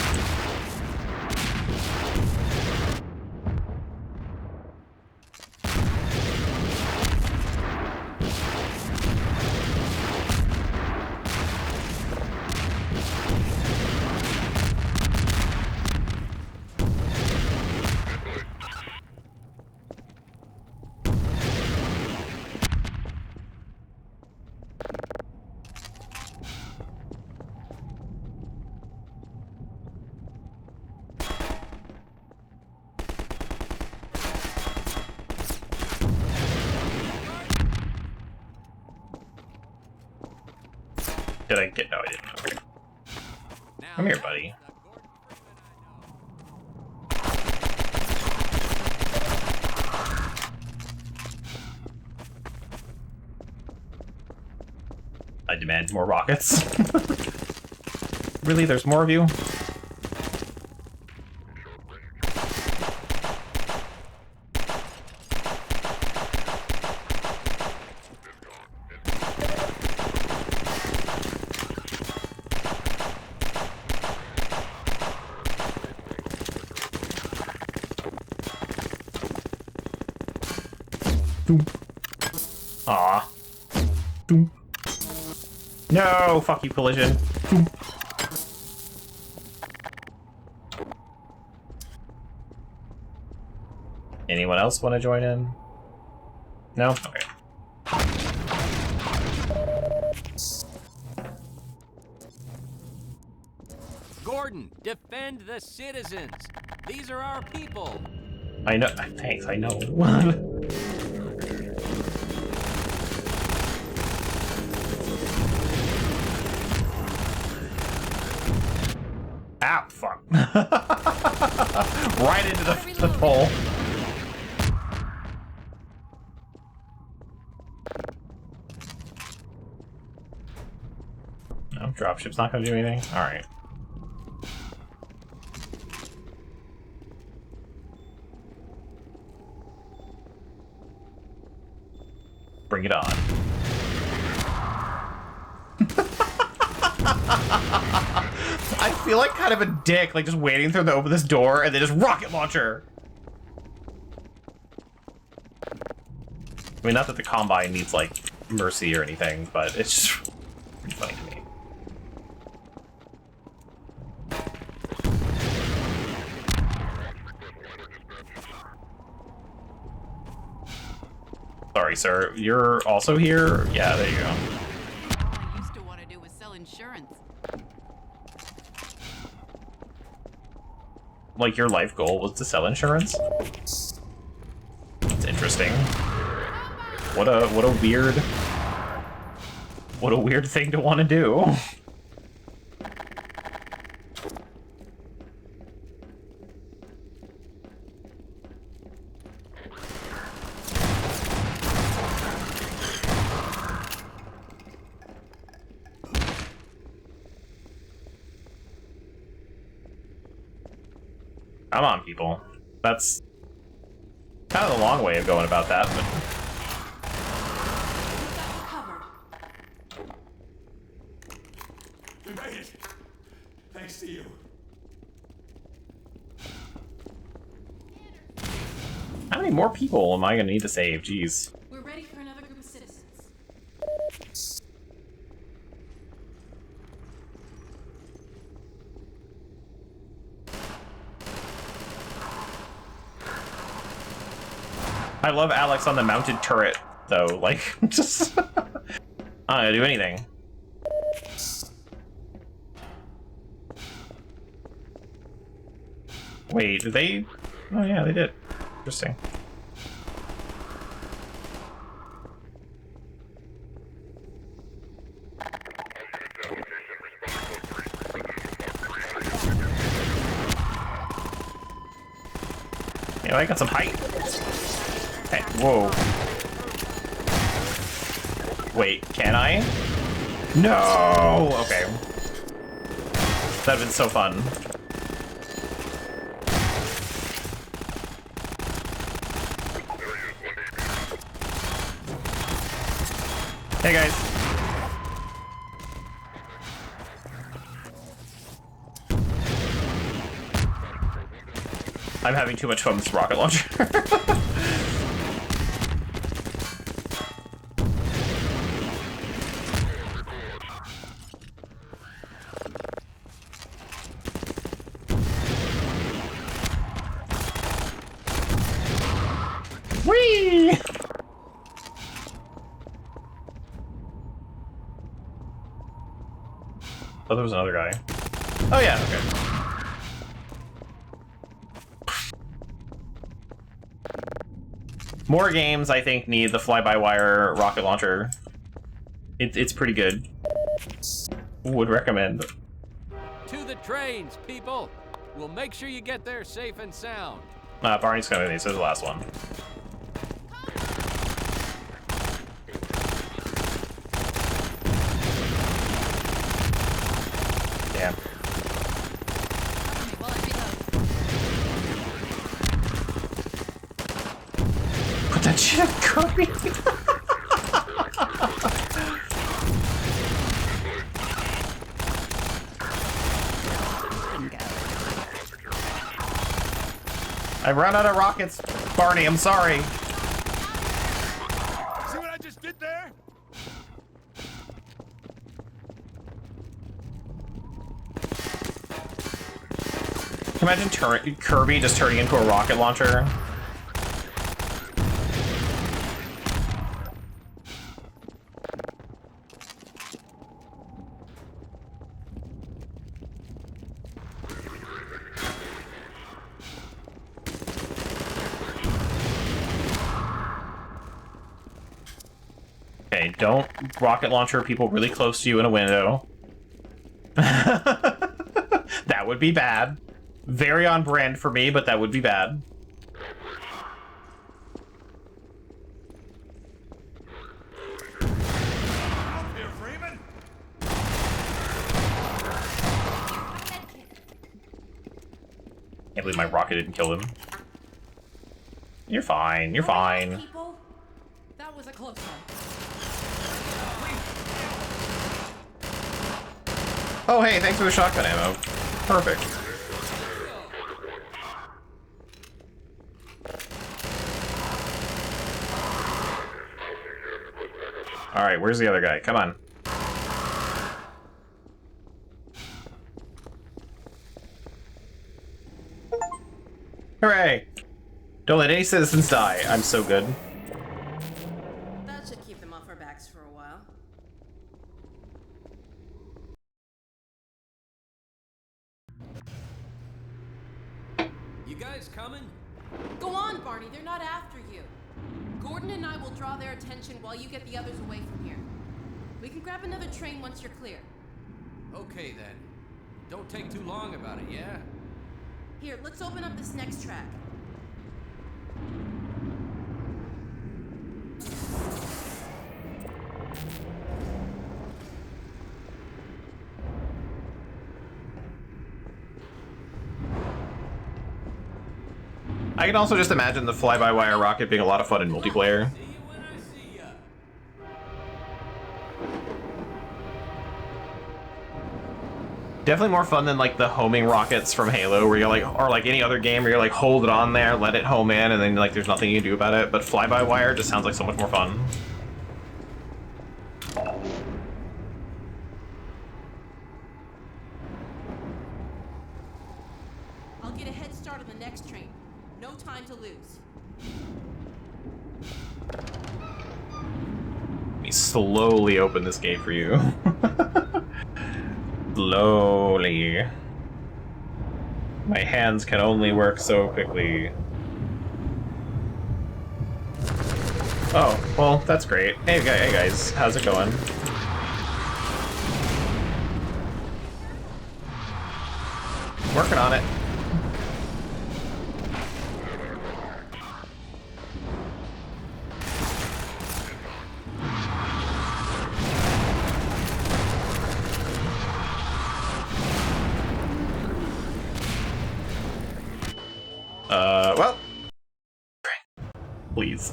S1: Did I get? No, I didn't. Okay. Come here, buddy. I demand more rockets. Really? There's more of you? Aw. No, fuck you, collision. Anyone else want to join in? No? Okay.
S13: Gordon, defend the citizens. These are our people.
S1: I know. Thanks, I know. Ah, fuck. Right into the pole. No, dropship's not gonna do anything? Alright. Bring it on. I feel like kind of a dick, like just waiting for them to open this door and then just rocket launcher. I mean, not that the Combine needs, like, mercy or anything, but it's just pretty funny to me. Sorry, sir. You're also here? Yeah, there you go.
S9: All I used to want to do was sell insurance.
S1: Like, your life goal was to sell insurance? That's interesting. What a weird thing to want to do. Come on, people. That's kind of the long way of going about that, but...
S12: We made it! Thanks to you.
S1: How many more people am I gonna need to save? Jeez.
S11: We're ready for another group of citizens.
S1: I love Alex on the mounted turret, though. Like, just... I'm not gonna do anything. Wait, did they... Oh yeah, they did. Interesting. Yeah, I got some height. Hey, whoa. Wait, can I? No! Okay. That'd been so fun. Hey guys. I'm having too much fun with this rocket launcher. Whee! Oh, there was another guy. Oh yeah, okay. More games, I think, need the fly-by-wire rocket launcher. It's pretty good. Would recommend.
S13: To the trains, people! We'll make sure you get there safe and sound.
S1: Barney's coming with me, so the last one. Damn. Put that shit on Kirby! I've run out of rockets, Barney, I'm sorry.
S12: See what I just did there?
S1: Can you imagine Kirby just turning into a rocket launcher? Okay, don't rocket launcher people really close to you in a window. That would be bad. Very on brand for me, but that would be bad.
S12: Help here, Freeman!
S1: Can't believe my rocket didn't kill him. You're fine, you're fine.
S11: People, that was a close one.
S1: Oh, hey, thanks for the shotgun ammo. Perfect. Alright, where's the other guy? Come on. Hooray! Don't let any citizens die. I'm so good.
S3: That should keep them off our backs for a while.
S13: You guys coming?
S11: Go on, Barney, they're not after you. Gordon and I will draw their attention while you get the others away from here. We can grab another train once you're clear.
S13: Okay then. Don't take too long about it, yeah?
S11: Here, let's open up this next track.
S1: I can also just imagine the fly-by-wire rocket being a lot of fun in multiplayer. Definitely more fun than like the homing rockets from Halo, where you're like, or like any other game where you're like, hold it on there, let it home in, and then like there's nothing you can do about it. But fly-by-wire just sounds like so much more fun.
S11: I'll get a head start on the next train. No time to lose.
S1: Let me slowly open this gate for you. Slowly. My hands can only work so quickly. Oh, well, that's great. Hey guys, how's it going? Working on it. Well. Please.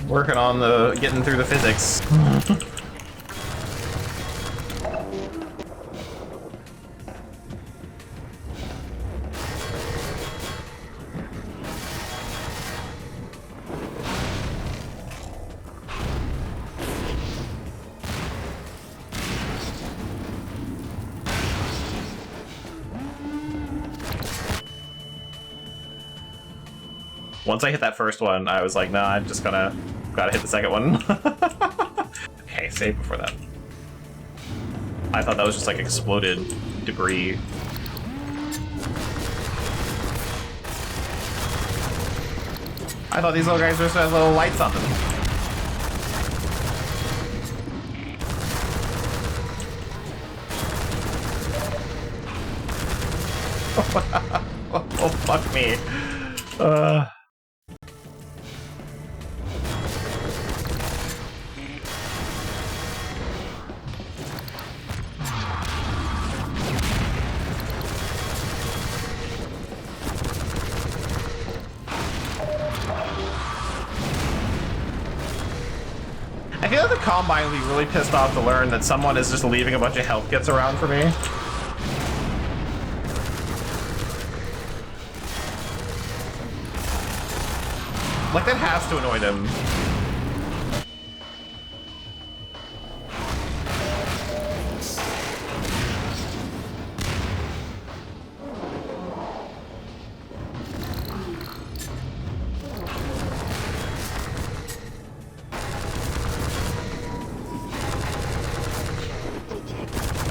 S1: Working on the getting through the physics. Once I hit that first one, I was like, nah, I'm just gotta hit the second one. Okay, save before that. I thought that was just like exploded debris. I thought these little guys just had little lights on them. Oh, fuck me. I feel like the Combine will be really pissed off to learn that someone is just leaving a bunch of health kits around for me. Like, that has to annoy them.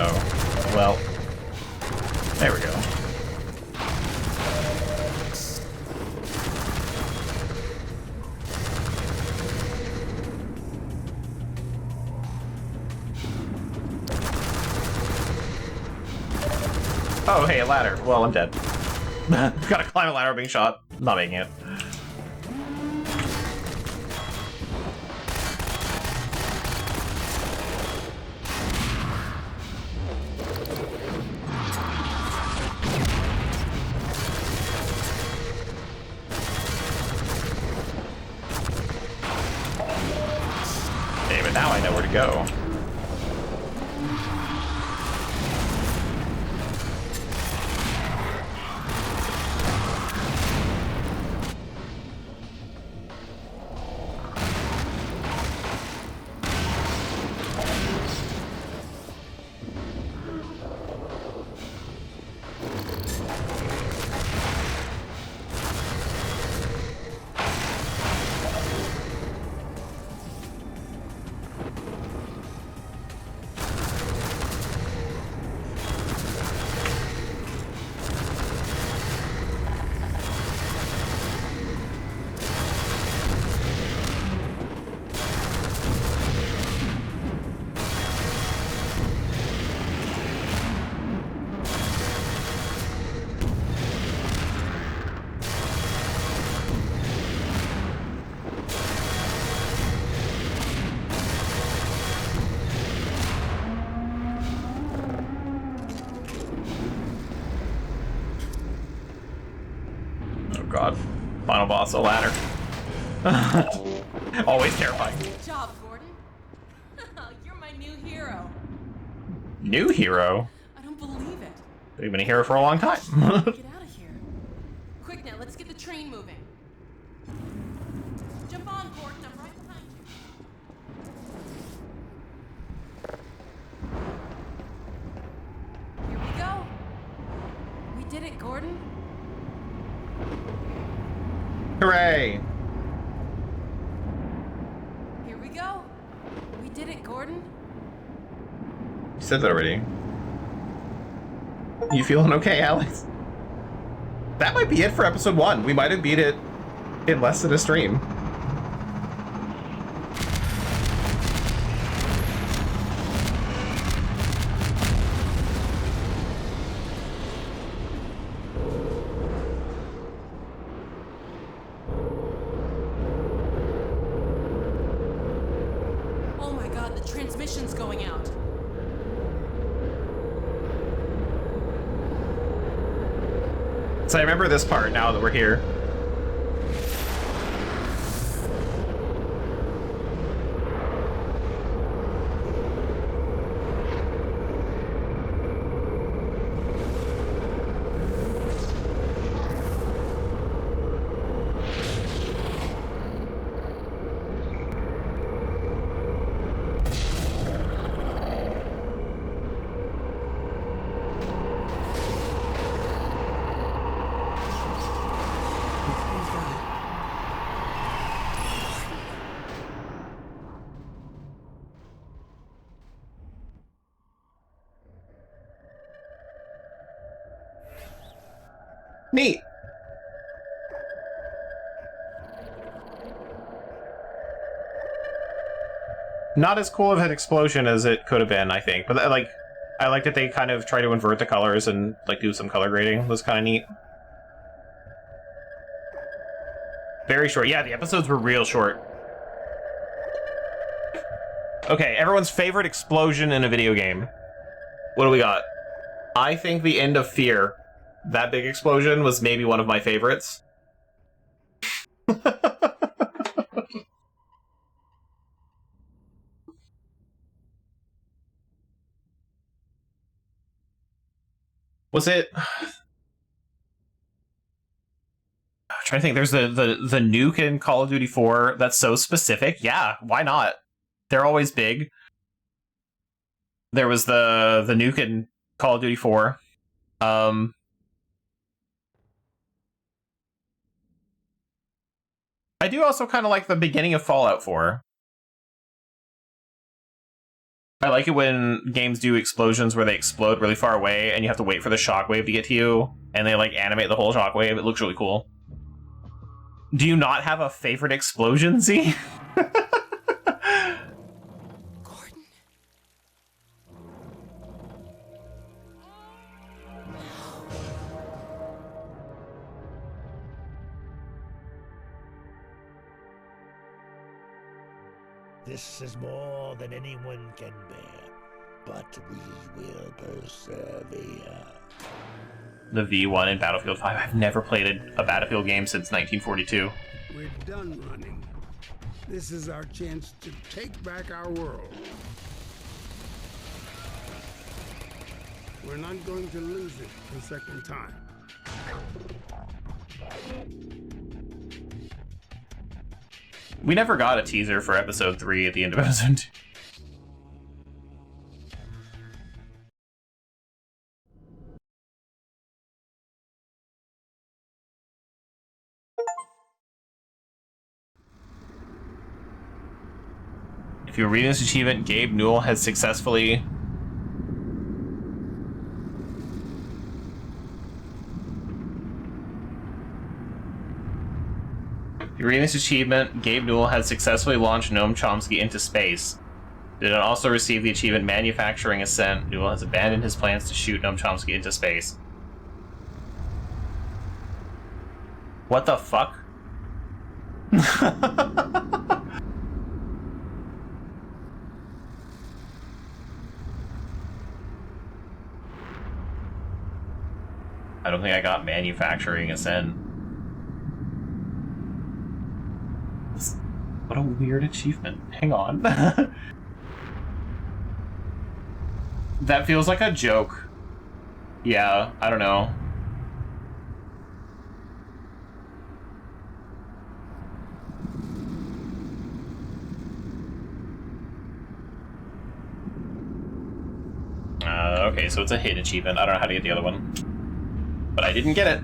S1: Oh, well. There we go. Oh, hey, a ladder. Well, I'm dead. Gotta climb a ladder being shot. Not making it. Okay, but now I know where to go. God. Final boss, a ladder. Always terrifying.
S11: Good job, Gordon. You're my new hero.
S1: New hero?
S11: I don't believe it.
S1: We've been a hero for a long time.
S11: Get out of here. Quick now, let's get the train moving. Jump on, Gordon. I'm right behind you. Here we go. We did it, Gordon.
S1: Hooray!
S11: Here we go. We did it, Gordon.
S1: You said that already. You feeling okay, Alex? That might be it for episode 1. We might have beat it in less than a stream.
S11: Oh my god, the transmission's going out.
S1: So I remember this part now that we're here. Neat. Not as cool of an explosion as it could have been, I think. But like, I like that they kind of try to invert the colors and like do some color grading. It was kind of neat. Very short. Yeah, the episodes were real short. Okay, everyone's favorite explosion in a video game. What do we got? I think the end of Fear. That big explosion was maybe one of my favorites. Was it? I'm trying to think. There's the nuke in Call of Duty 4 that's so specific. Yeah, why not? They're always big. There was the nuke in Call of Duty 4. I do also kind of like the beginning of Fallout 4. I like it when games do explosions where they explode really far away and you have to wait for the shockwave to get to you, and they like animate the whole shockwave. It looks really cool. Do you not have a favorite explosion, Z?
S3: Gordon.
S15: This is more than anyone can bear, but we will persevere.
S1: The V1 in Battlefield 5. I've never played a Battlefield game since 1942.
S4: We're done running. This is our chance to take back our world. We're not going to lose it a second time.
S1: We never got a teaser for episode 3 at the end of episode 2. If you're reading this achievement, Gabe Newell has successfully... If you're reading this achievement, Gabe Newell has successfully launched Noam Chomsky into space. Did it also receive the achievement Manufacturing Ascent? Newell has abandoned his plans to shoot Noam Chomsky into space. What the fuck? I don't think I got Manufacturing Ascent. What a weird achievement. Hang on. That feels like a joke. Yeah, I don't know. Okay, so it's a hidden achievement. I don't know how to get the other one. But I didn't get it.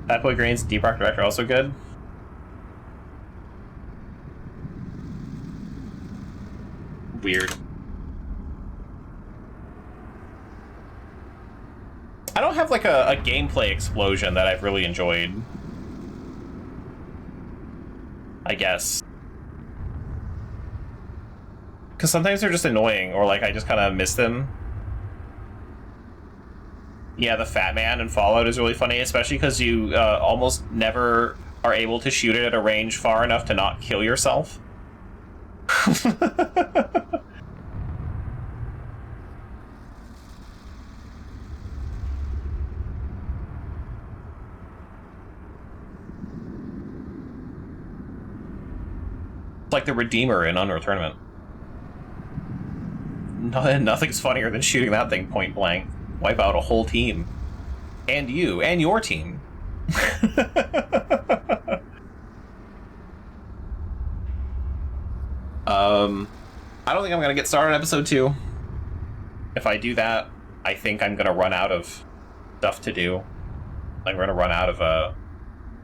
S1: Bad Boy Green's Deep Rock Director also good. Weird. I don't have like a gameplay explosion that I've really enjoyed. I guess. Because sometimes they're just annoying, or like I just kind of miss them. Yeah, the Fat Man in Fallout is really funny, especially because you almost never are able to shoot it at a range far enough to not kill yourself. It's like the Redeemer in Unreal Tournament. Nothing's funnier than shooting that thing point blank. Wipe out a whole team. And you, and your team. I don't think I'm gonna get started on episode 2. If I do that, I think I'm gonna run out of stuff to do. Like, we're gonna run out of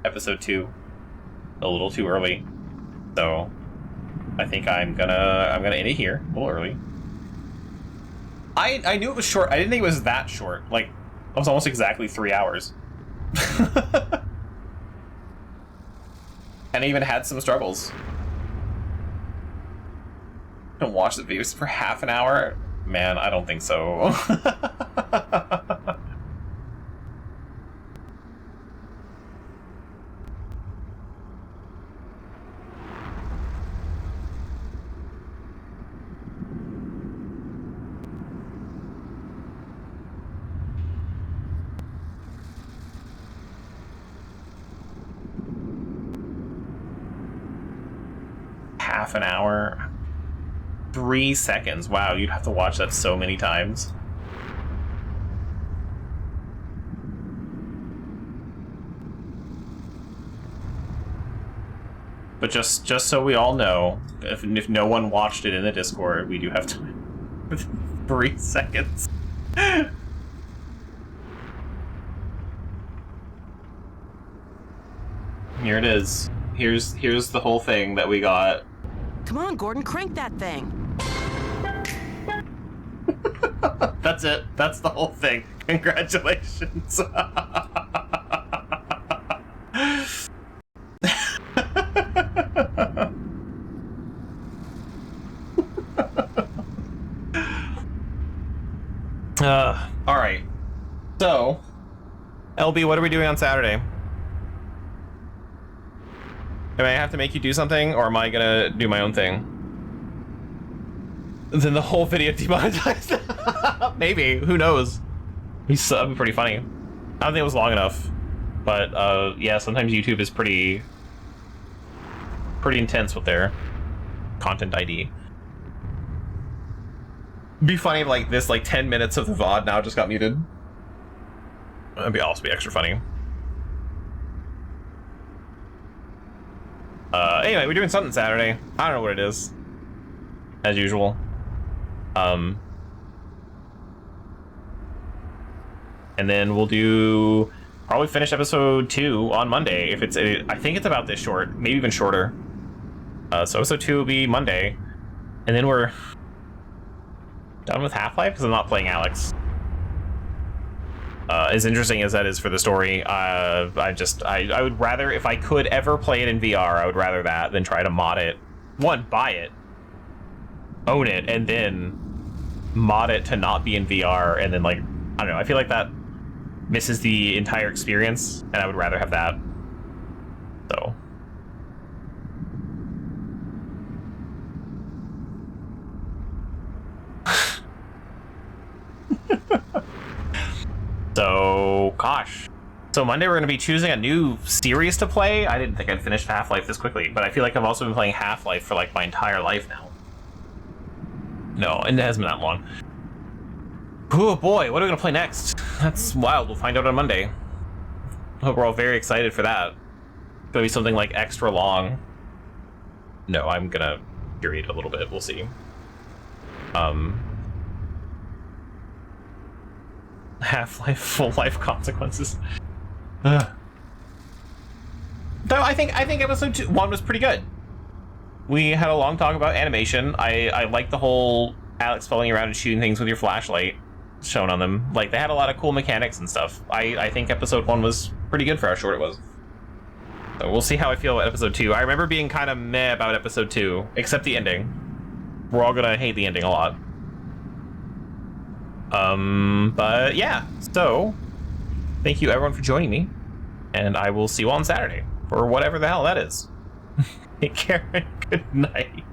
S1: episode 2 a little too early. So I think I'm gonna end it here a little early. I knew it was short. I didn't think it was that short. Like, it was almost exactly 3 hours. And I even had some struggles. Don't watch the videos for half an hour? Man, I don't think so. Half an hour? 3 seconds. Wow, you'd have to watch that so many times. But just so we all know, if no one watched it in the Discord, we do have time. 3 seconds. Here it is. Here's the whole thing that we got.
S3: Come on, Gordon, crank that thing.
S1: That's it. That's the whole thing. Congratulations. All right. So, LB, what are we doing on Saturday? Am I have to make you do something, or am I gonna do my own thing? Then the whole video demonetized. Maybe. Who knows? That'd be pretty funny. I don't think it was long enough. But, yeah, sometimes YouTube is pretty intense with their content ID. Be funny if, like, this, like, 10 minutes of the VOD now just got muted. That'd be also be extra funny. Anyway, we're doing something Saturday. I don't know what it is. As usual. And then we'll probably finish episode 2 on Monday. If it's, I think it's about this short, maybe even shorter. So episode 2 will be Monday. And then we're done with Half-Life because I'm not playing Alex. As interesting as that is for the story, I would rather, if I could ever play it in VR, I would rather that than try to mod it. One, buy it, own it, and then mod it to not be in VR, and then, like, I don't know, I feel like that misses the entire experience, and I would rather have that. So. So, gosh. So Monday we're going to be choosing a new series to play. I didn't think I'd finish Half-Life this quickly, but I feel like I've also been playing Half-Life for like my entire life now. No, and it hasn't been that long. Oh boy, what are we going to play next? That's wild. We'll find out on Monday. Hope we're all very excited for that. It's going to be something like extra long. No, I'm going to period a little bit. We'll see. Half-Life full life consequences. Though I think episode 1 was pretty good. We had a long talk about animation. I like the whole Alex following around and shooting things with your flashlight shown on them. Like, they had a lot of cool mechanics and stuff. I think episode 1 was pretty good for how short it was. So we'll see how I feel about episode 2. I remember being kind of meh about episode 2, except the ending. We're all gonna hate the ending a lot. But yeah, so thank you everyone for joining me, and I will see you on Saturday for whatever the hell that is. Take care and good night.